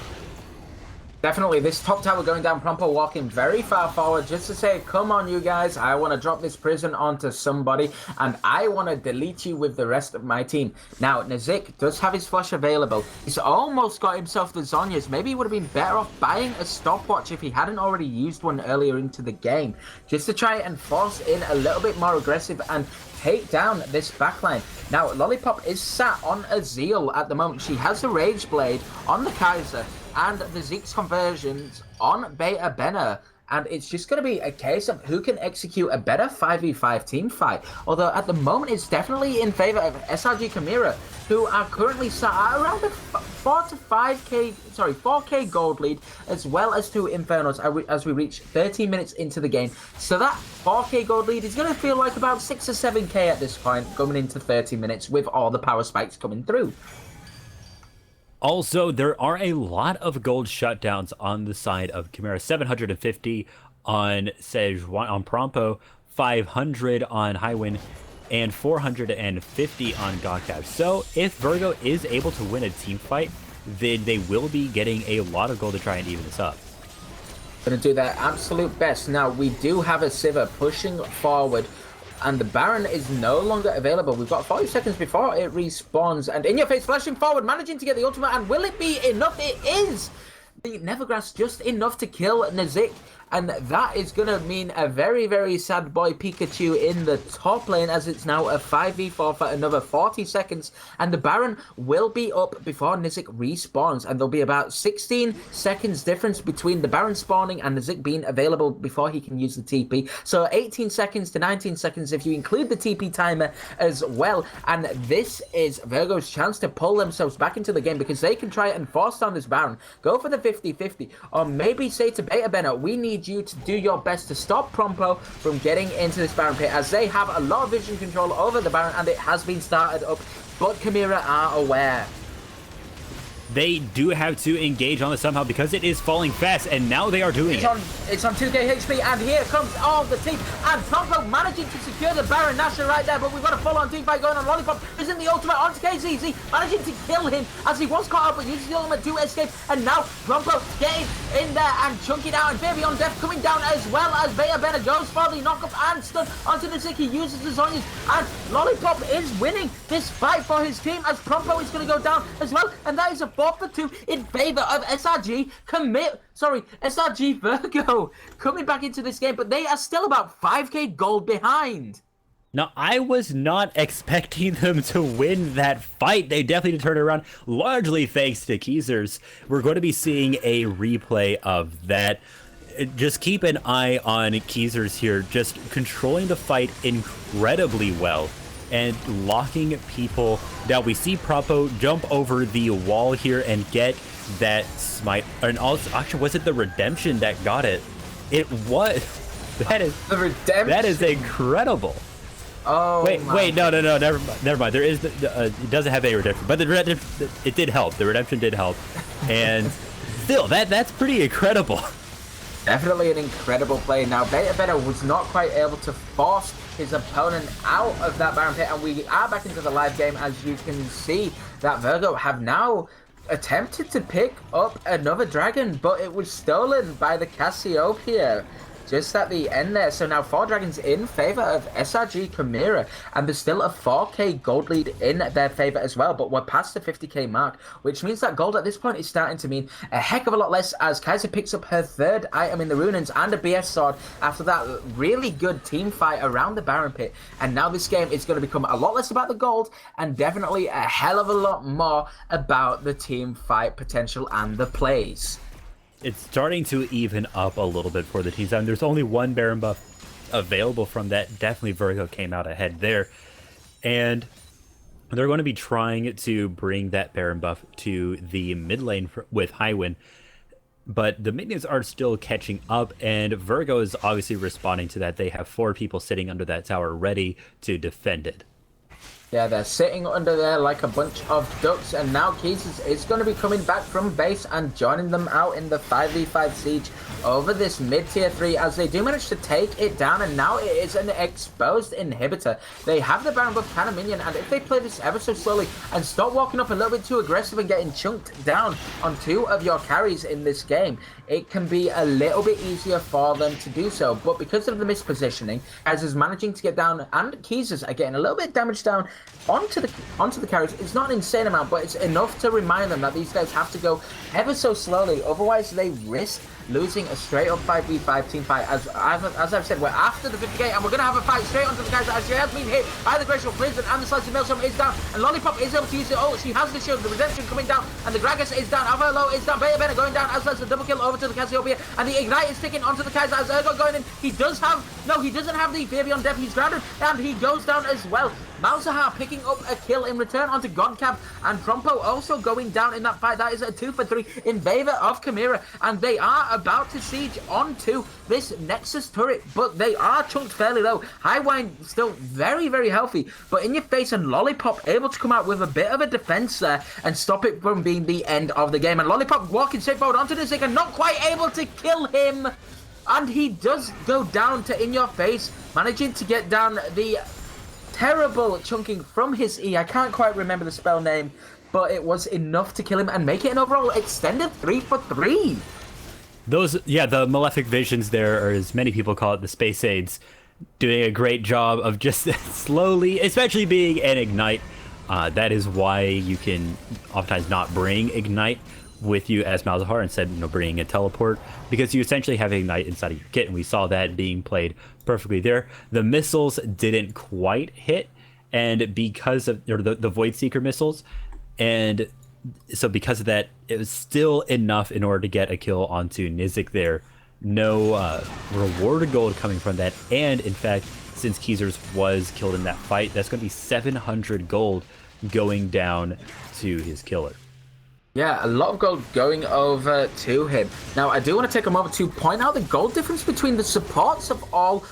Definitely, this top tower going down, Prompo walking very far forward just to say, come on you guys, I want to drop this prison onto somebody and I want to delete you with the rest of my team. Now, Nazik does have his flash available. He's almost got himself the Zhonya's. Maybe he would have been better off buying a stopwatch if he hadn't already used one earlier into the game, just to try and force in a little bit more aggressive and take down this backline. Now, Lollipop is sat on a Zeal at the moment. She has the Rage Blade on the Kaiser and the Zeke's conversions on Beta Benner. And it's just going to be a case of who can execute a better 5v5 team fight. Although at the moment it's definitely in favor of SRG Chimaera, who are currently sat at around a 4k gold lead, as well as 2 Infernos as we reach 13 minutes into the game. So that 4k gold lead is going to feel like about 6 or 7k at this point, going into 30 minutes with all the power spikes coming through. Also, there are a lot of gold shutdowns on the side of Chimaera. 750 on on Prompo, 500 on Highwind, and 450 on Godcav. So if Virgo is able to win a team fight, then they will be getting a lot of gold to try and even this up. Going to do their absolute best. Now, we do have a Sivir pushing forward, and the Baron is no longer available. We've got 40 seconds before it respawns, and In Your Face flashing forward, managing to get the ultimate, and will it be enough? It is! the Nevergrass just enough to kill Nazik. And that is going to mean a very, very sad boy Pikachu in the top lane, as it's now a 5v4 for another 40 seconds. And the Baron will be up before Nizik respawns. And there'll be about 16 seconds difference between the Baron spawning and Nizik being available before he can use the TP. So 18 seconds to 19 seconds if you include the TP timer as well. And this is Virgo's chance to pull themselves back into the game, because they can try and force down this Baron, go for the 50-50, or maybe say to Beta Benno, we need you to do your best to stop Prompo from getting into this Baron pit, as they have a lot of vision control over the Baron and it has been started up, but Chimaera are aware. They do have to engage on it somehow because it is falling fast, and now they are doing it. It's on 2k HP, and here comes all the team, and Prompo managing to secure the Baron Nashor right there, but we've got a full-on team fight going on. Lollipop is in the ultimate onto KZZ, managing to kill him as he was caught up, but uses the ultimate to escape, and now Prompo getting in there and chunking out, and Baby on Death coming down, as well as Beta Benno goes for the knock-up and stun onto the Nizik. He uses the Zonias, and Lollipop is winning this fight for his team, as Prompo is going to go down as well, and that is a 4-for-2 in favor of SRG SRG Virgo coming back into this game, but they are still about 5k gold behind. Now, I was not expecting them to win that fight. They definitely did turn it around, largely thanks to Keezers. We're going to be seeing a replay of that. Just keep an eye on Keezers here, just controlling the fight incredibly well and locking people down. We see Propo jump over the wall here and get that smite. And also, actually, was it the redemption that got it? It was. That is the redemption. That is incredible. Oh, wait, no, never mind. There is it doesn't have a redemption, but it did help. The redemption did help, and still, that's pretty incredible. Definitely an incredible play. Now, Beta Benno was not quite able to force his opponent out of that Baron pit, and we are back into the live game. As you can see, that Virgo have now attempted to pick up another dragon, but it was stolen by the Cassiopeia just at the end there. So now 4 dragons in favor of SRG Chimaera, and there's still a 4k gold lead in their favor as well, but we're past the 50k mark, which means that gold at this point is starting to mean a heck of a lot less, as Kaiser picks up her 3rd item in the Runins and a BS sword after that really good team fight around the Baron pit. And now this game is going to become a lot less about the gold and definitely a hell of a lot more about the team fight potential and the plays. It's starting to even up a little bit for the teams. I mean, there's only one Baron buff available from that. Definitely Virgo came out ahead there. And they're going to be trying to bring that Baron buff to the mid lane with Highwind. But the minions are still catching up, and Virgo is obviously responding to that. They have 4 people sitting under that tower ready to defend it. Yeah, they're sitting under there like a bunch of ducks, and now Keezers is going to be coming back from base and joining them out in the 5v5 siege over this mid-tier 3, as they do manage to take it down, and now it is an exposed inhibitor. They have the Baron buff cannon minion, and if they play this ever so slowly and stop walking up a little bit too aggressive and getting chunked down on 2 of your carries in this game, it can be a little bit easier for them to do so. But because of the mispositioning, as is managing to get down, and Keezers are getting a little bit damage down onto the carries. It's not an insane amount, but it's enough to remind them that these guys have to go ever so slowly, otherwise they risk losing a straight up 5v5 team fight. As I've said, we're after the 50k, and we're going to have a fight straight onto the guys, as she has been hit by the Glacial Prison, and the Slicing Maelstrom is down, and Lollipop is able to use it. Oh, she has the shield, the Redemption coming down, and the Gragas is down, Averlo is down, Beta Benno going down, as well as the double kill over to the Cassiopeia, and the Ignite is sticking onto the Kaiser, as Ergo going in. He doesn't have the Baby on Death, he's grounded, and he goes down as well. Malzahar picking up a kill in return onto Godcap, and Prompo also going down in that fight. That is a 2-for-3 in favor of Chimaera, and they are about to siege onto this Nexus turret, but they are chunked fairly low. Highwind still very, very healthy, but in your face, and Lollipop able to come out with a bit of a defense there and stop it from being the end of the game. And Lollipop walking straight forward onto Nizik and not quite able to kill him, and he does go down to in your face, managing to get down the terrible chunking from his E. I can't quite remember the spell name, but it was enough to kill him and make it an overall extended 3-for-3. The Malefic Visions there, or as many people call it, the Space Aids, doing a great job of just slowly, especially being an Ignite. That is why you can oftentimes not bring Ignite with you as Malzahar instead of bringing a teleport, because you essentially have Ignite inside of your kit, and we saw that being played perfectly there. The missiles didn't quite hit, and because of the Void Seeker missiles, and so because of that, it was still enough in order to get a kill onto Nizik there. No reward gold coming from that, and in fact, since Keezers was killed in that fight, that's going to be 700 gold going down to his killer. Yeah, a lot of gold going over to him. Now, I do want to take a moment to point out the gold difference between the supports of all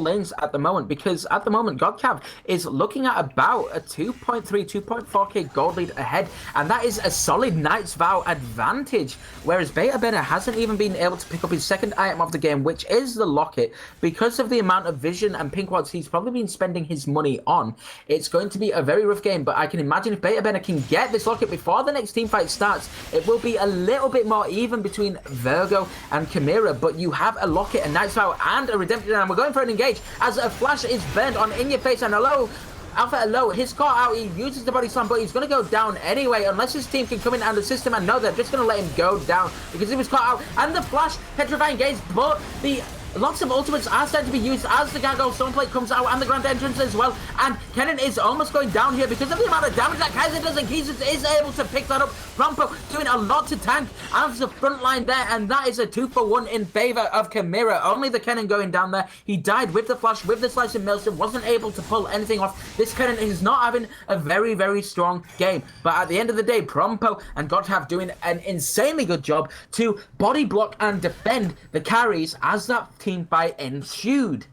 lanes at the moment, because at the moment Godcav is looking at about a 2.3 2.4k gold lead ahead, and that is a solid Knight's Vow advantage, whereas Beta Benner hasn't even been able to pick up his second item of the game, which is the locket. Because of the amount of vision and pink wads he's probably been spending his money on, it's going to be a very rough game. But I can imagine if Beta Benner can get this locket before the next team fight starts, it will be a little bit more even between Virgo and Chimaera. But you have a locket, a Knight's Vow, and a Redemption, and we're going for an engage as a flash is burned on In Your Face, and hello, Alpha Hello, he's caught out, he uses the body slam, but he's going to go down anyway, unless his team can come in and assist him, and no, they're just going to let him go down, because he was caught out, and the flash, petrifying gaze, but the lots of ultimates are starting to be used as the Gargoyle Stoneplate comes out, and the Grand Entrance as well, and Kennen is almost going down here because of the amount of damage that Kaiser does, and Kaiser is able to pick that up. Rompo doing a lot to tank as the front line there, and that is a 2-for-1 in favor of Chimaera. Only the Kennen going down there. He died with the flash, with the slice and Maelstrom, wasn't able to pull anything off. This Kennen is not having a very, very strong game, but at the end of the day, Prompo and Godhav doing an insanely good job to body block and defend the carries as that team fight ensued.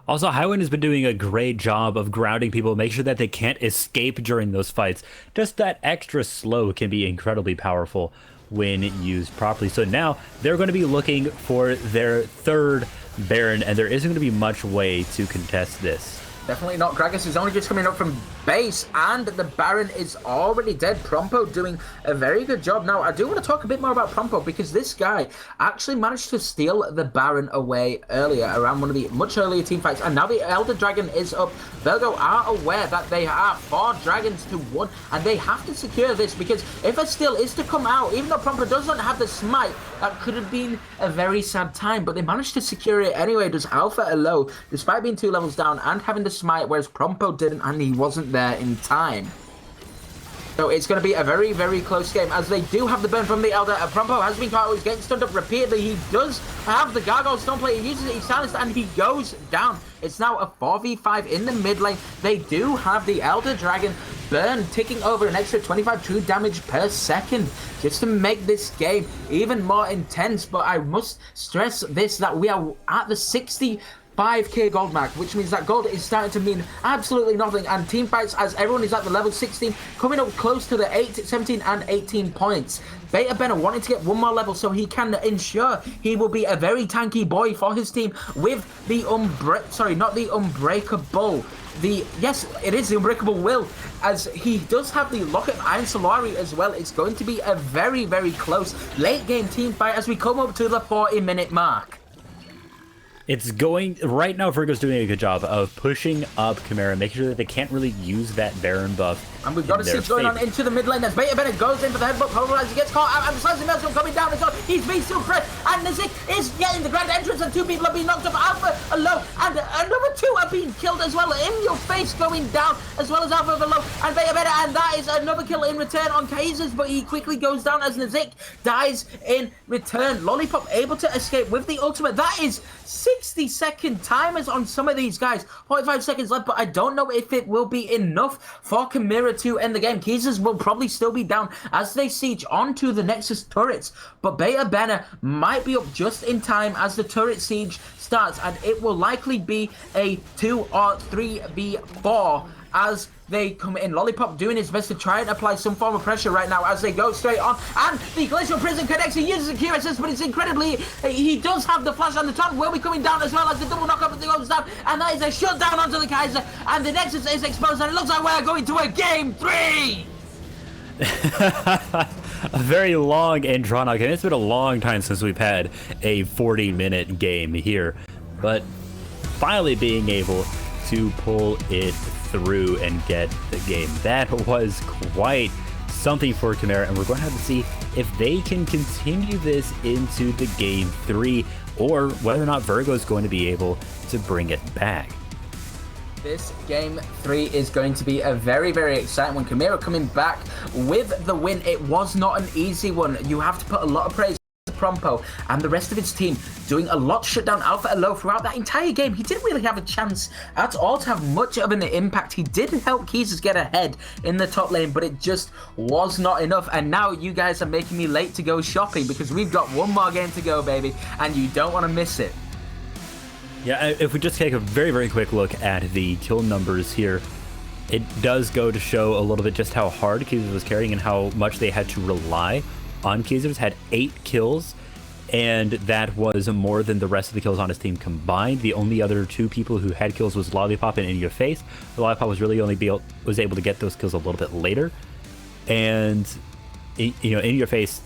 Also, Highwind has been doing a great job of grounding people, make sure that they can't escape during those fights. Just that extra slow can be incredibly powerful when used properly. So now they're going to be looking for their third Baron, and there isn't going to be much way to contest this. Definitely not. Gragas is only just coming up from base, and the Baron is already dead. Prompo doing a very good job. Now, I do want to talk a bit more about Prompo, because this guy actually managed to steal the Baron away earlier, around one of the much earlier team fights, and now the Elder Dragon is up. Virgo are aware that they are 4 dragons to 1, and they have to secure this, because if a steal is to come out, even though Prompo doesn't have the smite, that could have been a very sad time, but they managed to secure it anyway. Does Alpha Elo, despite being 2 levels down and having the smite, whereas Prompo didn't, and he wasn't there in time. So it's going to be a very, very close game, as they do have the burn from the Elder. Prompo has been caught, he's getting stunned up repeatedly. He does have the Gargoyle Stoneplate, he uses it, he's silenced, and he goes down. It's now a 4v5 in the mid lane. They do have the Elder Dragon burn, ticking over an extra 25 true damage per second, just to make this game even more intense. But I must stress this, that we are at the 65k gold mark, which means that gold is starting to mean absolutely nothing, and team fights, as everyone is at the level 16, coming up close to the 17 and 18 points. Beta Benner wanting to get one more level so he can ensure he will be a very tanky boy for his team with the Unbreakable. Yes, it is the Unbreakable Will, as he does have the Locket of Iron Solari as well. It's going to be a very, very close late game team fight as we come up to the 40-minute mark. It's going right now. Virgo's doing a good job of pushing up Chimaera, making sure that they can't really use that Baron buff. And we've got a siege going on into the mid lane as Beta Benner goes in for the headbutt, polarized, he gets caught out, and the Slice of Maelstrom coming down as well. He's being still pressed, and Nizik is getting the Grand Entrance, and 2 people are being knocked off. Alpha Alone, and another 2 are being killed as well. In Your Face going down, as well as Alpha Alone, and Beta Benner, and that is another kill in return on Kaisers, but he quickly goes down as Nizik dies in return. Lollipop able to escape with the ultimate. That is 60-second timers on some of these guys. 45 seconds left, but I don't know if it will be enough for Chimaera to end the game. Keezers will probably still be down as they siege onto the Nexus turrets, but Beta Benner might be up just in time as the turret siege starts, and it will likely be a 2 or 3v4 as they come in. Lollipop doing his best to try and apply some form of pressure right now as they go straight on, and the Glacial Prison connects. He uses a QSS, but it's incredibly, he does have the flash on the top, will be coming down as well as the double knockup of the goes down, and that is a shutdown onto the Kaiser, and the Nexus is exposed, and it looks like we're going to a game 3! A very long and drawn out game. It's been a long time since we've had a 40-minute game here, but finally being able to pull it through and get the game. That was quite something for Chimaera, and we're going to have to see if they can continue this into the Game 3, or whether or not Virgo is going to be able to bring it back. This Game 3 is going to be a very, very exciting one. Chimaera coming back with the win. It was not an easy one. You have to put a lot of praise to Prompo and the rest of his team doing a lot to shut down Alpha Elo throughout that entire game. He didn't really have a chance at all to have much of an impact. He did help Keezers get ahead in the top lane, but it just was not enough. And now you guys are making me late to go shopping because we've got one more game to go, baby, and you don't want to miss it. Yeah, if we just take a very, very quick look at the kill numbers here, it does go to show a little bit just how hard Keezers was carrying and how much they had to rely on Keezers. Had 8 kills, and that was more than the rest of the kills on his team combined. The only other 2 people who had kills was Lollipop and In Your Face. The Lollipop was really only was able to get those kills a little bit later, and In Your Face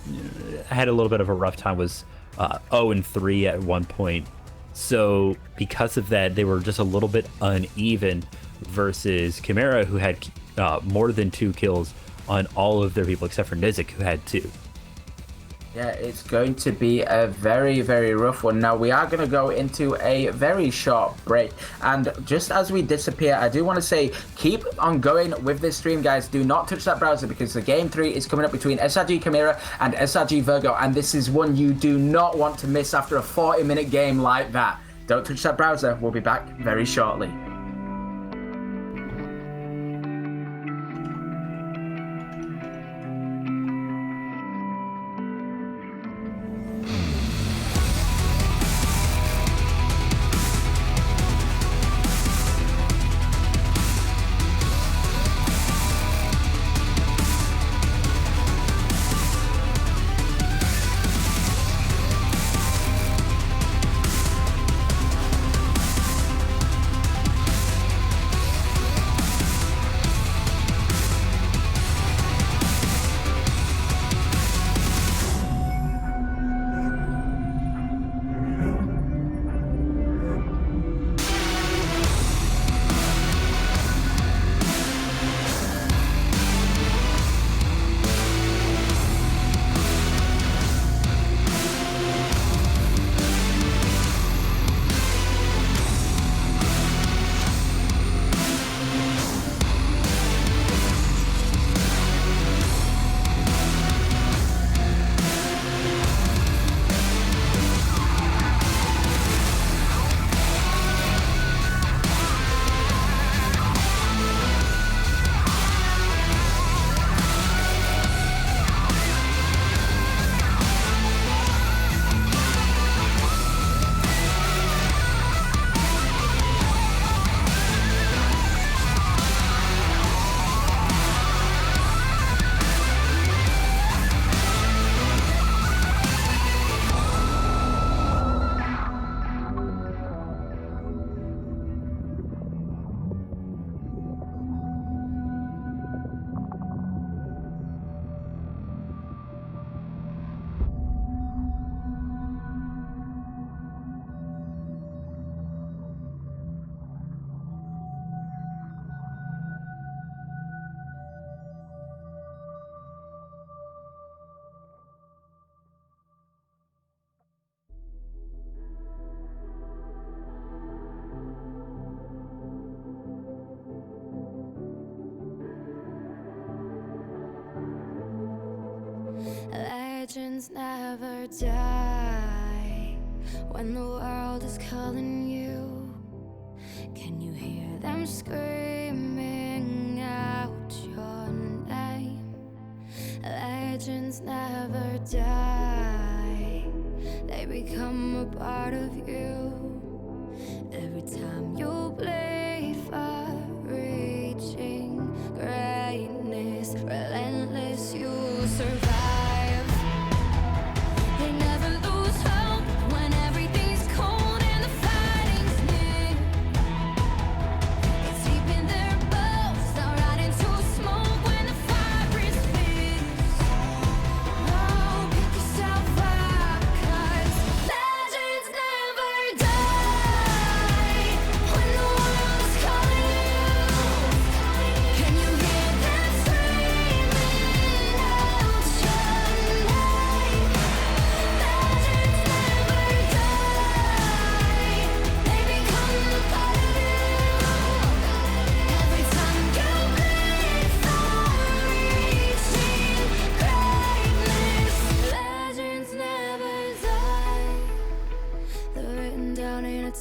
had a little bit of a rough time. Was 0-3 at one point. So because of that, they were just a little bit uneven versus Chimaera, who had more than 2 kills on all of their people except for Nizik, who had 2. Yeah, it's going to be a very, very rough one. Now, we are going to go into a very short break. And just as we disappear, I do want to say, keep on going with this stream, guys. Do not touch that browser because the Game 3 is coming up between SRG Chimaera and SRG Virgo. And this is one you do not want to miss after a 40-minute game like that. Don't touch that browser. We'll be back very shortly. Legends never die when the world is calling you. Can you hear them screaming out your name? Legends never die, they become a part of you. Every time you bleed for reaching greatness, relentless, you survive. They never lose hope when everything's cold and the fighting's near. It's deep in their bones, they'll ride into smoke when the fire is fierce. Oh, pick yourself up, 'cause legends never die when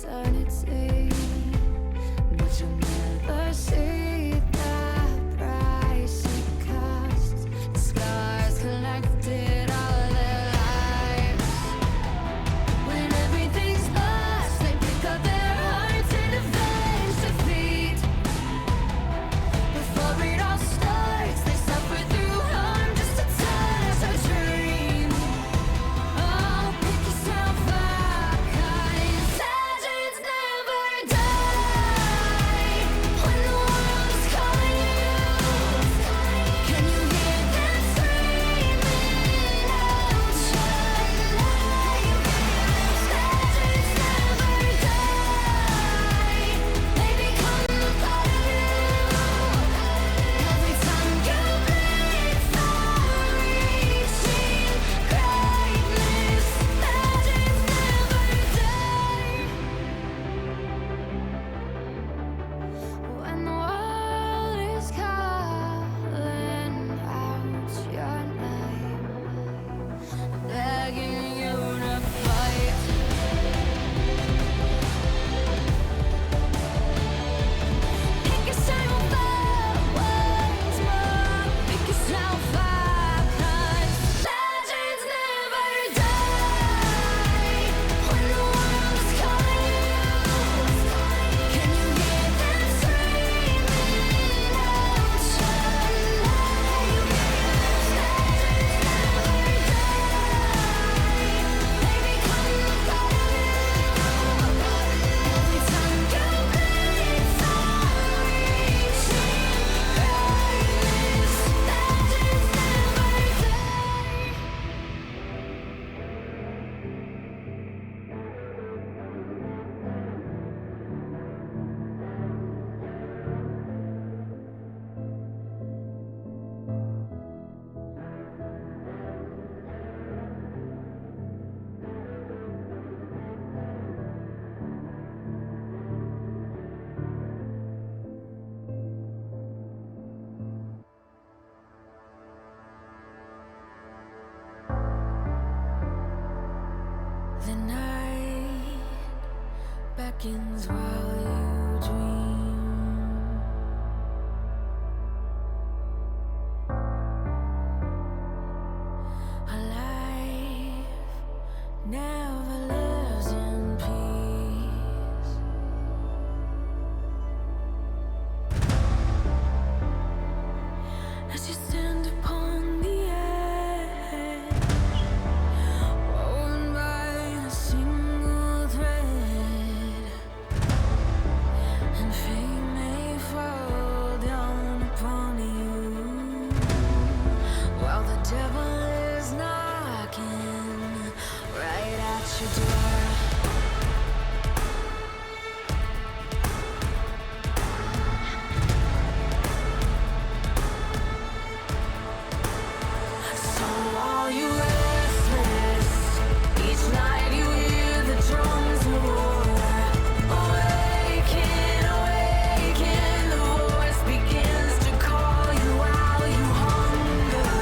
eternity, but you'll never see the price it costs. The scars collected all their lives. When everything's lost, they pick up their hearts and avenge defeat. Before it all starts, they suffer through harm just to touch a dream. Oh, pick yourself up, 'cause legends never die. When the world is calling you, can you hear them screaming out your life? Legends never die. They become a part of you. Every time you bleed for reaching greatness, legends never die. When the world is calling out your name, begging you to fight. Pick yourself up once more. Pick yourself up, 'cause legends never die. When the world is calling you, can you hear them screaming out your life? Legends never die. They become a part of you. Every time you bleed for reaching greatness, legends never die. The night beckons while you dream. A life never lives in peace. As you stand upon the edge, woven by a single thread, and fate may fall down upon you, while the devil is knocking right at your door. So are you restless? Each night you hear the drums of war. Awaken, awaken, the voice begins to call you while you hunger.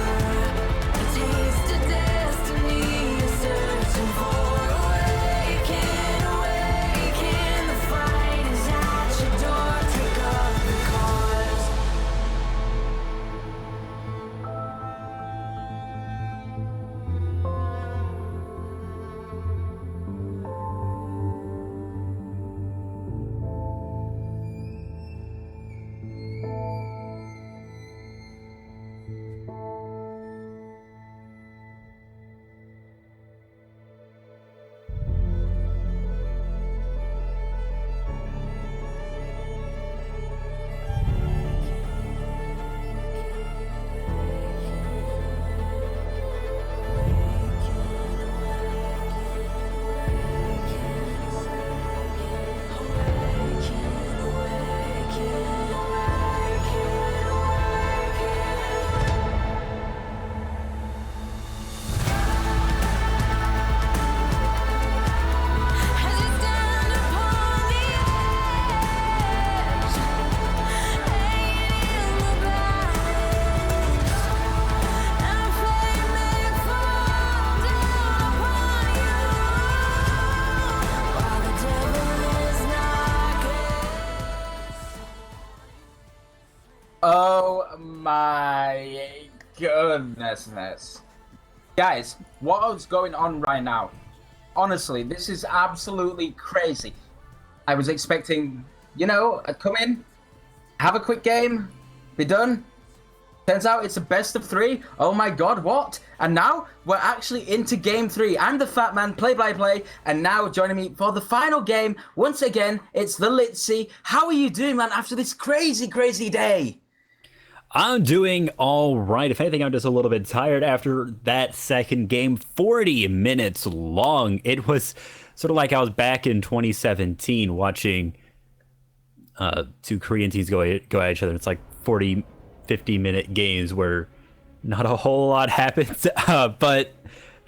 A taste of destiny you're searching for. Awaken. yes. Guys, what's going on right now? Honestly, this is absolutely crazy. I was expecting, I'd come in, have a quick game, be done. Turns out it's a best of 3. Oh my god, what? And now we're actually into game 3. I'm the Fat Man, play, and now joining me for the final game, once again, it's the Litzy. How are you doing, man, after this crazy, crazy day? I'm doing all right. If anything, I'm just a little bit tired after that second game. 40 minutes long. It was sort of like I was back in 2017 watching two Korean teams go at each other. It's like 40, 50-minute games where not a whole lot happens. But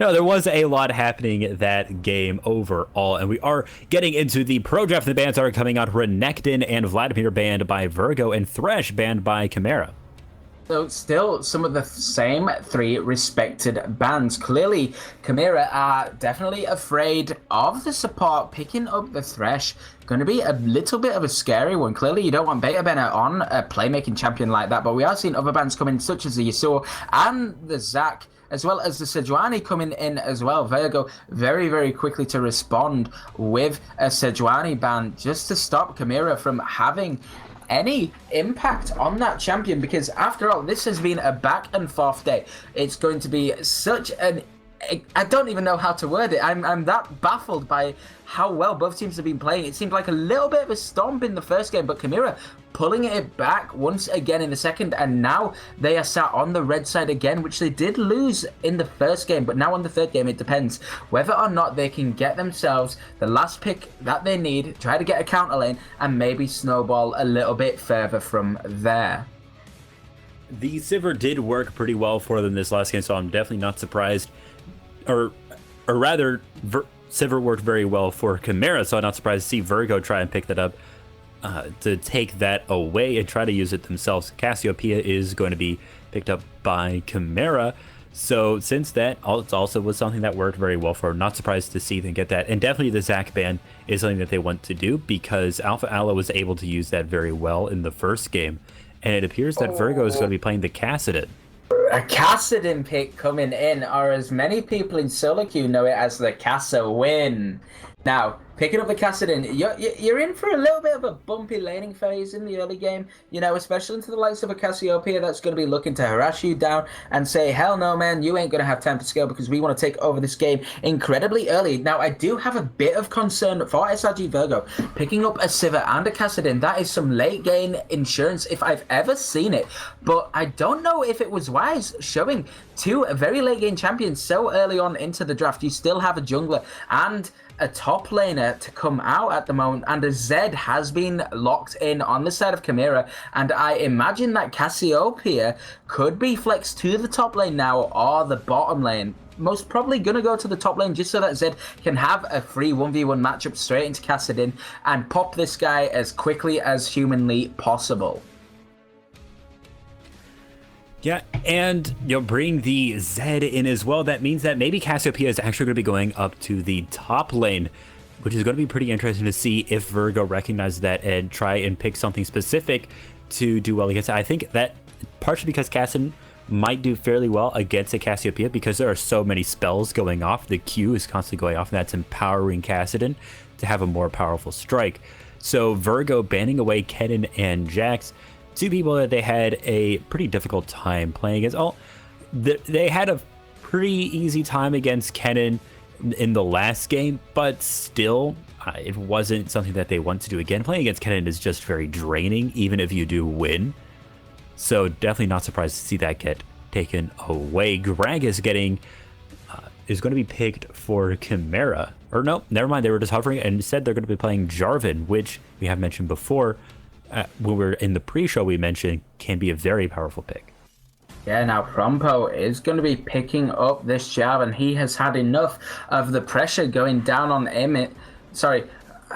no, there was a lot happening that game overall. And we are getting into the pro draft. The bands are coming out. Renekton and Vladimir banned by Virgo, and Thresh banned by Chimaera. So still some of the same 3 respected bands. Clearly, Chimaera are definitely afraid of the support. Picking up the Thresh, going to be a little bit of a scary one. Clearly, you don't want Beta Benner on a playmaking champion like that, but we are seeing other bands come in, such as the Yasuo and the Zac, as well as the Sejuani coming in as well. Virgo very, very quickly to respond with a Sejuani ban just to stop Chimaera from having any impact on that champion, because after all, this has been a back and forth day. It's going to be such an, I don't even know how to word it. I'm that baffled by how well both teams have been playing. It seemed like a little bit of a stomp in the first game, but Chimaera pulling it back once again in the second, and now they are sat on the red side again, which they did lose in the first game, but now on the third game, it depends whether or not they can get themselves the last pick that they need, try to get a counter lane, and maybe snowball a little bit further from there. The Sivir did work pretty well for them this last game, so I'm definitely not surprised. Or rather, Sivir worked very well for Chimaera, so I'm not surprised to see Virgo try and pick that up. To take that away and try to use it themselves. Cassiopeia is going to be picked up by Chimaera. So since that also was something that worked very well for them, not surprised to see them get that. And definitely the Zac ban is something that they want to do, because Alpha Aloe was able to use that very well in the first game. And it appears that Virgo is going to be playing the Kassadin. A Kassadin pick coming in, or as many people in solo queue know it as the Kassa win. Now, picking up the Kassadin, you're in for a little bit of a bumpy laning phase in the early game, especially into the likes of a Cassiopeia that's going to be looking to harass you down and say, hell no, man, you ain't going to have time to scale because we want to take over this game incredibly early. Now, I do have a bit of concern for SRG Virgo. Picking up a Sivir and a Kassadin, that is some late game insurance if I've ever seen it. But I don't know if it was wise showing 2 very late game champions so early on into the draft. You still have a jungler and a top laner to come out at the moment, and a Zed has been locked in on the side of Chimaera, and I imagine that Cassiopeia could be flexed to the top lane now or the bottom lane. Most probably gonna go to the top lane just so that Zed can have a free 1v1 matchup straight into Kassadin and pop this guy as quickly as humanly possible. Yeah, and you'll bring the Zed in as well. That means that maybe Cassiopeia is actually going to be going up to the top lane, which is going to be pretty interesting to see if Virgo recognizes that and try and pick something specific to do well against it. I think that partially because Kassadin might do fairly well against a Cassiopeia because there are so many spells going off. The Q is constantly going off, and that's empowering Kassadin to have a more powerful strike. So Virgo banning away Kennen and Jax, 2 people that they had a pretty difficult time playing against. They had a pretty easy time against Kennen in the last game, but still, it wasn't something that they want to do again. Playing against Kennen is just very draining, even if you do win. So definitely not surprised to see that get taken away. Greg is going to be picked for Chimaera. Or no, never mind. They were just hovering, and instead they're going to be playing Jarvan, which we have mentioned before. When we were in the pre-show, we mentioned can be a very powerful pick. Yeah, now Prompo is going to be picking up this Jarvan. He has had enough of the pressure going down on him.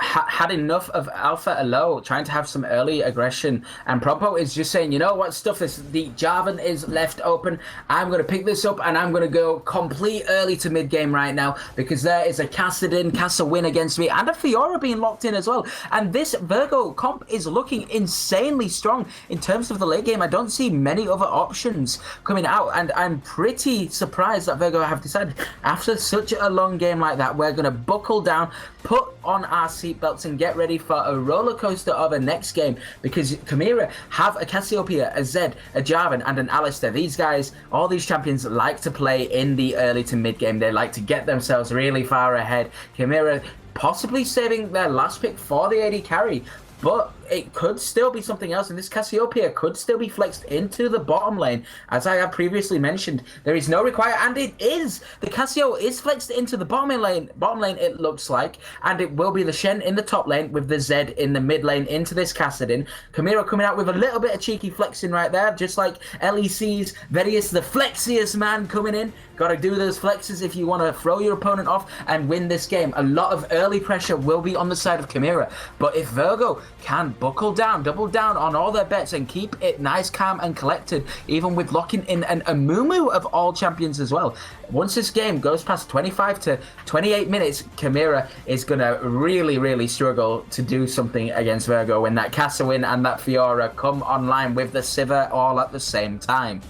had enough of Alpha Alo trying to have some early aggression, and Propo is just saying, you know what, stuff this. The Jarvan is left open. I'm going to pick this up and I'm going to go complete early to mid game right now because there is a Casa win against me and a Fiora being locked in as well. And this Virgo comp is looking insanely strong in terms of the late game. I don't see many other options coming out, and I'm pretty surprised that Virgo have decided after such a long game like that, we're going to buckle down, put on our seatbelts and get ready for a roller coaster of a next game, because Chimaera have a Cassiopeia, a Zed, a Jarvan and an Alistair. These guys, all these champions like to play in the early to mid game. They like to get themselves really far ahead. Chimaera possibly saving their last pick for the AD carry, but it could still be something else, and this Cassiopeia could still be flexed into the bottom lane. As I have previously mentioned, there is no require, and it is. The Cassio is flexed into the bottom lane, it looks like, and it will be the Shen in the top lane with the Zed in the mid lane into this Kassadin. Chimaera coming out with a little bit of cheeky flexing right there, just like LEC's Verius, the flexiest man coming in. Got to do those flexes if you want to throw your opponent off and win this game. A lot of early pressure will be on the side of Chimaera, but if Virgo can buckle down, double down on all their bets and keep it nice, calm and collected, even with locking in an Amumu of all champions as well. Once this game goes past 25 to 28 minutes, Chimaera is going to really, really struggle to do something against Virgo when that Casa win and that Fiora come online with the Sivir all at the same time.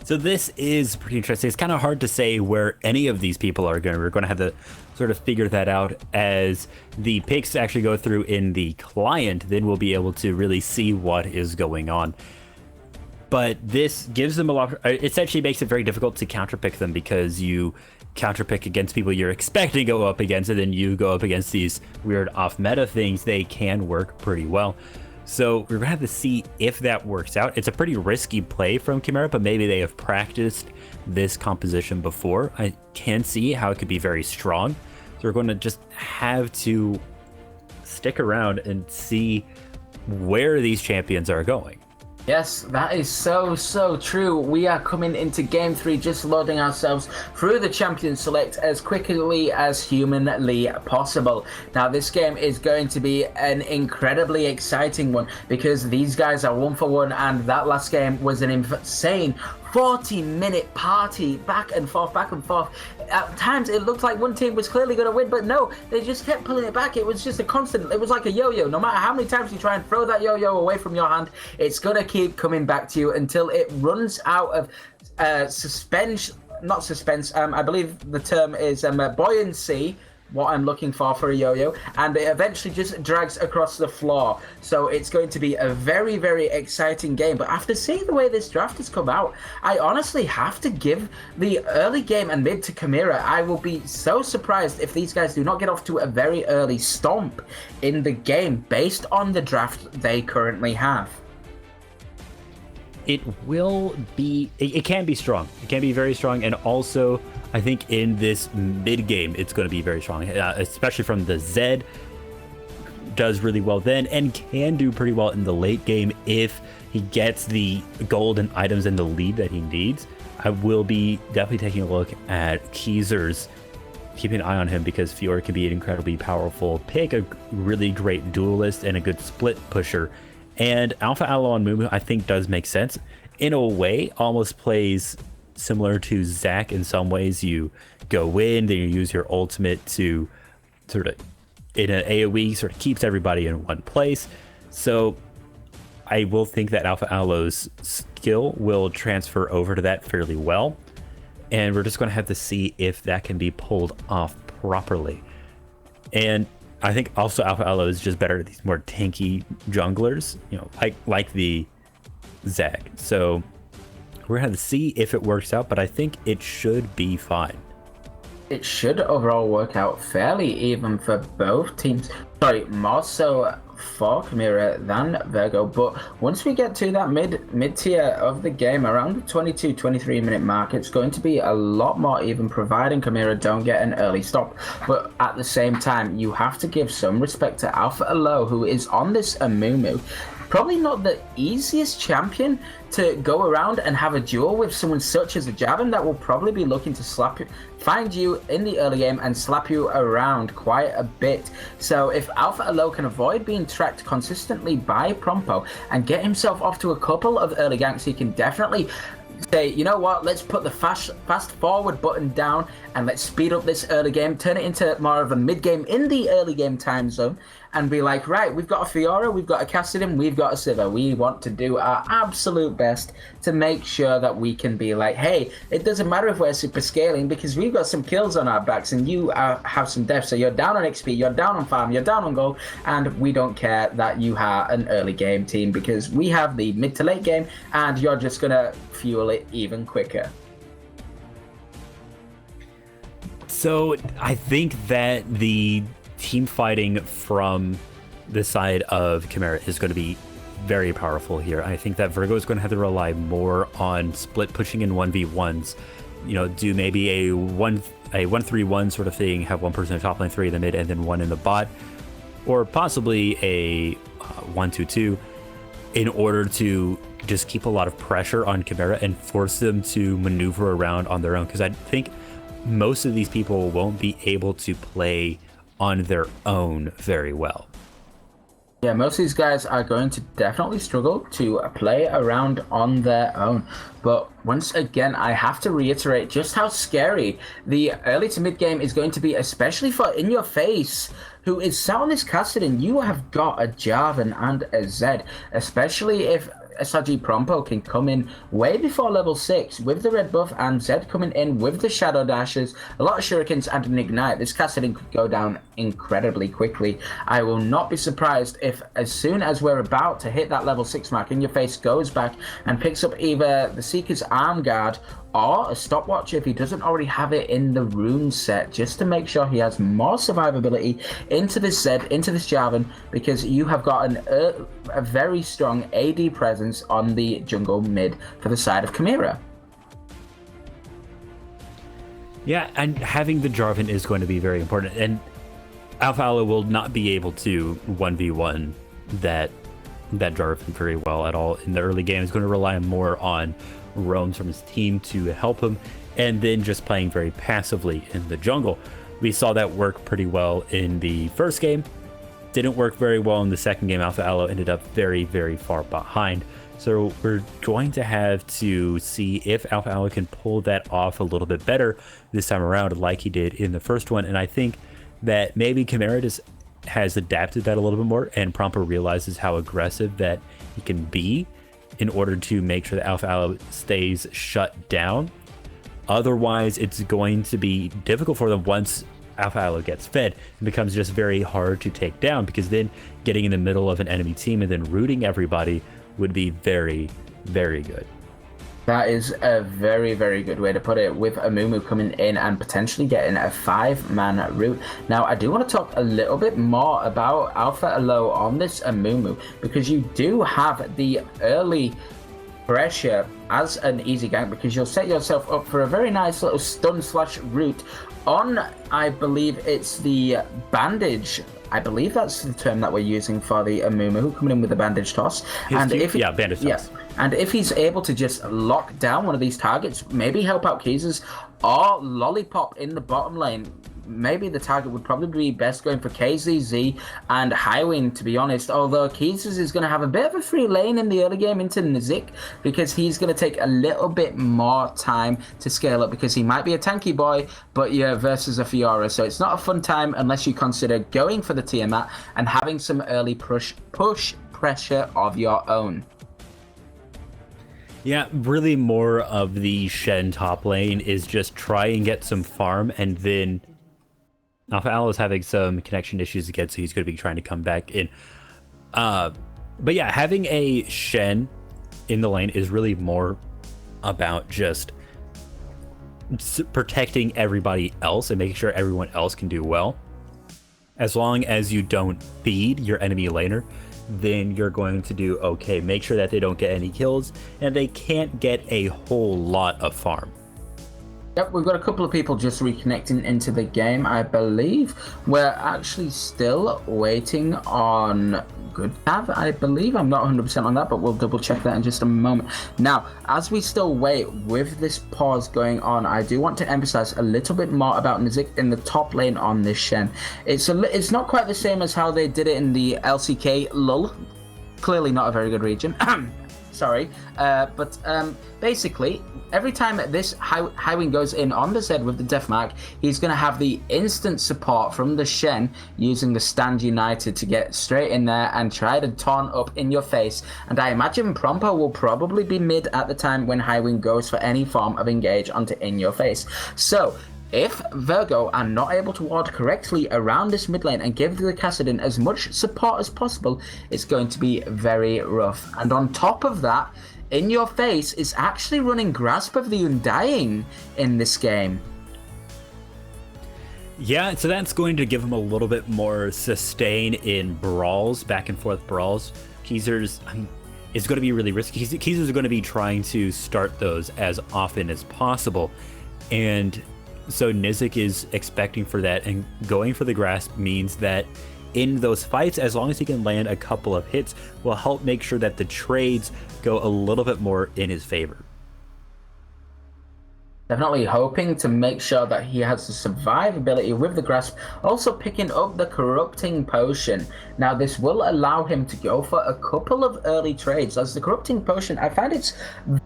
So this is pretty interesting. It's kind of hard to say where any of these people are going. We're going to have to sort of figure that out as the picks actually go through in the client. Then we'll be able to really see what is going on. But this gives them a lot. It essentially makes it very difficult to counterpick them, because you counterpick against people you're expecting to go up against, and then you go up against these weird off-meta things. They can work pretty well. So we're going to have to see if that works out. It's a pretty risky play from Chimaera, but maybe they have practiced this composition before. I can see how it could be very strong. So we're going to just have to stick around and see where these champions are going. Yes, that is so true. We are coming into game 3, just loading ourselves through the champion select as quickly as humanly possible. Now, this game is going to be an incredibly exciting one, because these guys are 1-for-1, and that last game was an insane 40-minute party, back and forth. At times, it looked like one team was clearly going to win, but no, they just kept pulling it back. It was just a constant, it was like a yo-yo. No matter how many times you try and throw that yo-yo away from your hand, it's going to keep coming back to you until it runs out of I believe the term is buoyancy, what I'm looking for a yo-yo, and it eventually just drags across the floor. So it's going to be a very, very exciting game. But after seeing the way this draft has come out, I honestly have to give the early game and mid to Chimaera. I will be so surprised if these guys do not get off to a very early stomp in the game based on the draft they currently have. It will be, it can be strong. It can be very strong. And also, I think in this mid game, it's going to be very strong, especially from the Zed. Does really well then and can do pretty well in the late game if he gets the gold and items and the lead that he needs. I will be definitely taking a look at Keezer's, keeping an eye on him, because Fiora can be an incredibly powerful pick, a really great duelist and a good split pusher. And Alpha Alo on Mumu, I think, does make sense. In a way, almost plays similar to Zac in some ways. You go in, then you use your ultimate to sort of, in an AoE, sort of keeps everybody in one place. So I will think that Alpha Alo's skill will transfer over to that fairly well. And we're just going to have to see if that can be pulled off properly. And I think also Alpha Alo is just better at these more tanky junglers, you know, like the Zac. So we're going to see if it works out, but I think it should be fine. It should overall work out fairly even for both teams. Sorry, more so for Chimaera than Virgo, but once we get to that mid tier of the game, around the 22-23 minute mark, it's going to be a lot more even, providing Chimaera don't get an early stop. But at the same time, you have to give some respect to Alpha Alo, who is on this Amumu, probably not the easiest champion to go around and have a duel with someone such as a Javan that will probably be looking to find you in the early game and slap you around quite a bit. So if Alpha Alo can avoid being tracked consistently by Prompo and get himself off to a couple of early ganks, he can definitely say, you know what, let's put the fast forward button down and let's speed up this early game, turn it into more of a mid game in the early game time zone, and be like, right, we've got a Fiora, we've got a Kassadin, we've got a Sivir. We want to do our absolute best to make sure that we can be like, hey, it doesn't matter if we're super scaling because we've got some kills on our backs and you have some deaths. So you're down on XP, you're down on farm, you're down on gold, and we don't care that you are an early game team because we have the mid to late game and you're just going to fuel it even quicker. So I think that the team fighting from the side of Chimaera is going to be very powerful here. I think that Virgo is going to have to rely more on split pushing in 1v1s. You know, do maybe a 1-3-1 sort of thing, have one person in top lane, 3 in the mid, and then 1 in the bot, or possibly a 1-2-2 in order to just keep a lot of pressure on Chimaera and force them to maneuver around on their own. Because I think most of these people won't be able to play on their own very well. Yeah, most of these guys are going to definitely struggle to play around on their own. But once again, I have to reiterate just how scary the early to mid game is going to be, especially for In Your Face, who is sat on this Kassadin. You have got a Javan and a Zed, especially if SRG Prompo can come in way before level 6 with the red buff and Zed coming in with the shadow dashes, a lot of shurikens and an ignite. This Kassadin could go down incredibly quickly. I will not be surprised if as soon as we're about to hit that level 6 mark, In Your Face goes back and picks up either the Seeker's Arm Guard or a stopwatch if he doesn't already have it in the rune set, just to make sure he has more survivability into this Zed, into this Javan, because you have got a very strong AD presence on the jungle mid for the side of Chimaera. Yeah, and having the Jarvan is going to be very important, and Alpha Alo will not be able to 1v1 that Jarvan very well at all in the early game. He's going to rely more on roams from his team to help him, and then just playing very passively in the jungle. We saw that work pretty well in the first game. Didn't work very well in the second game. Alpha Alo ended up very, very far behind. So we're going to have to see if Alpha Alo can pull that off a little bit better this time around like he did in the first one. And I think that maybe Chimaera just has adapted that a little bit more, and Prompo realizes how aggressive that he can be in order to make sure that Alpha Alo stays shut down. Otherwise, it's going to be difficult for them once Alpha Alo gets fed. It becomes just very hard to take down, because then getting in the middle of an enemy team and then rooting everybody would be very, very good. That is a very, very good way to put it, with Amumu coming in and potentially getting a 5-man route. Now, I do want to talk a little bit more about Alpha Alo on this Amumu, because you do have the early pressure as an easy gank, because you'll set yourself up for a very nice little stun slash route on, I believe it's the bandage. I believe that's the term that we're using for the Amumu, coming in with the bandage toss. Bandage toss. Yeah. And if he's able to just lock down one of these targets, maybe help out Keezers or Lollipop in the bottom lane, maybe the target would probably be best going for KZZ and Highwind, to be honest. Although Keezers is going to have a bit of a free lane in the early game into Nizik, because he's going to take a little bit more time to scale up, because he might be a tanky boy, but you're versus a Fiora. So it's not a fun time unless you consider going for the Tiamat and having some early push pressure of your own. Yeah, really more of the Shen top lane is just try and get some farm, and then Alpha Alo is having some connection issues again, so he's going to be trying to come back in. But yeah, having a Shen in the lane is really more about just protecting everybody else and making sure everyone else can do well. As long as you don't feed your enemy laner, then you're going to do okay. Make sure that they don't get any kills and they can't get a whole lot of farm. Yep, we've got a couple of people just reconnecting into the game, I believe. We're actually still waiting on good have, I believe. I'm not 100% on that, but we'll double check that in just a moment. Now, as we still wait with this pause going on, I do want to emphasize a little bit more about Nizik in the top lane on this Shen. It's not quite the same as how they did it in the LCK lull. Clearly not a very good region. Sorry, but basically, every time this Highwing goes in on the Zed with the Death Mark, he's going to have the instant support from the Shen using the Stand United to get straight in there and try to taunt up in your face. And I imagine Prompo will probably be mid at the time when Highwing goes for any form of engage onto in your face. So, if Virgo are not able to ward correctly around this mid lane and give the Kassadin as much support as possible, it's going to be very rough. And on top of that, In Your Face is actually running Grasp of the Undying in this game. Yeah, so that's going to give him a little bit more sustain in brawls, back and forth brawls. Keezer's is going to be really risky. Keezer's going to be trying to start those as often as possible. And so Nizik is expecting for that, and going for the grasp means that in those fights, as long as he can land a couple of hits, will help make sure that the trades go a little bit more in his favor. Definitely hoping to make sure that he has the survivability with the grasp, also picking up the corrupting potion. Now this will allow him to go for a couple of early trades, as the corrupting potion, I find it's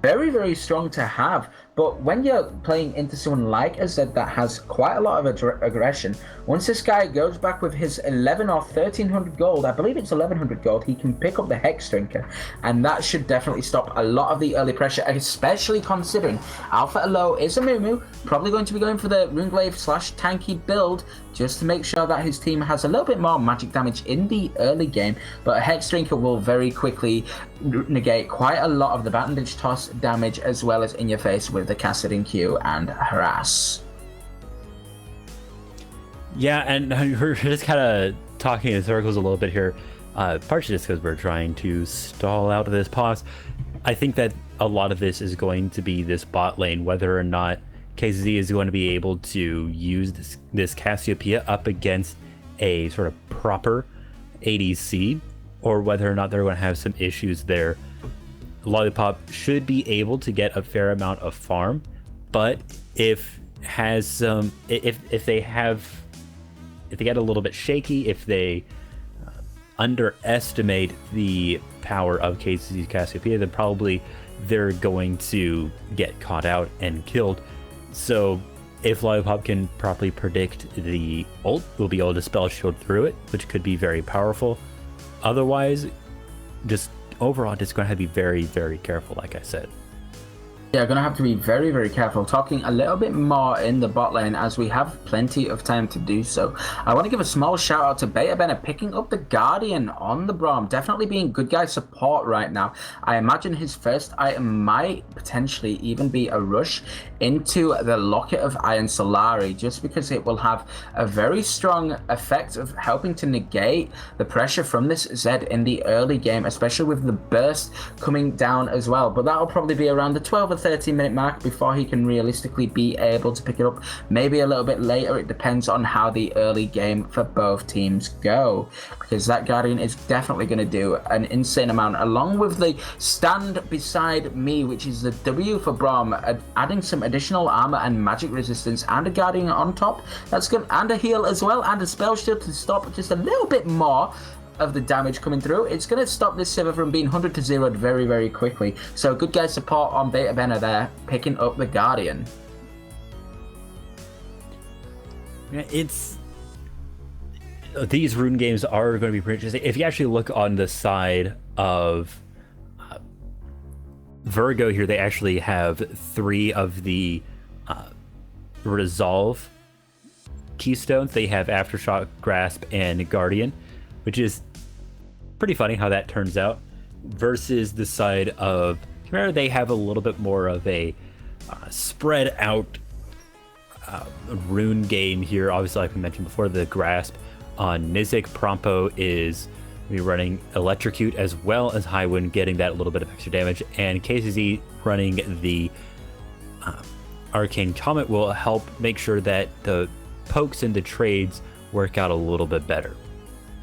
very, very strong to have. But when you're playing into someone like a Zed that has quite a lot of aggression, once this guy goes back with his 11 or 1300 gold, I believe it's 1100 gold, he can pick up the Hex Drinker, and that should definitely stop a lot of the early pressure, especially considering Alpha Elo is a Mumu, probably going to be going for the Runeglaive / tanky build, just to make sure that his team has a little bit more magic damage in the early game. But a Hex Drinker will very quickly negate quite a lot of the Bandage Toss damage, as well as In Your Face with the Kassadin Q and Harass. Yeah, and we're just kind of talking in circles a little bit here, partially just because we're trying to stall out of this pause. I think that a lot of this is going to be this bot lane, whether or not KZ is going to be able to use this Cassiopeia up against a sort of proper ADC, or whether or not they're going to have some issues there. Lollipop should be able to get a fair amount of farm, but if they get a little bit shaky, if they underestimate the power of KZ's Cassiopeia, then probably they're going to get caught out and killed. So if Lollipop can properly predict the ult, we'll be able to spell shield through it, which could be very powerful. Otherwise, just overall, just going to have to be very, very careful, like I said. Yeah, going to have to be very, very careful. Talking a little bit more in the bot lane, as we have plenty of time to do so. I want to give a small shout out to Beta Bennett picking up the Guardian on the Braum. Definitely being good guy support right now. I imagine his first item might potentially even be a rush into the Locket of Iron Solari, just because it will have a very strong effect of helping to negate the pressure from this Zed in the early game, especially with the burst coming down as well. But that'll probably be around the 12 or 13-minute mark before he can realistically be able to pick it up. Maybe a little bit later. It depends on how the early game for both teams go, because that Guardian is definitely going to do an insane amount, along with the Stand Beside Me, which is the W for Braum, adding some additional armor and magic resistance, and a Guardian on top. That's good, and a heal as well, and a spell shield to stop just a little bit more of the damage coming through. It's going to stop this Sivir from being 100 to 0'd very, very quickly. So good guy support on Beta Benna there, picking up the Guardian. Yeah, these rune games are going to be pretty interesting. If you actually look on the side of Virgo here, they actually have 3 of the Resolve keystones. They have Aftershock, Grasp, and Guardian, which is pretty funny how that turns out. Versus the side of Chimaera, they have a little bit more of a spread out rune game here. Obviously, like we mentioned before, the Grasp on Nizik. Prompo is be running Electrocute, as well as Highwind getting that little bit of extra damage, and KCZ running the Arcane Comet will help make sure that the pokes and the trades work out a little bit better.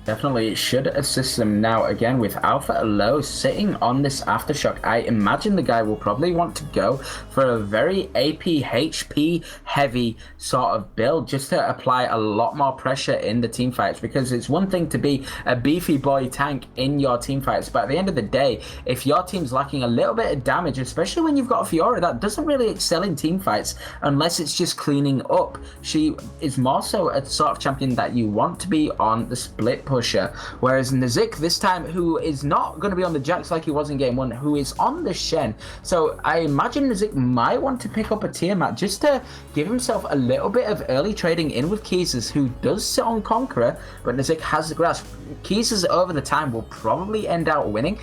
Definitely should assist them now again with Alpha Low sitting on this Aftershock. I imagine the guy will probably want to go for a very AP HP heavy sort of build just to apply a lot more pressure in the team fights, because it's one thing to be a beefy boy tank in your team fights, but at the end of the day, if your team's lacking a little bit of damage, especially when you've got a Fiora that doesn't really excel in team fights unless it's just cleaning up, she is more so a sort of champion that you want to be on the split pusher, whereas Nizik this time, who is not going to be on the Jax like he was in game 1, who is on the Shen. So I imagine Nizik might want to pick up a Tiamat just to give himself a little bit of early trading in with Keezus, who does sit on Conqueror, but Nizik has the grasp. Keezus over the time will probably end out winning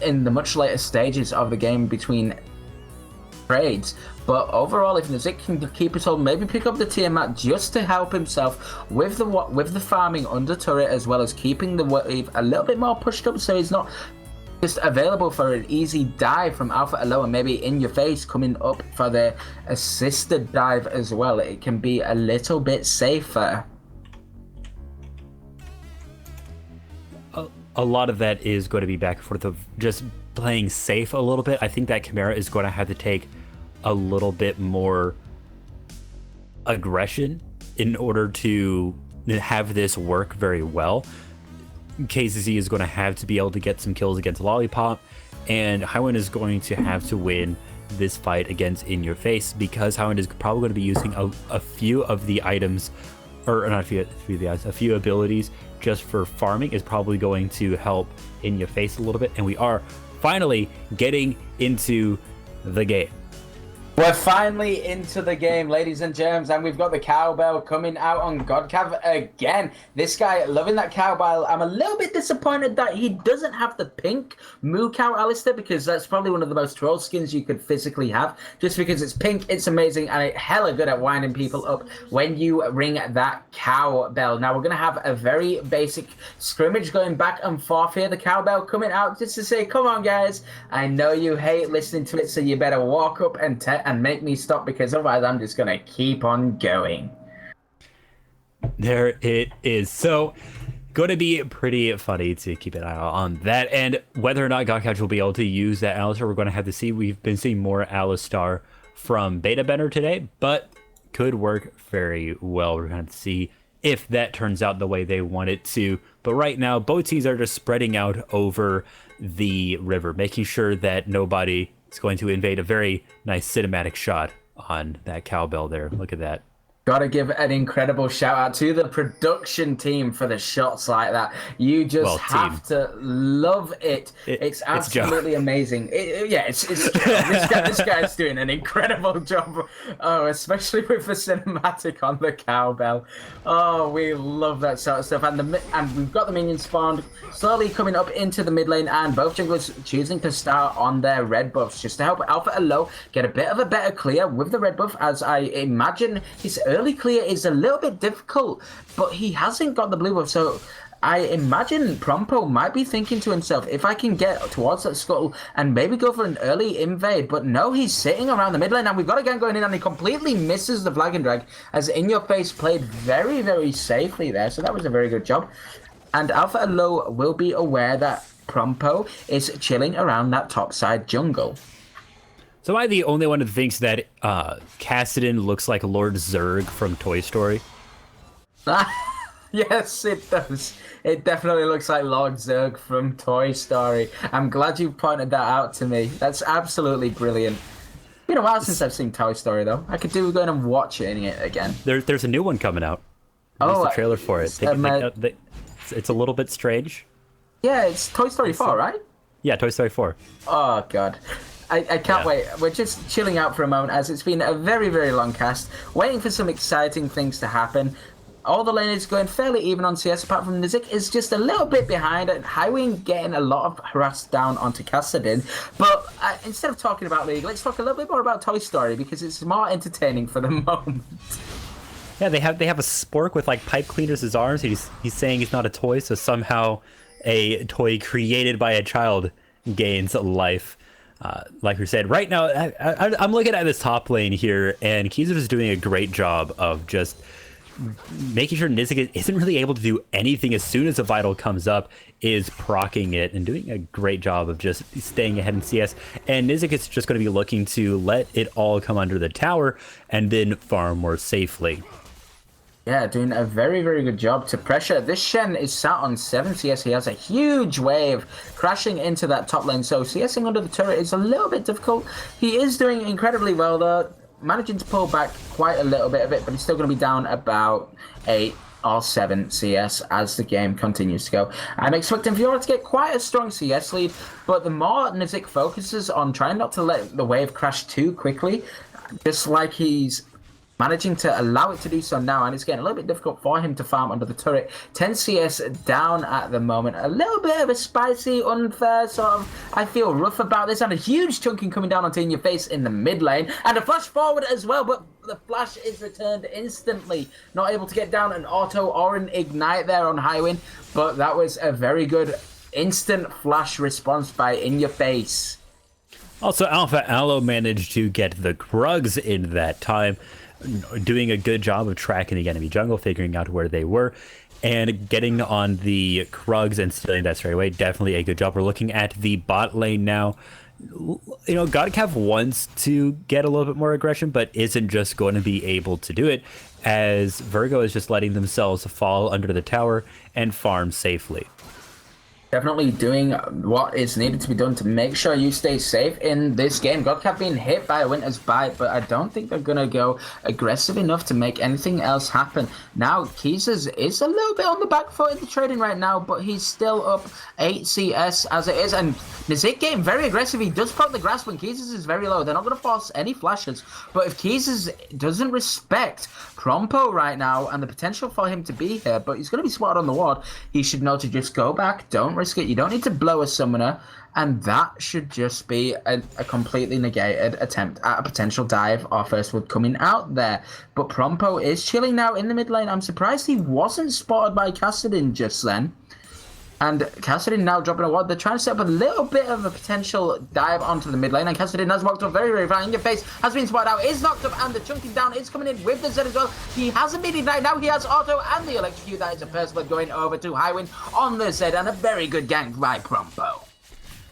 in the much later stages of the game between trades, but overall, if Nizik can keep it hold, maybe pick up the Tiamat just to help himself with the farming under turret, as well as keeping the wave a little bit more pushed up, so he's not just available for an easy dive from Alpha Aloha, maybe in your face coming up for the assisted dive as well. It can be a little bit safer. A lot of that is going to be back and forth of just playing safe a little bit. I think that Chimaera is going to have to take a little bit more aggression in order to have this work very well. KZZ is going to have to be able to get some kills against Lollipop, and Highwind is going to have to win this fight against In Your Face, because Highwind is probably going to be using a few of the items, or not a few of the items, a few abilities just for farming is probably going to help In Your Face a little bit, and we are finally getting into the game. We're finally into the game, ladies and germs, and we've got the cowbell coming out on Godcav again. This guy loving that cowbell. I'm a little bit disappointed that he doesn't have the pink Moo Cow Alistair, because that's probably one of the most troll skins you could physically have. Just because it's pink, it's amazing, and it's hella good at winding people up when you ring that cowbell. Now we're going to have a very basic scrimmage going back and forth here. The cowbell coming out just to say, come on guys, I know you hate listening to it, so you better walk up and make me stop, because otherwise I'm just gonna keep on going. There it is. So going to be pretty funny to keep an eye out on that, and whether or not Godcatch will be able to use that Alistar, we're going to have to see. We've been seeing more Alistar from Beta Bender today, but could work very well. We're going to see if that turns out the way they want it to. But right now, both teams are just spreading out over the river, making sure that nobody is going to invade. A very nice cinematic shot on that cowbell there. Look at that. Gotta give an incredible shout out to the production team for the shots like that. You just have to love it. It's absolutely amazing. This guy's doing an incredible job. Oh, especially with the cinematic on the cowbell. Oh, we love that sort of stuff. And we've got the minions spawned slowly coming up into the mid lane, and both junglers choosing to start on their red buffs just to help Alpha and Low get a bit of a better clear with the red buff, as I imagine his early clear is a little bit difficult, but he hasn't got the blue buff, so I imagine Prompo might be thinking to himself, if I can get towards that scuttle and maybe go for an early invade, but no, he's sitting around the mid lane, and we've got a gang going in, and he completely misses the flag and drag, as In Your Face played very, very safely there, so that was a very good job. And Alpha and Low will be aware that Prompo is chilling around that top side jungle. So am I the only one who thinks that Kassadin looks like Lord Zurg from Toy Story? Yes, it does. It definitely looks like Lord Zurg from Toy Story. I'm glad you pointed that out to me. That's absolutely brilliant. It's been a while since I've seen Toy Story, though. I could do going and watching it again. There's a new one coming out. There's the trailer for it. It's a little bit strange. Yeah, it's Toy Story 4, right? Yeah, Toy Story 4. Oh, God. I can't wait. We're just chilling out for a moment, as it's been a very, very long cast, waiting for some exciting things to happen. All the lane is going fairly even on CS, apart from Nizik is just a little bit behind, and Highwing getting a lot of harass down onto Kassadin. But instead of talking about League, let's talk a little bit more about Toy Story, because it's more entertaining for the moment. Yeah, they have a spork with like pipe cleaners as arms. He's saying he's not a toy, so somehow a toy created by a child gains life. Like we said, right now I'm looking at this top lane here, and Keezer is doing a great job of just making sure Nizik isn't really able to do anything as soon as a Vital comes up, is proccing it and doing a great job of just staying ahead in CS. And Nizik is just going to be looking to let it all come under the tower and then farm more safely. Yeah, doing a very, very good job to pressure. This Shen is sat on 7 CS. He has a huge wave crashing into that top lane. So CSing under the turret is a little bit difficult. He is doing incredibly well, though. Managing to pull back quite a little bit of it, but he's still going to be down about 8 or 7 CS as the game continues to go. I'm expecting Fiora to get quite a strong CS lead, but the more Nizik focuses on trying not to let the wave crash too quickly, just like he's managing to allow it to do so now, and it's getting a little bit difficult for him to farm under the turret. 10 CS down at the moment. A little bit of a spicy, unfair sort of, I feel rough about this, and a huge chunking coming down onto In Your Face in the mid lane, and a flash forward as well, but the flash is returned instantly. Not able to get down an auto or an ignite there on Highwind, but that was a very good instant flash response by In Your Face. Also, Alpha Aloe managed to get the Krugs in that time, doing a good job of tracking the enemy jungle, figuring out where they were, and getting on the Krugs and stealing that straight away. Definitely a good job. We're looking at the bot lane now. You know, Godcav wants to get a little bit more aggression, but isn't just going to be able to do it, as Virgo is just letting themselves fall under the tower and farm safely. Definitely doing what is needed to be done to make sure you stay safe in this game. Godcat being hit by a Winter's Bite, but I don't think they're going to go aggressive enough to make anything else happen. Now, Keezers is a little bit on the back foot in the trading right now, but he's still up 8 CS as it is. And Nizik getting very aggressive. He does proc the grass when Keezers is very low. They're not going to force any flashes. But if Keezers doesn't respect Prompo right now and the potential for him to be here, but he's going to be spotted on the ward, he should know to just go back. Don't risk it. You don't need to blow a summoner, and that should just be a completely negated attempt at a potential dive or first wood coming out there. But Prompo is chilling now in the mid lane. I'm surprised he wasn't spotted by Kassadin just then. And Kassadin now dropping a ward. They're trying to set up a little bit of a potential dive onto the mid lane, and Kassadin has walked up very, very far. In Your Face has been spotted out, is knocked up, and the chunking down is coming in with the Z as well. He hasn't been ignited. Now he has auto and the electrocute. That is a first blood going over to Highwind on the Z, and a very good gank by Prompo.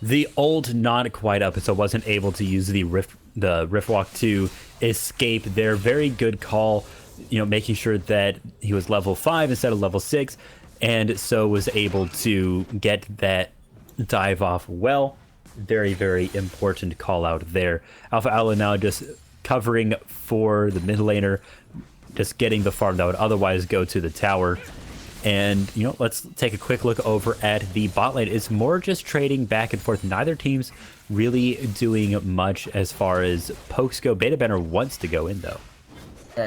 The ult not quite up, so wasn't able to use the rift walk to escape their very good call, you know, making sure that he was level 5 instead of level 6. And so was able to get that dive off well. Very, very important call out there. Alpha Aloe now just covering for the mid laner, just getting the farm that would otherwise go to the tower. And, you know, let's take a quick look over at the bot lane. It's more just trading back and forth. Neither team's really doing much as far as pokes go. Beta Banner wants to go in, though.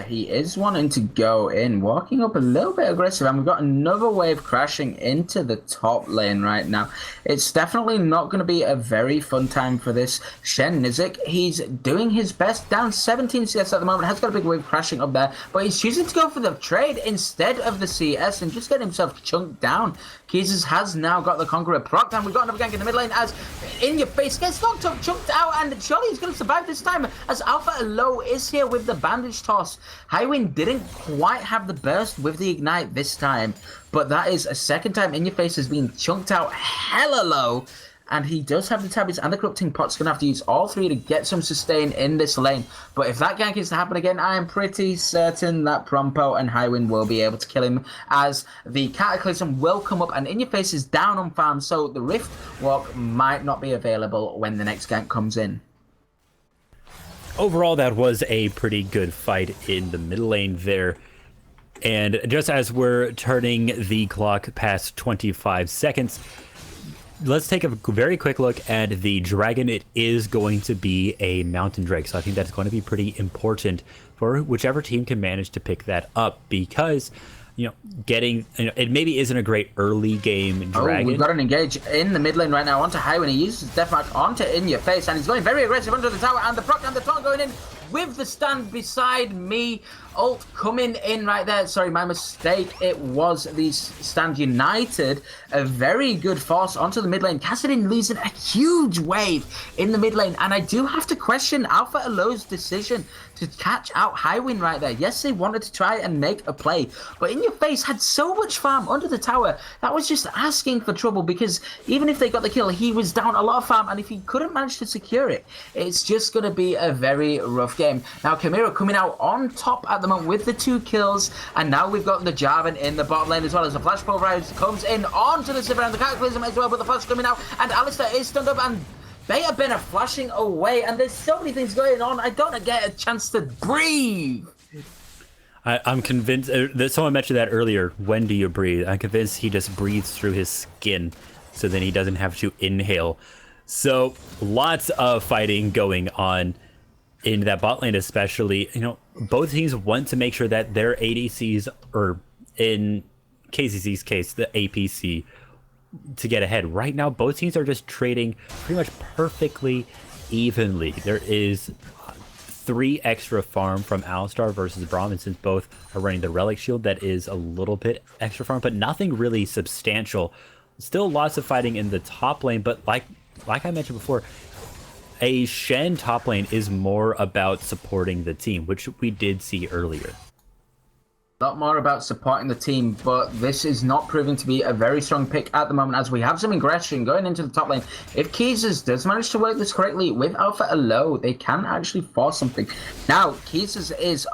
He is wanting to go in, walking up a little bit aggressive, and we've got another wave crashing into the top lane right now. It's definitely not going to be a very fun time for this Shen Nizik. He's doing his best, down 17 CS at the moment, has got a big wave crashing up there, but he's choosing to go for the trade instead of the CS and just get himself chunked down. Keezers has now got the Conqueror proc, and we've got another gank in the mid lane as In Your Face gets knocked up, chunked out, and surely he's going to survive this time as Alpha Aloe is here with the bandage toss. Highwind didn't quite have the burst with the ignite this time, but that is a second time In Your Face has been chunked out hella low, and he does have the tabbies and the corrupting pot's going to have to use all three to get some sustain in this lane. But if that gank is to happen again, I am pretty certain that Prompo and Highwind will be able to kill him, as the Cataclysm will come up and In Your Face is down on farm, so the Rift Walk might not be available when the next gank comes in. Overall, that was a pretty good fight in the middle lane there. And just as we're turning the clock past 25 seconds, let's take a very quick look at the dragon. It is going to be a mountain drake, so I think that's going to be pretty important for whichever team can manage to pick that up, because, you know, getting, you know, it maybe isn't a great early game dragon. Oh, we've got an engage in the mid lane right now onto Highwind. He uses Deathmark onto In Your Face, and he's going very aggressive under the tower, and the proc and the taunt going in with the stand beside me. ult coming in right there. Sorry, my mistake. It was the Stand United. A very good force onto the mid lane. Kassadin losing a huge wave in the mid lane. And I do have to question Alpha Alo's decision to catch out Highwind right there. Yes, they wanted to try and make a play, but In Your Face had so much farm under the tower. That was just asking for trouble, because even if they got the kill, he was down a lot of farm, and if he couldn't manage to secure it, it's just going to be a very rough game. Now, Chimaera coming out on top at the moment with the 2 kills, and now we've got the Jarvan in the bottom lane as well, as the flash pulverize comes in onto the Sivir and the Cataclysm as well, but the flash coming out, and Alistar is stunned up, and Beta Ben are flashing away, and there's so many things going on. I don't get a chance to breathe. I'm convinced that someone mentioned that earlier. When do you breathe? I'm convinced he just breathes through his skin, so then he doesn't have to inhale. So lots of fighting going on in that bot lane, especially. You know, both teams want to make sure that their ADCs, or in KCC's case, the APC, to get ahead. Right now, both teams are just trading pretty much perfectly evenly. There is 3 extra farm from Alistar versus Braum, and since both are running the Relic Shield, that is a little bit extra farm, but nothing really substantial. Still lots of fighting in the top lane, but like I mentioned before, a Shen top lane is more about supporting the team, which we did see earlier. A lot more about supporting the team, but this is not proving to be a very strong pick at the moment, as we have some aggression going into the top lane. If Keezers does manage to work this correctly with Alpha Alo, they can actually force something. Now, Keezers is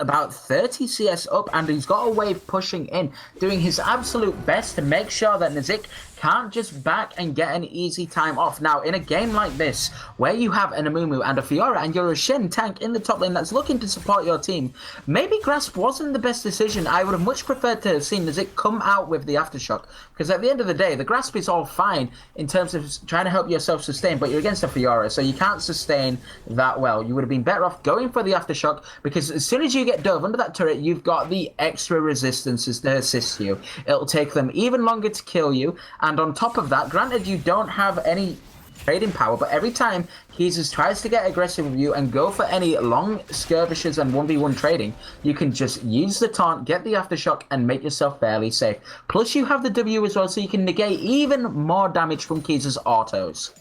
about 30 CS up, and he's got a wave pushing in, doing his absolute best to make sure that Nizik can't just back and get an easy time off. Now, in a game like this, where you have an Amumu and a Fiora, and you're a Shen tank in the top lane that's looking to support your team, maybe Grasp wasn't the best decision. I would have much preferred to have seen Nizik come out with the Aftershock, because at the end of the day, the Grasp is all fine in terms of trying to help yourself sustain, but you're against a Fiora, so you can't sustain that well. You would have been better off going for the Aftershock, because as soon as you get dove under that turret, you've got the extra resistances to assist you. It'll take them even longer to kill you, and on top of that, granted you don't have any trading power, but every time Keezers tries to get aggressive with you and go for any long skirmishes and 1v1 trading, you can just use the taunt, get the Aftershock, and make yourself fairly safe. Plus you have the W as well, so you can negate even more damage from Keezers' autos.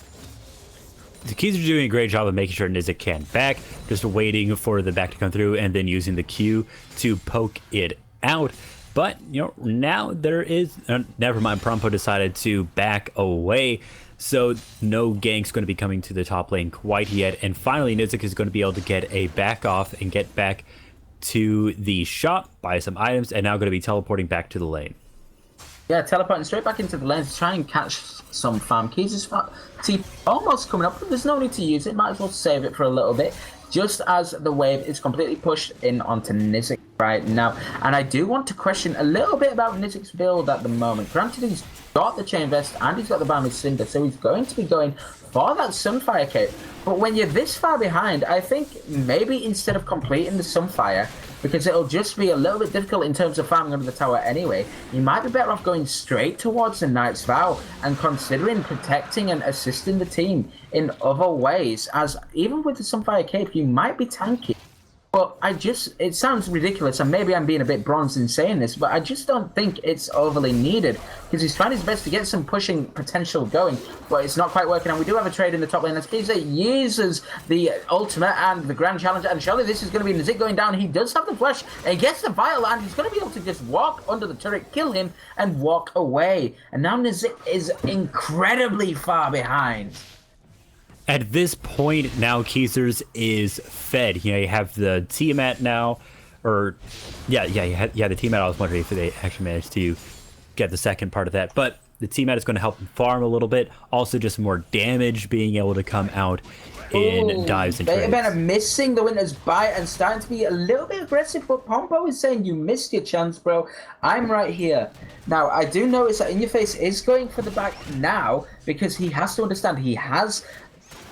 The Keys are doing a great job of making sure Nizik can back, just waiting for the back to come through and then using the Q to poke it out. But, you know, now there is... never mind, Prompo decided to back away, so no gank's going to be coming to the top lane quite yet. And finally, Nizik is going to be able to get a back off and get back to the shop, buy some items, and now going to be teleporting back to the lane. Yeah, teleporting straight back into the lane to try and catch some farm. Keys is almost coming up, but there's no need to use it. Might as well save it for a little bit, just as the wave is completely pushed in onto Nizik right now. And I do want to question a little bit about Nizik's build at the moment. Granted, he's got the Chain Vest and he's got the Balmy Cinder, so he's going to be going for that Sunfire cape. But when you're this far behind, I think maybe instead of completing the Sunfire, because it'll just be a little bit difficult in terms of farming under the tower anyway, you might be better off going straight towards the Knight's Vow and considering protecting and assisting the team in other ways, as even with the Sunfire cape, you might be tanky. But it sounds ridiculous, and maybe I'm being a bit bronzed in saying this, but I just don't think it's overly needed, because he's trying his best to get some pushing potential going, but it's not quite working. And we do have a trade in the top lane as Kiza uses the ultimate and the grand challenge, and surely this is going to be Nizik going down. He does have the flash, and he gets the vial, and he's going to be able to just walk under the turret, kill him, and walk away. And now Nizik is incredibly far behind. At this point, now Keezers is fed. You know, you have the Tiamat now, or yeah, the Tiamat. I was wondering if they actually managed to get the second part of that, but the Tiamat is going to help him farm a little bit. Also, just more damage being able to come out in dives and trades. They're missing the Winter's Bite and starting to be a little bit aggressive, but Pompo is saying, you missed your chance, bro. I'm right here. Now, I do notice that In Your Face is going for the back now, because he has to understand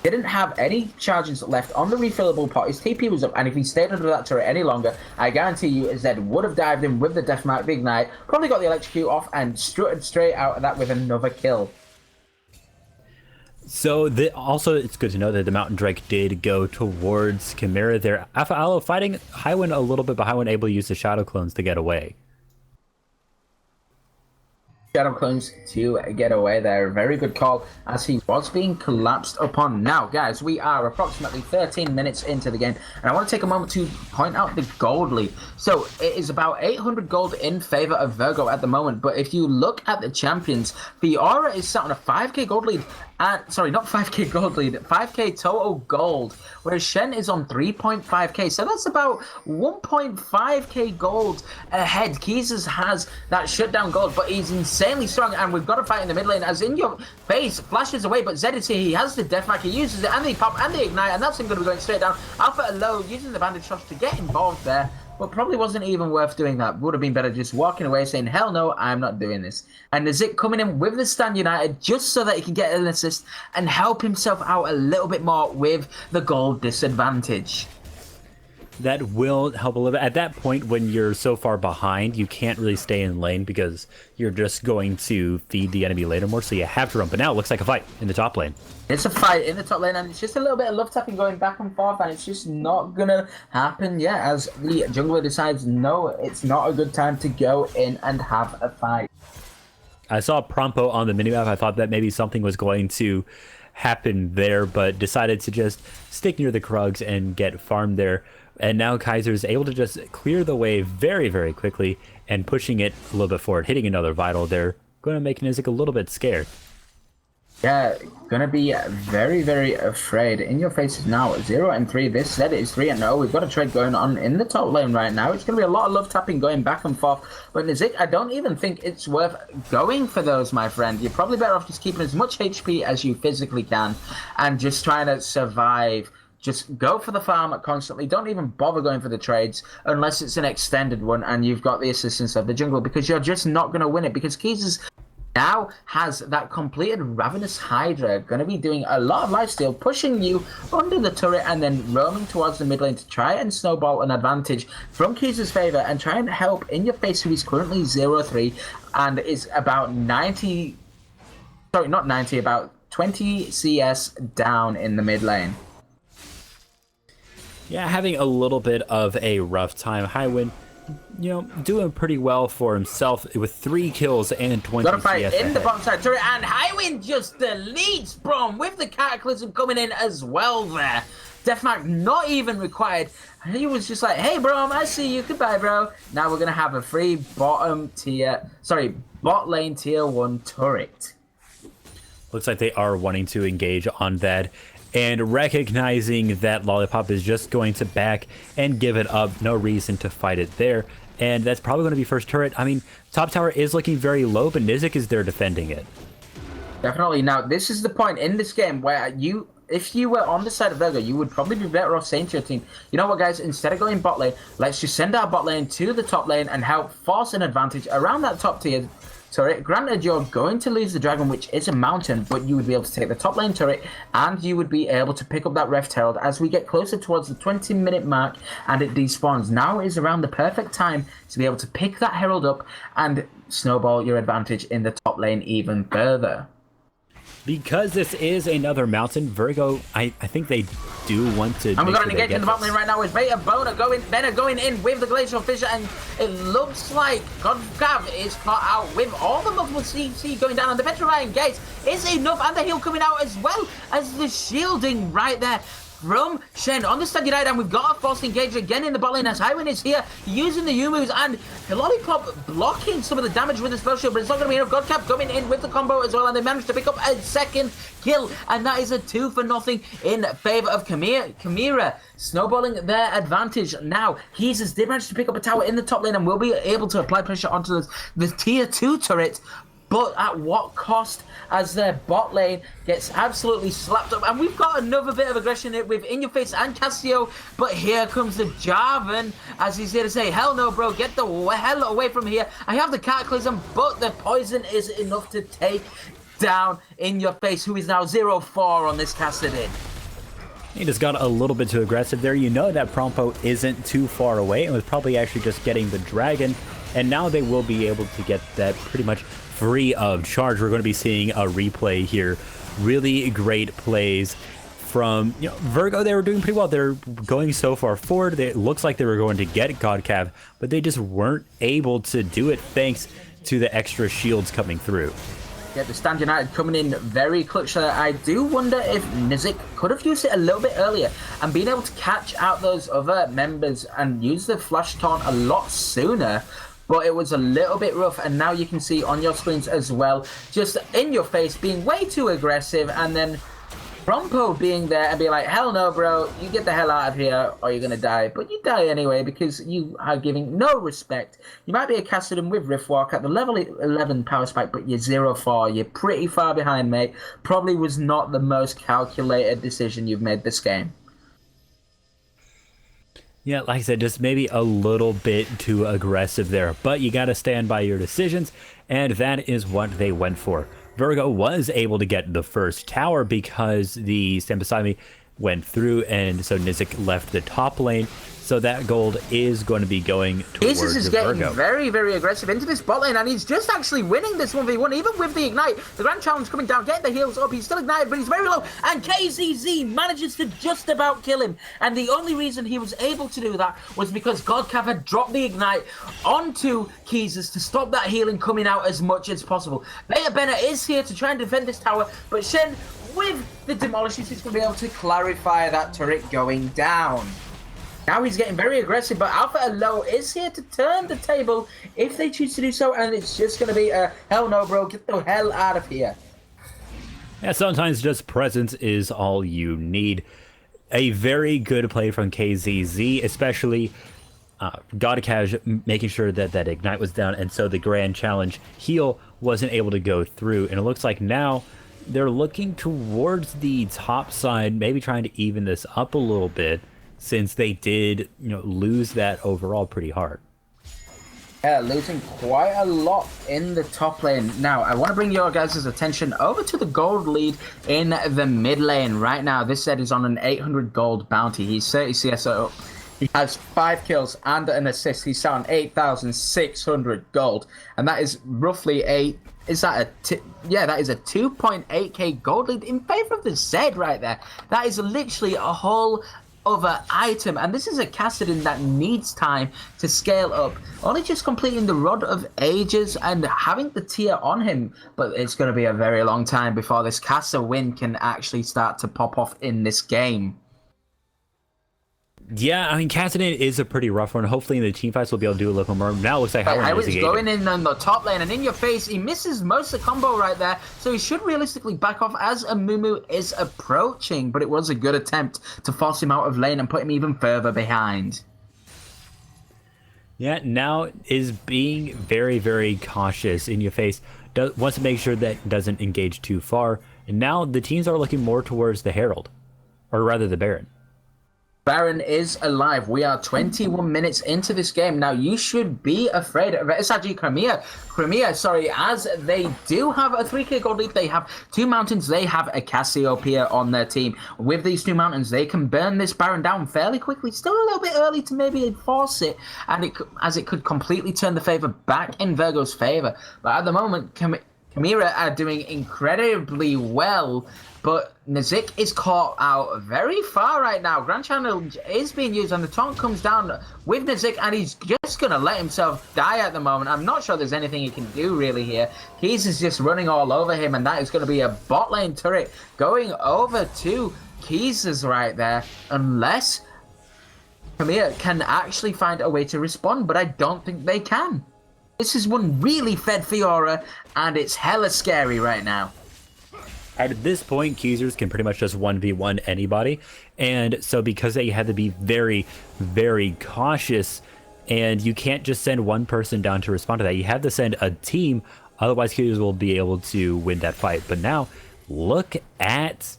didn't have any charges left on the refillable pot. His TP was up, and if he stayed under that turret any longer, I guarantee you Zed would have dived in with the Deathmark Big Knight, probably got the electrocute off, and strutted straight out of that with another kill. So also, it's good to know that the Mountain Drake did go towards Chimaera there. Alpha Aloe fighting Highwind a little bit, but Highwind able to use the Shadow Clones to get away. Shadow Clones to get away there. Very good call as he was being collapsed upon. Now, guys, we are approximately 13 minutes into the game, and I want to take a moment to point out the gold lead. So it is about 800 gold in favor of Virgo at the moment, but if you look at the champions, Fiora is sat on a 5k gold lead. Sorry, not 5k gold lead, 5k total gold, whereas Shen is on 3.5k, so that's about 1.5k gold ahead. Keezers has that shutdown gold, but he's insanely strong, and we've got to fight in the mid lane, as In Your Face flashes away, but Zed is here, he has the deathmatch, he uses it, and the pop, and the ignite, and that's him going to be going straight down. Alpha Aloe using the bandage shots to get involved there, but probably wasn't even worth doing that. Would have been better just walking away saying, hell no, I'm not doing this. And Nizik coming in with the stand united just so that he can get an assist and help himself out a little bit more with the gold disadvantage. That will help a little bit. At that point, when you're so far behind, you can't really stay in lane because you're just going to feed the enemy later more, so you have to run. But now it looks like a fight in the top lane. It's a fight in the top lane, and it's just a little bit of love tapping going back and forth, and it's just not gonna happen yet, as the jungler decides, no, it's not a good time to go in and have a fight. I saw Prompo on the minimap. I thought that maybe something was going to happen there, but decided to just stick near the Krugs and get farmed there. And now Kaiser is able to just clear the way very, very quickly and pushing it a little bit forward, hitting another Vital there. Going to make Nizik a little bit scared. Yeah, gonna be very, very afraid. In Your Face is now 0-3. This set is 3-0. We've got a trade going on in the top lane right now. It's gonna be a lot of love tapping going back and forth. But Nizik, I don't even think it's worth going for those, my friend. You're probably better off just keeping as much HP as you physically can and just trying to survive. Just go for the farm constantly. Don't even bother going for the trades unless it's an extended one and you've got the assistance of the jungle, because you're just not going to win it, because Keezers now has that completed Ravenous Hydra, going to be doing a lot of lifesteal, pushing you under the turret and then roaming towards the mid lane to try and snowball an advantage from Keezer's favor and try and help In Your Face, who is currently 0-3 and is about 90, sorry, not 90, about 20 CS down in the mid lane. Yeah, having a little bit of a rough time. Highwind, doing pretty well for himself with 3 kills and 20 Got a fight CS in ahead. the bottom side turret, and Highwind just deletes Brom with the Cataclysm coming in as well there. Deathmark not even required. He was just like, hey Brom, I see you, goodbye bro. Now we're going to have a free bot lane tier 1 turret. Looks like they are wanting to engage on that. And recognizing that Lollipop is just going to back and give it up, no reason to fight it there. And that's probably going to be first turret. I mean, top tower is looking very low, but Nizik is there defending it. Definitely. Now, this is the point in this game where if you were on the side of Virgo, you would probably be better off saying to your team, you know what guys, instead of going bot lane, let's just send our bot lane to the top lane and help force an advantage around that top tier turret. Granted, you're going to lose the dragon, which is a mountain, but you would be able to take the top lane turret and you would be able to pick up that Reft Herald as we get closer towards the 20-minute mark and it despawns. Now is around the perfect time to be able to pick that Herald up and snowball your advantage in the top lane even further. Because this is another mountain, Virgo, I think they do want to. And we've got an engage in the bottom lane right now with Beta Bona going in with the Glacial Fissure, and it looks like Godgav is caught out with all the multiple CC going down, and the Petrifying Gates is enough, and the heal coming out as well as the shielding right there from Shen on the stand united, and we've got a forced engage again in the bot lane as Highwind is here using the Yumus, and the Lollipop blocking some of the damage with the spell shield, but it's not going to be enough. Godcap coming in with the combo as well, and they managed to pick up a second kill, and that is a 2-0 in favor of Chimaera, snowballing their advantage. Now, Keezers did manage to pick up a tower in the top lane and will be able to apply pressure onto the tier 2 turret, but at what cost, as their bot lane gets absolutely slapped up. And we've got another bit of aggression with In Your Face and Cassio, but here comes the Jarvan as he's here to say, hell no bro, get the hell away from here. I have the Cataclysm, but the poison is enough to take down In Your Face, who is now 0-4 on this Cassidin. He just got a little bit too aggressive there. You know that Prompo isn't too far away and was probably actually just getting the dragon, and now they will be able to get that pretty much free of charge. We're going to be seeing a replay here really great plays from Virgo. They were doing pretty well. They're going so far forward. It looks like they were going to get Godcav, but they just weren't able to do it thanks to the extra shields coming through. Yeah, the Stand United coming in very clutch there. I do wonder if Nizik could have used it a little bit earlier and been able to catch out those other members and use the flash taunt a lot sooner. But it was a little bit rough, and now you can see on your screens as well, just in your face, being way too aggressive, and then Rompo being there and being like, hell no, bro, you get the hell out of here or you're going to die. But you die anyway because you are giving no respect. You might be a Cassidy with Riftwalk at the level 11 power spike, but you're 0-4. You're pretty far behind, mate. Probably was not the most calculated decision you've made this game. Yeah, like I said, just maybe a little bit too aggressive there. But you got to stand by your decisions, and that is what they went for. Virgo was able to get the first tower because the Stand Beside Me went through, and so Nizik left the top lane. So that gold is going to be going towards Jesus is Virgo. getting very, very aggressive into this bot lane, and he's just actually winning this 1v1, even with the Ignite. The Grand Challenge coming down, getting the heals up. He's still ignited, but he's very low, and KZZ manages to just about kill him. And the only reason he was able to do that was because Godcav had dropped the Ignite onto Keezers to stop that healing coming out as much as possible. Beta Bennett is here to try and defend this tower, but Shen, with the Demolishes, is going to be able to clarify that turret going down. Now he's getting very aggressive, but Alpha Low is here to turn the table if they choose to do so, and it's just going to be a hell no, bro, get the hell out of here. Yeah, sometimes just presence is all you need. A very good play from KZZ, especially Godcash making sure that that Ignite was down, and so the Grand Challenge heal wasn't able to go through. And it looks like now they're looking towards the top side, maybe trying to even this up a little bit, since they did, lose that overall pretty hard. Yeah, losing quite a lot in the top lane. Now, I want to bring your guys' attention over to the gold lead in the mid lane right now. This set is on an 800 gold bounty. He's 30 CSO. He has 5 kills and an assist. He's on 8,600 gold. And that is roughly that is a 2.8k gold lead in favor of the Zed right there. That is literally a whole other item, and this is a Kassadin that needs time to scale up, only just completing the Rod of Ages and having the tier on him, but it's going to be a very long time before this Kassa win can actually start to pop off in this game. Yeah, I mean, Kassadin is a pretty rough one. Hopefully in the team fights we'll be able to do a little more. Now it looks like Howard's going in on the top lane, and in your face, he misses most of the combo right there, so he should realistically back off as Amumu is approaching, but it was a good attempt to force him out of lane and put him even further behind. Yeah, now is being very, very cautious in your face. Wants to make sure that doesn't engage too far, and now the teams are looking more towards the Herald, or rather the Baron. Baron is alive. We are 21 minutes into this game. Now, you should be afraid of SRG Crimea, as they do have a 3k gold lead. They have 2 mountains. They have a Cassiopeia on their team. With these 2 mountains, they can burn this Baron down fairly quickly. Still a little bit early to maybe enforce it, and it could completely turn the favor back in Virgo's favor. But at the moment, Chimaera are doing incredibly well, but Nizik is caught out very far right now. Grand Challenge is being used, and the taunt comes down with Nizik, and he's just going to let himself die at the moment. I'm not sure there's anything he can do really here. Keys is just running all over him, and that is going to be a bot lane turret going over to Keys right there, unless Chimaera can actually find a way to respond, but I don't think they can. This is one really fed Fiora, and it's hella scary right now. At this point, Keezers can pretty much just 1v1 anybody, and so because they had to be very, very cautious, and you can't just send one person down to respond to that. You have to send a team, otherwise Keezers will be able to win that fight. But now, look at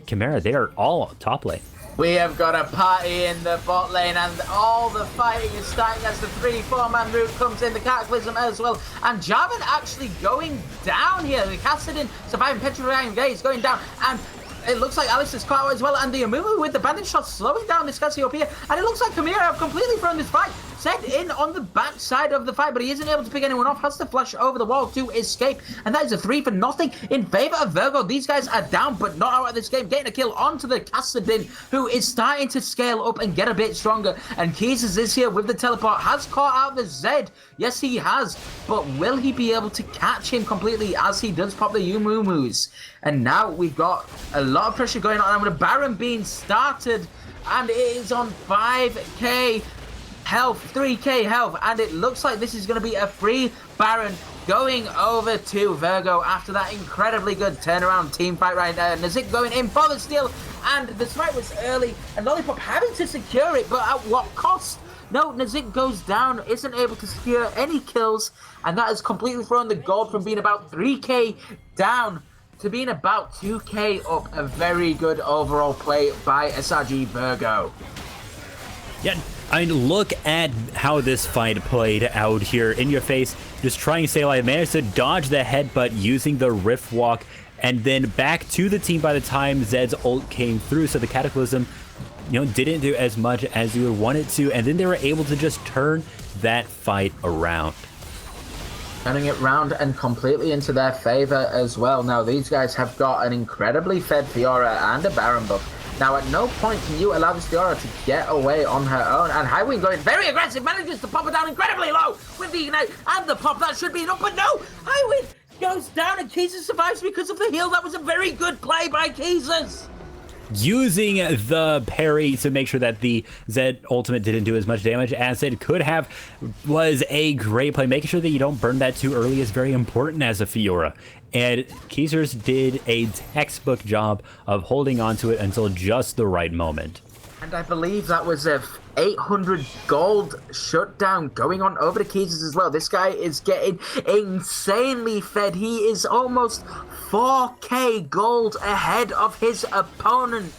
Chimaera. They are all top lane. We have got a party in the bot lane, and all the fighting is starting as the 3-4-man route comes in, the Cataclysm as well, and Jarvan actually going down here. The Kassadin surviving, Petrifying Gaze going down, and it looks like Alice is caught as well, and the Amumu with the bandage shot slowing down this Cassiopeia, and it looks like Chimaera have completely thrown this fight. Zed in on the backside of the fight, but he isn't able to pick anyone off. Has to flash over the wall to escape, and that is a 3-0 in favor of Virgo. These guys are down, but not out of this game. Getting a kill onto the Kassadin, who is starting to scale up and get a bit stronger. And Keezers is here with the teleport, has caught out the Zed. Yes, he has, but will he be able to catch him completely as he does pop the Yumumus? And now we've got a lot of pressure going on. I'm with a Baron being started, and it is on 5k health, 3k health, and it looks like this is going to be a free Baron going over to Virgo after that incredibly good turnaround team fight right there. Nazik going in for the steal, and the fight was early, and Lollipop having to secure it, but at what cost? No, Nazik goes down, isn't able to secure any kills, and that has completely thrown the gold from being about 3k down to being about 2k up. A very good overall play by SRG Virgo. Yeah, I mean, look at how this fight played out here. In your face, just trying to stay alive. Managed to dodge the headbutt using the Rift Walk, and then back to the team by the time Zed's ult came through. So the Cataclysm, didn't do as much as you would want it to, and then they were able to just turn that fight around. Turning it round and completely into their favor as well. Now, these guys have got an incredibly fed Fiora and a Baron buff. Now, at no point can you allow this Fiora to get away on her own. And Highwing going very aggressive, manages to pop it down incredibly low with the Ignite and the pop. That should be enough, but no! Highwing goes down and Keezers survives because of the heal. That was a very good play by Keezers. Using the parry to make sure that the Zed ultimate didn't do as much damage as it could have was a great play. Making sure that you don't burn that too early is very important as a Fiora. And Keezers did a textbook job of holding on to it until just the right moment. And I believe that was a 800 gold shutdown going on over to Keezers as well. This guy is getting insanely fed. He is almost 4k gold ahead of his opponent.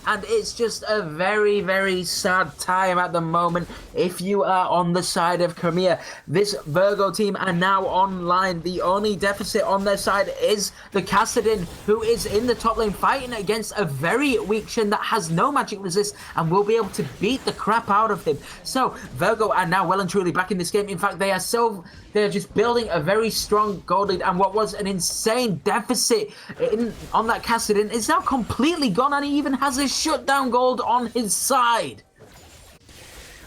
And it's just a very, very sad time at the moment if you are on the side of Chimaera. This Virgo team are now online. The only deficit on their side is the Kassadin, who is in the top lane fighting against a very weak Shin that has no magic resist and will be able to beat the crap out of him. So Virgo are now well and truly back in this game. In fact, they're just building a very strong gold lead, and what was an insane deficit on that Kassadin is now completely gone, and he even has a shutdown gold on his side.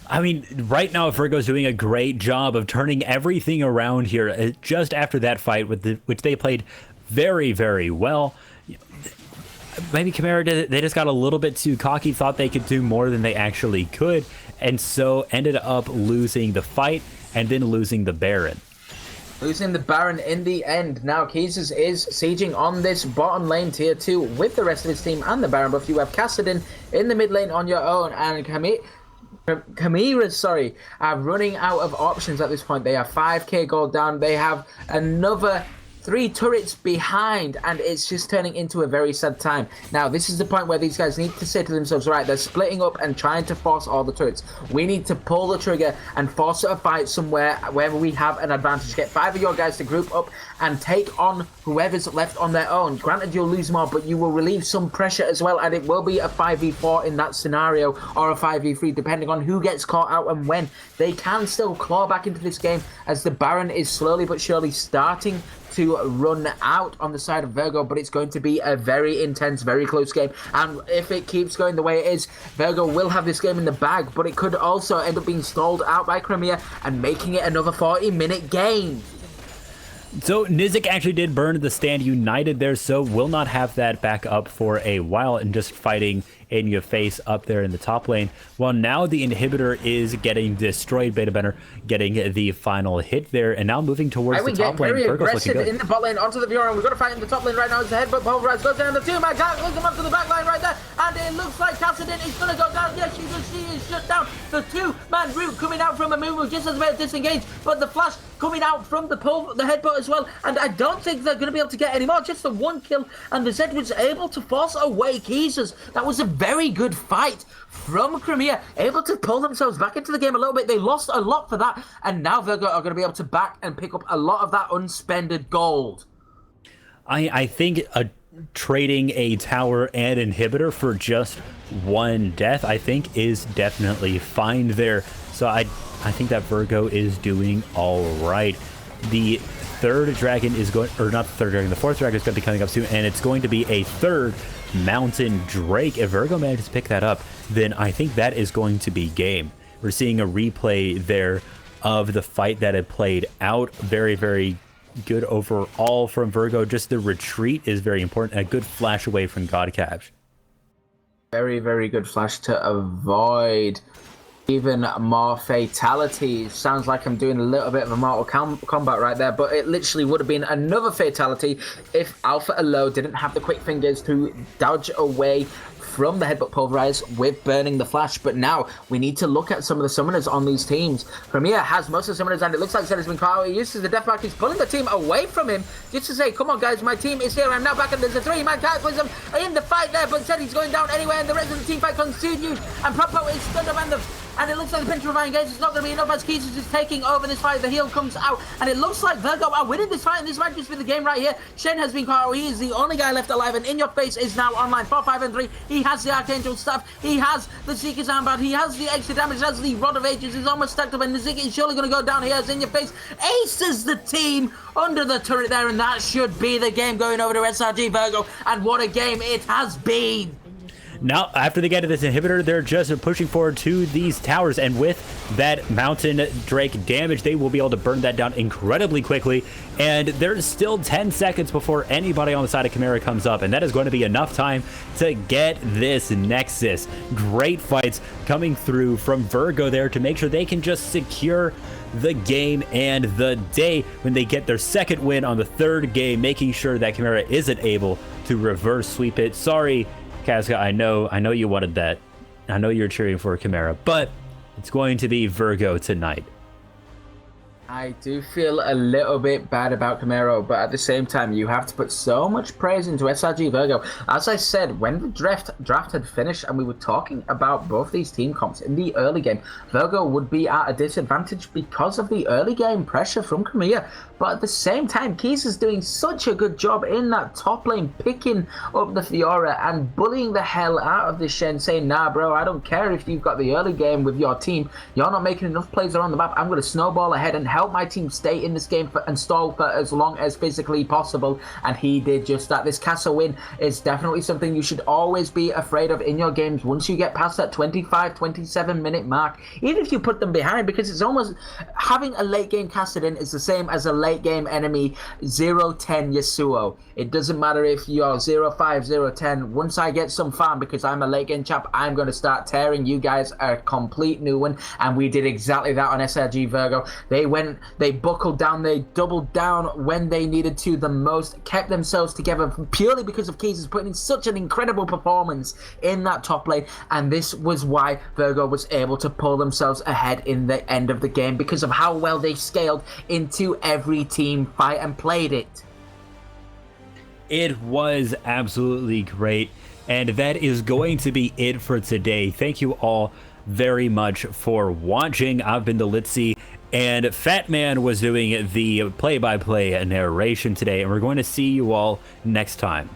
I mean, right now Virgo's doing a great job of turning everything around here just after that fight, which they played very, very well. Maybe Chimaera, they just got a little bit too cocky, thought they could do more than they actually could, and so ended up losing the fight and then losing the Baron. Losing the Baron in the end. Now Keezers is sieging on this bottom lane tier 2 with the rest of his team and the Baron buff. You have Kassadin in the mid lane on your own, and Chimaera, are running out of options at this point. They are 5k gold down. They have another 3 turrets behind, and it's just turning into a very sad time. Now, this is the point where these guys need to say to themselves, right, they're splitting up and trying to force all the turrets. We need to pull the trigger and force a fight somewhere where we have an advantage. Get 5 of your guys to group up and take on whoever's left on their own. Granted, you'll lose more, but you will relieve some pressure as well, and it will be a 5v4 in that scenario, or a 5v3, depending on who gets caught out and when. They can still claw back into this game as the Baron is slowly but surely starting to run out on the side of Virgo, but it's going to be a very intense, very close game. And if it keeps going the way it is, Virgo will have this game in the bag, but it could also end up being stalled out by Chimaera and making it another 40-minute game. So Nizik actually did burn the Stand United there, so will not have that back up for a while and just fighting in your face up there in the top lane. Well, now the inhibitor is getting destroyed. Beta Benner getting the final hit there, and now moving towards the top lane. Very Virgo's looking aggressive good. in the bot lane onto the Fiora, and we've got to fight in the top lane right now as the headbutt pulverized goes down the 2-man cat, goes him onto the back line right there, and it looks like Kassadin is going to go down. Yes, she is shut down. The 2-man route coming out from a move just as a bit of disengage, but the flash coming out from the headbutt as well, and I don't think they're going to be able to get any more. Just the 1 kill, and the Zed was able to force away Keezers. That was a very good fight from Chimaera, able to pull themselves back into the game a little bit. They lost a lot for that, and now Virgo are going to be able to back and pick up a lot of that unspended gold. I think trading a tower and inhibitor for just 1 death, I think, is definitely fine there. So I think that Virgo is doing all right. The third dragon is going, or not the third dragon, the fourth dragon is going to be coming up soon, and it's going to be a third mountain drake. If Virgo manages to pick that up, then I think that is going to be game. We're seeing a replay there of the fight that had played out. Very, very good overall from Virgo. Just the retreat is very important. A good flash away from Godcash. Very, very good flash to avoid even more fatalities. Sounds like I'm doing a little bit of a Mortal Kombat right there, but it literally would have been another fatality if Alpha Elo didn't have the quick fingers to dodge away from the headbutt pulverize with burning the flash. But now we need to look at some of the summoners on these teams. Premier has most of the summoners, and it looks like Zed has been caught. He uses the deathmark. He's pulling the team away from him just to say, come on guys, my team is here. I'm now back, and there's a 3-man cataclysm in the fight there, but Zed he's going down anyway, and the rest of the team fight continues, and Popo is stunned up, and it looks like the petrifying gaze is not going to be enough as Keys is taking over this fight. The heal comes out, and it looks like Virgo are winning this fight, and this might just be the game right here. Shen has been caught. He is the only guy left alive, and In Your Face is now online. 4, 5, and 3. He has the Archangel staff. He has the Seeker's armband. He has the extra damage. He has the Rod of Ages. He's almost stacked up, and the Zeke is surely going to go down here as In Your Face aces the team under the turret there, and that should be the game going over to SRG Virgo, and what a game it has been. Now, after they get to this inhibitor, they're just pushing forward to these towers, and with that Mountain Drake damage, they will be able to burn that down incredibly quickly, and there's still 10 seconds before anybody on the side of Chimaera comes up, and that is going to be enough time to get this Nexus. Great fights coming through from Virgo there to make sure they can just secure the game and the day when they get their second win on the third game, making sure that Chimaera isn't able to reverse sweep it. Sorry, Casca, I know you wanted that. I know you're cheering for Chimaera, but it's going to be Virgo tonight. I do feel a little bit bad about Chimaera, but at the same time, you have to put so much praise into SRG Virgo. As I said, when the draft had finished and we were talking about both these team comps in the early game, Virgo would be at a disadvantage because of the early game pressure from Chimaera. But at the same time, Keys is doing such a good job in that top lane, picking up the Fiora and bullying the hell out of the Shen, saying, nah, bro, I don't care if you've got the early game with your team. You're not making enough plays around the map. I'm going to snowball ahead and help my team stay in this game and stall for as long as physically possible. And he did just that. This castle win is definitely something you should always be afraid of in your games once you get past that 25-27 minute mark, even if you put them behind, because it's almost having a late game casted in is the same as a late game enemy 0-10 Yasuo. It doesn't matter if you're 0-5, 0-10. Once I get some farm, because I'm a late game chap, I'm going to start tearing you guys a complete new one. And we did exactly that on SRG Virgo. They buckled down, they doubled down when they needed to the most, kept themselves together purely because of Keys putting in such an incredible performance in that top lane. And this was why Virgo was able to pull themselves ahead in the end of the game, because of how well they scaled into every team fight and played it. It was absolutely great, and that is going to be it for today. Thank you all very much for watching. I've been the Litzy, and Fat Man was doing the play-by-play narration today, and we're going to see you all next time.